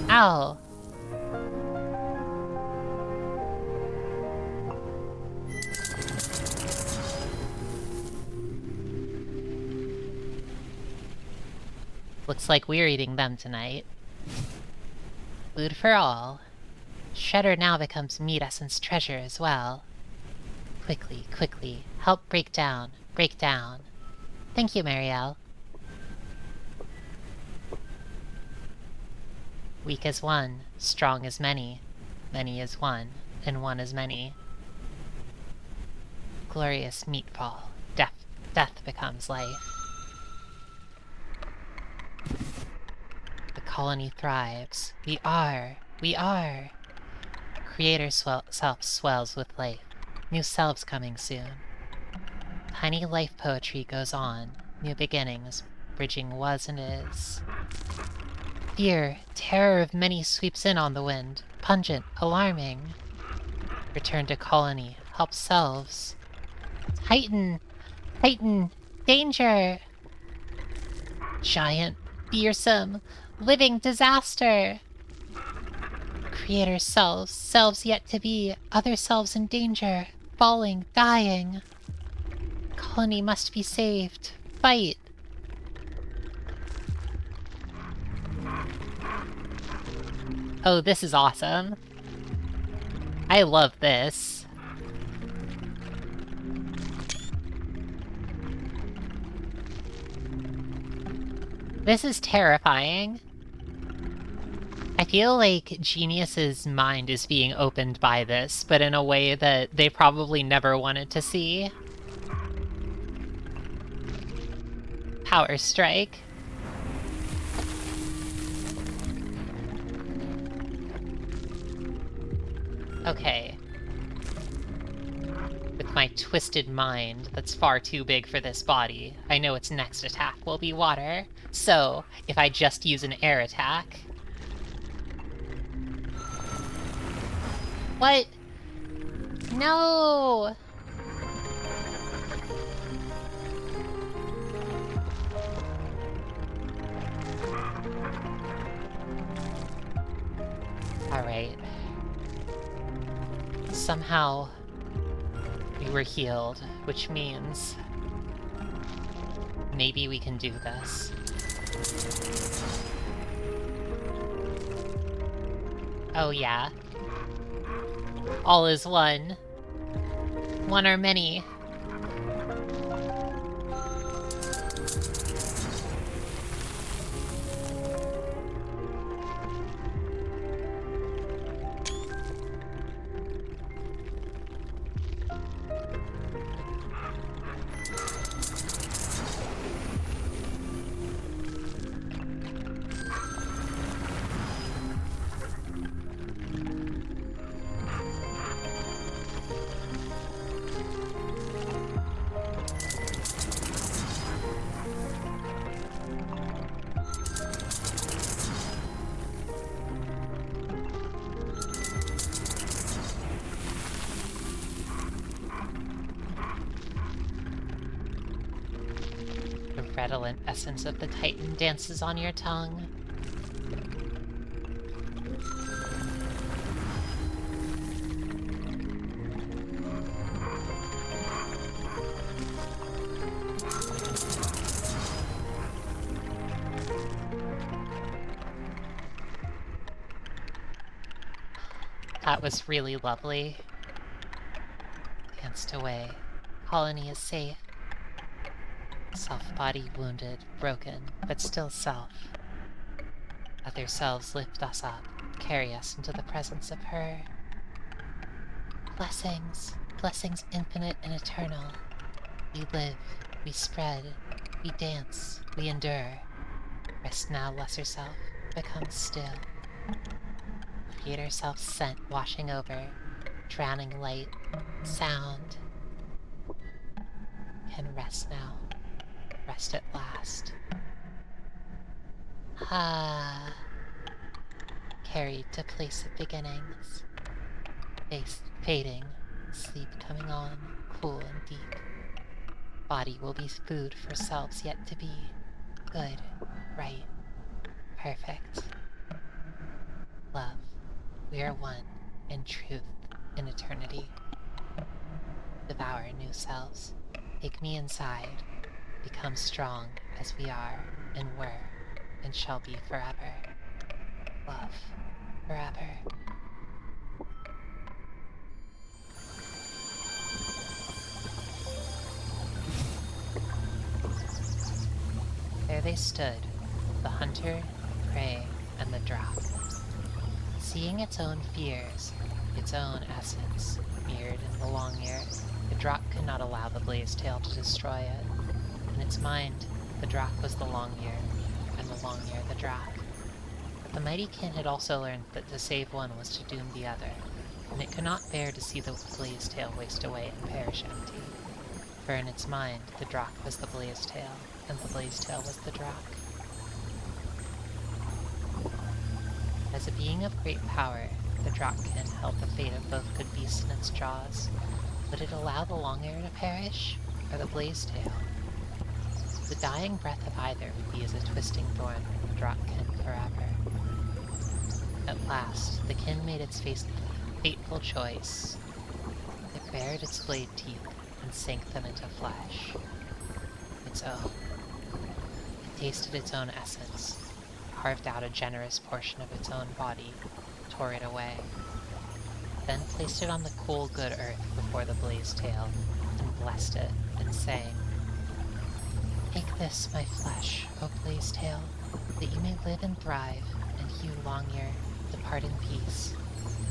Ow! Looks like we're eating them tonight. Food for all. Shredder now becomes Meat Essence treasure as well. Quickly, quickly, help break down, break down. Thank you, Marielle. Weak as one, strong as many. Many as one, and one as many. Glorious meatball. Death becomes life. The colony thrives. We are. Creator self swells with life. New selves coming soon. Tiny life poetry goes on. New beginnings, bridging was and is. Fear, terror of many sweeps in on the wind. Pungent, alarming. Return to colony. Help selves. Titan! Titan! Danger! Giant, fearsome, living disaster! Creator selves, selves yet to be, other selves in danger, falling, dying. Colony must be saved. Fight! Oh, this is awesome. I love this. This is terrifying. I feel like Genius's mind is being opened by this, but in a way that they probably never wanted to see. Power strike. Okay. With my twisted mind that's far too big for this body, I know its next attack will be water. So, if I just use an air attack... What? No! Alright. Somehow, we were healed, which means maybe we can do this. Oh yeah. All is one. One or many. The redolent essence of the Titan dances on your tongue. That was really lovely. Danced away. Colony is safe. Self-body wounded, broken, but still self. Other selves lift us up, carry us into the presence of her. Blessings, blessings infinite and eternal. We live, we spread, we dance, we endure. Rest now, lesser self, become still. Creator self scent washing over, drowning light, sound. Can rest now. Rest at last. Ah. Carried to place of beginnings. Face fading, sleep coming on, cool and deep. Body will be food for selves yet to be. Good, right, perfect. Love, we are one in truth, in eternity. Devour new selves. Take me inside. Become strong as we are and were and shall be forever. Love, forever. There they stood, the hunter, prey, and the drop. Seeing its own fears, its own essence, mirrored in the long ear, the Drakk could not allow the blazed tail to destroy it. In its mind, the Drakk was the long ear, and the long ear the Drakk. But the mighty kin had also learned that to save one was to doom the other, and it could not bear to see the blazed tail waste away and perish empty. For in its mind, the Drakk was the blazed tail, and the blazed tail was the Drakk. As a being of great power, the Drakkkin held the fate of both good beasts in its jaws. Would it allow the long-hair to perish, or the blaze-tail? The dying breath of either would be as a twisting thorn for the Dropkin forever. At last, the kin made its fateful choice. It bared its blade teeth and sank them into flesh. Its own. It tasted its own essence, carved out a generous portion of its own body, tore it away, then placed it on the cool, good earth before the blaze-tail, and blessed it, and sang, "Take this, my flesh, O blaze-tail, that you may live and thrive, and you, long-ear, depart in peace,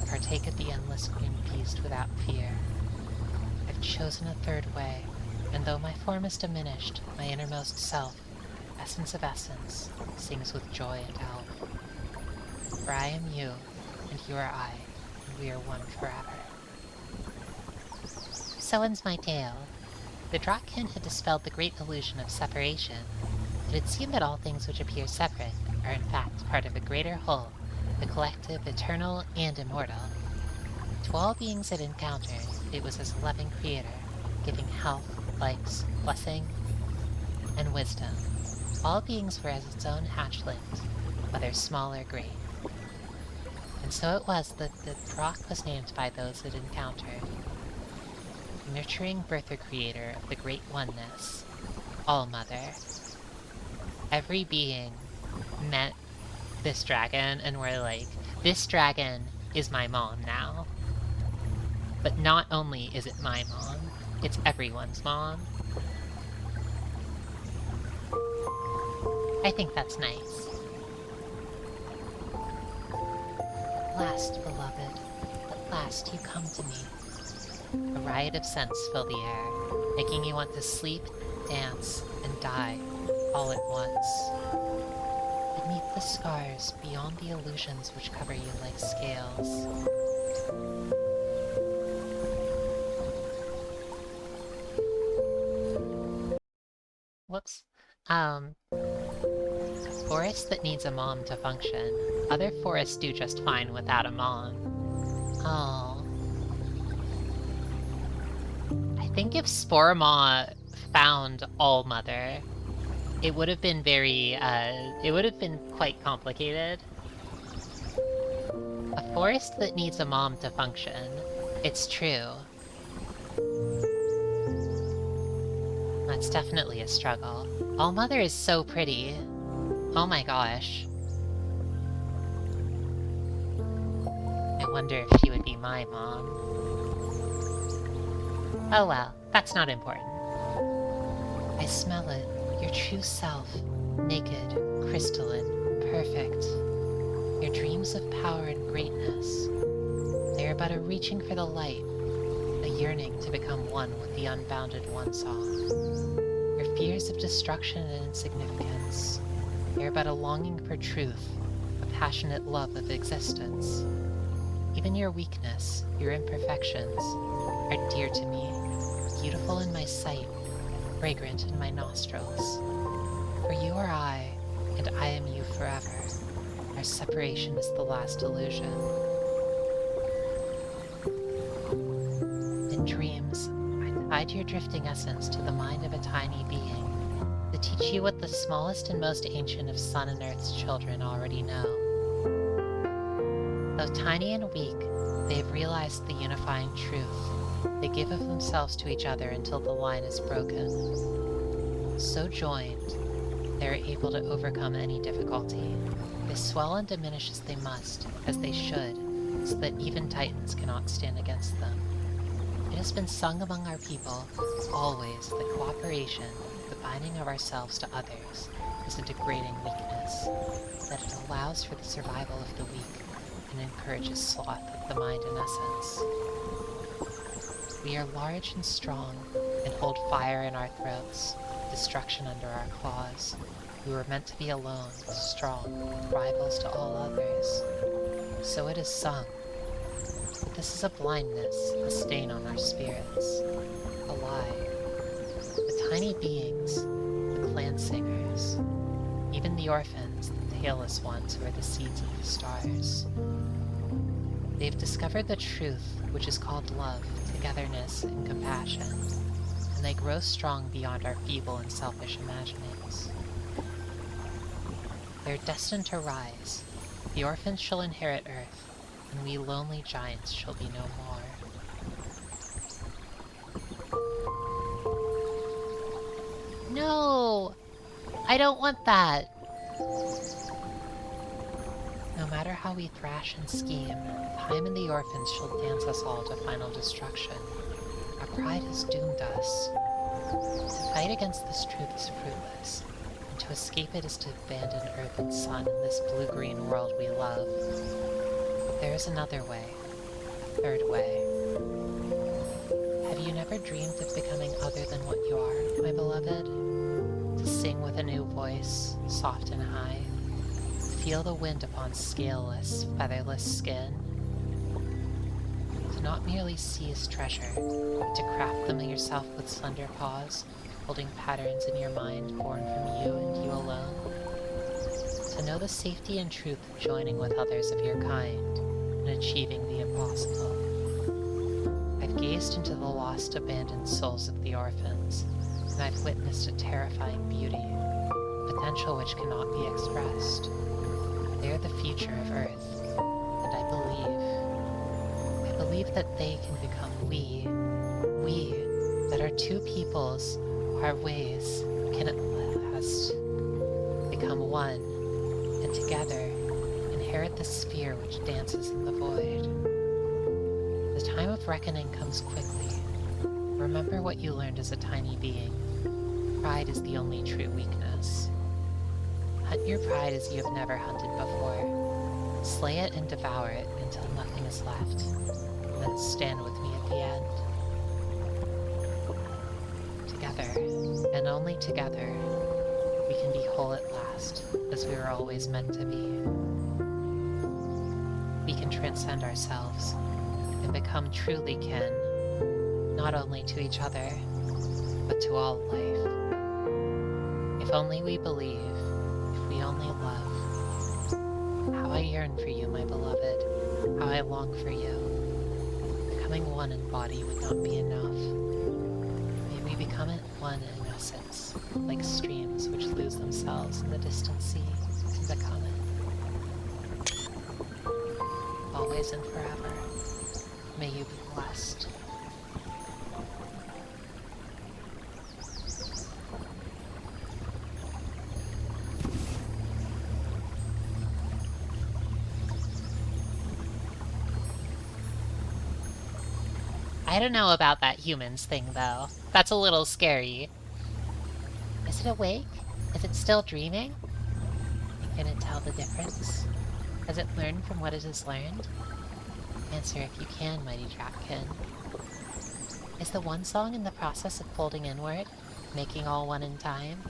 and partake of the endless green feast without fear. I've chosen a third way, and though my form is diminished, my innermost self, essence of essence, sings with joy and health. For I am you, and you are I, and we are one forever." So ends my tale. The Dropkin had dispelled the great illusion of separation. It had seemed that all things which appear separate are in fact part of a greater whole, the collective, eternal, and immortal. To all beings it encountered, it was as a loving creator, giving health, likes, blessing, and wisdom. All beings were as its own hatchlings, whether small or great. And so it was that the Drock was named by those it encountered. Nurturing birther creator of the great oneness, All-Mother. Every being met this dragon and were like, this dragon is my mom now. But not only is it my mom, it's everyone's mom. I think that's nice. At last, beloved, at last you come to me. A riot of scents fill the air, making you want to sleep, dance, and die all at once. Beneath the scars, beyond the illusions which cover you like scales. Whoops. A forest that needs a mom to function. Other forests do just fine without a mom. Oh. I think if Sporemaw found All-Mother, it would have been very, it would have been quite complicated. A forest that needs a mom to function. It's true. That's definitely a struggle. All-Mother is so pretty. Oh my gosh. I wonder if she would be my mom. Oh well, that's not important. I smell it, your true self, naked, crystalline, perfect. Your dreams of power and greatness. They are but a reaching for the light, a yearning to become one with the unbounded one-saw. Your fears of destruction and insignificance. They are but a longing for truth, a passionate love of existence. Even your weakness, your imperfections, are dear to me, beautiful in my sight, fragrant in my nostrils. For you are I, and I am you forever. Our separation is the last illusion. In dreams, I tied your drifting essence to the mind of a tiny being, to teach you what the smallest and most ancient of sun and earth's children already know. Though tiny and weak, they have realized the unifying truth. They give of themselves to each other until the line is broken. So joined, they are able to overcome any difficulty. They swell and diminish as they must, as they should, so that even titans cannot stand against them. It has been sung among our people, always, that cooperation, the binding of ourselves to others, is a degrading weakness, that it allows for the survival of the weak, and encourages sloth of the mind and essence. We are large and strong, and hold fire in our throats, destruction under our claws. We were meant to be alone, strong, rivals to all others. So it is sung. But this is a blindness, a stain on our spirits, a lie. The tiny beings, the clan singers, even the orphans, the tailless ones who are the seeds of the stars. They've discovered the truth, which is called love, togetherness, and compassion, and they grow strong beyond our feeble and selfish imaginings. They're destined to rise. The orphans shall inherit Earth, and we lonely giants shall be no more. No! I don't want that! No matter how we thrash and scheme, time and the orphans shall dance us all to final destruction. Our pride has doomed us. To fight against this truth is fruitless, and to escape it is to abandon Earth and Sun in this blue-green world we love. But there is another way, a third way. Have you never dreamed of becoming other than what you are, my beloved? To sing with a new voice, soft and high. Feel the wind upon scaleless, featherless skin. To not merely seize treasure, but to craft them yourself with slender paws, holding patterns in your mind born from you and you alone. To know the safety and truth of joining with others of your kind, and achieving the impossible. I've gazed into the lost, abandoned souls of the orphans, and I've witnessed a terrifying beauty, potential which cannot be expressed. They are the future of Earth, and I believe that they can become we, that our two peoples, our ways, can at last become one, and together inherit the sphere which dances in the void. The time of reckoning comes quickly. Remember what you learned as a tiny being. Pride is the only true weakness. Hunt your pride as you have never hunted before. Slay it and devour it until nothing is left. And then stand with me at the end. Together, and only together, we can be whole at last, as we were always meant to be. We can transcend ourselves and become truly kin, not only to each other, but to all life. If only we believe, if we only love. How I yearn for you, my beloved, how I long for you. Becoming one in body would not be enough. May we become it one in essence, like streams which lose themselves in the distant sea and become it. Always and forever, may you be blessed. I don't know about that humans thing, though. That's a little scary. Is it awake? Is it still dreaming? Can it tell the difference? Has it learned from what it has learned? Answer if you can, mighty Drakkin. Is the one song in the process of folding inward, making all one in time?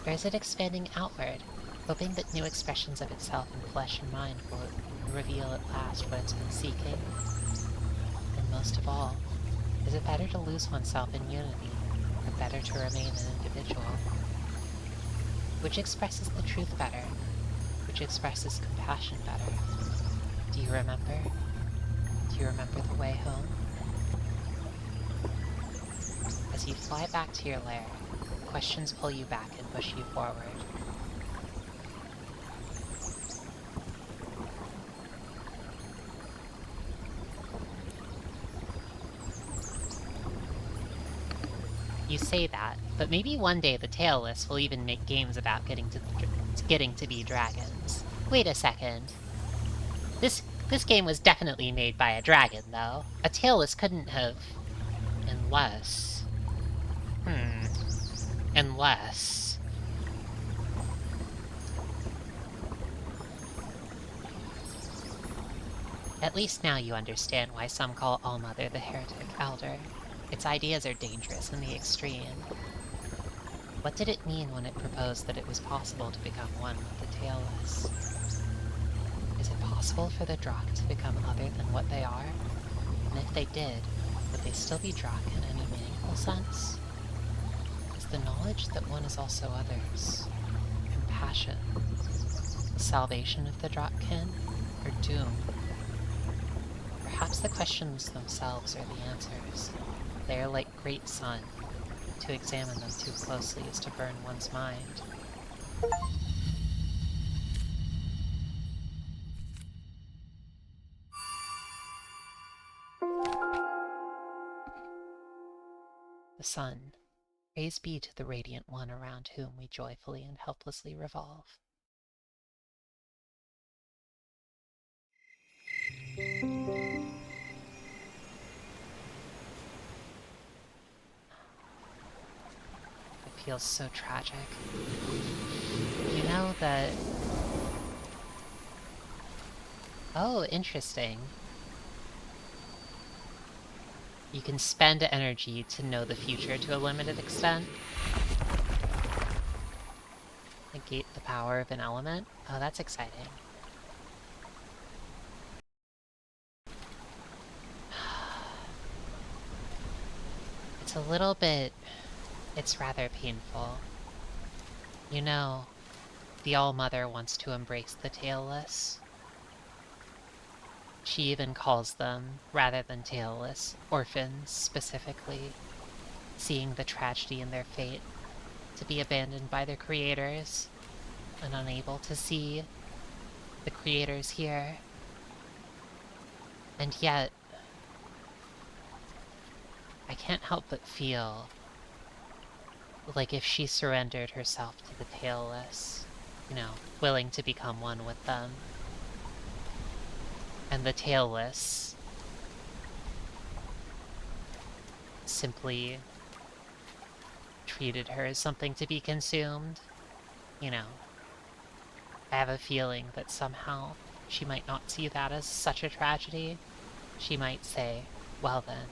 Or is it expanding outward, hoping that new expressions of itself in flesh and mind will reveal at last what it's been seeking? And most of all, is it better to lose oneself in unity, or better to remain an individual? Which expresses the truth better? Which expresses compassion better? Do you remember? Do you remember the way home? As you fly back to your lair, questions pull you back and push you forward. You say that, but maybe one day the Tailless will even make games about getting to be dragons. Wait a second. This game was definitely made by a dragon, though. A Tailless couldn't have... Unless... Unless... At least now you understand why some call Allmother the heretic elder. Its ideas are dangerous in the extreme. What did it mean when it proposed that it was possible to become one with the Tailless? Is it possible for the Drakk to become other than what they are? And if they did, would they still be Drakk in any meaningful sense? Is the knowledge that one is also others compassion, the salvation of the Drakkkin, or doom? Perhaps the questions themselves are the answers. They are like great sun. To examine them too closely is to burn one's mind. The sun. Praise be to the radiant one around whom we joyfully and helplessly revolve. It feels so tragic. You know that... Oh, interesting. You can spend energy to know the future to a limited extent. Negate the power of an element. Oh, that's exciting. It's a little bit... It's rather painful. You know, the All-Mother wants to embrace the tailless. She even calls them, rather than tailless, orphans specifically, seeing the tragedy in their fate, to be abandoned by their creators, and unable to see the creators here. And yet, I can't help but feel like if she surrendered herself to the tailless, you know, willing to become one with them, and the tailless simply treated her as something to be consumed, you know, I have a feeling that somehow she might not see that as such a tragedy. She might say, well then,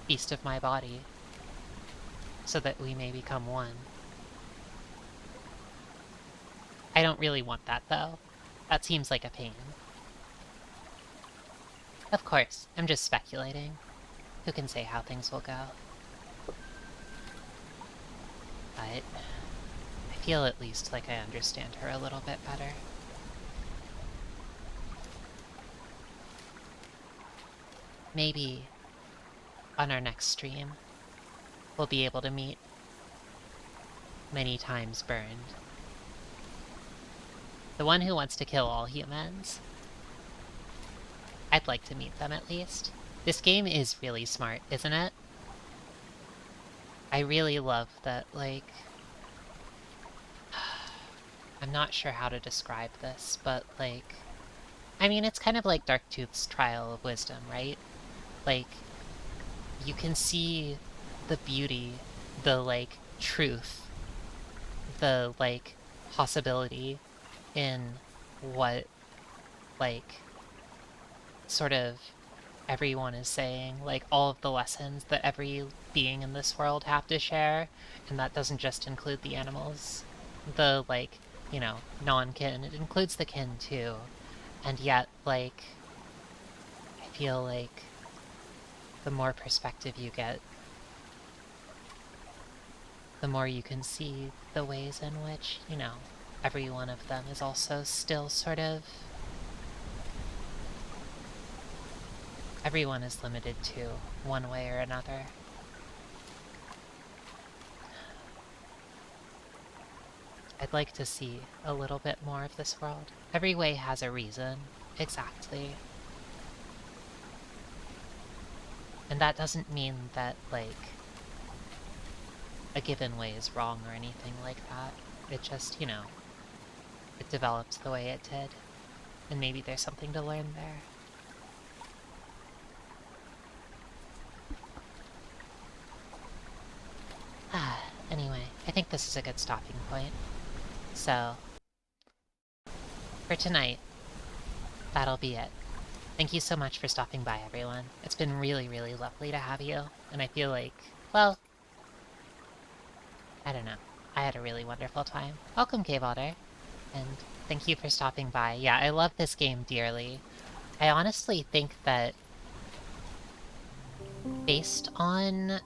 feast of my body, so that we may become one. I don't really want that, though. That seems like a pain. Of course, I'm just speculating. Who can say how things will go? But I feel at least like I understand her a little bit better. Maybe on our next stream, we'll be able to meet many times burned. The one who wants to kill all humans. I'd like to meet them at least. This game is really smart, isn't it? I really love that, like... I'm not sure how to describe this, but like... I mean, it's kind of like Darktooth's Trial of Wisdom, right? Like, you can see the beauty, the, like, truth, the, like, possibility in what, like, sort of everyone is saying, like, all of the lessons that every being in this world have to share, and that doesn't just include the animals, the, like, you know, non-kin, it includes the kin too, and yet, like, I feel like the more perspective you get, the more you can see the ways in which, you know, every one of them is also still sort of... Everyone is limited to one way or another. I'd like to see a little bit more of this world. Every way has a reason. Exactly. And that doesn't mean that, like, a given way is wrong or anything like that. It just, you know, it developed the way it did. And maybe there's something to learn there. Anyway, I think this is a good stopping point. So, for tonight, that'll be it. Thank you so much for stopping by, everyone. It's been really, really lovely to have you, and I feel like, well, I don't know. I had a really wonderful time. Welcome, Cave Otter, and thank you for stopping by. Yeah, I love this game dearly. I honestly think that based on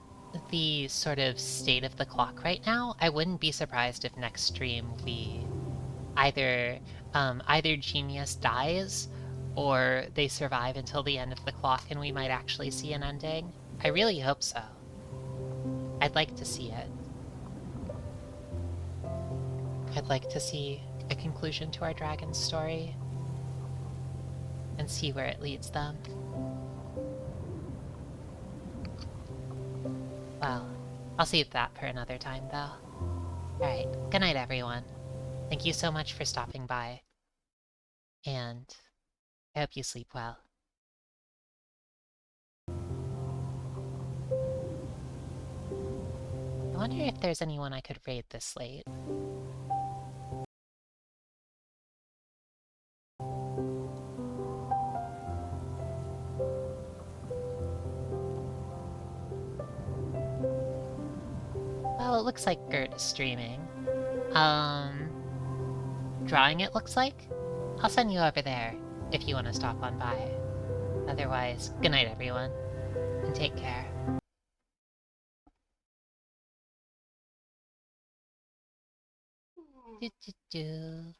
the sort of state of the clock right now, I wouldn't be surprised if next stream we either Genius dies or they survive until the end of the clock and we might actually see an ending. I really hope so. I'd like to see it. I'd like to see a conclusion to our dragon's story and see where it leads them. Well, I'll save that for another time, though. Alright, good night, everyone. Thank you so much for stopping by, and I hope you sleep well. I wonder if there's anyone I could raid this late. Well, it looks like Gert is streaming. Drawing it looks like? I'll send you over there if you want to stop on by. Otherwise, good night, everyone, and take care. Do, do, do.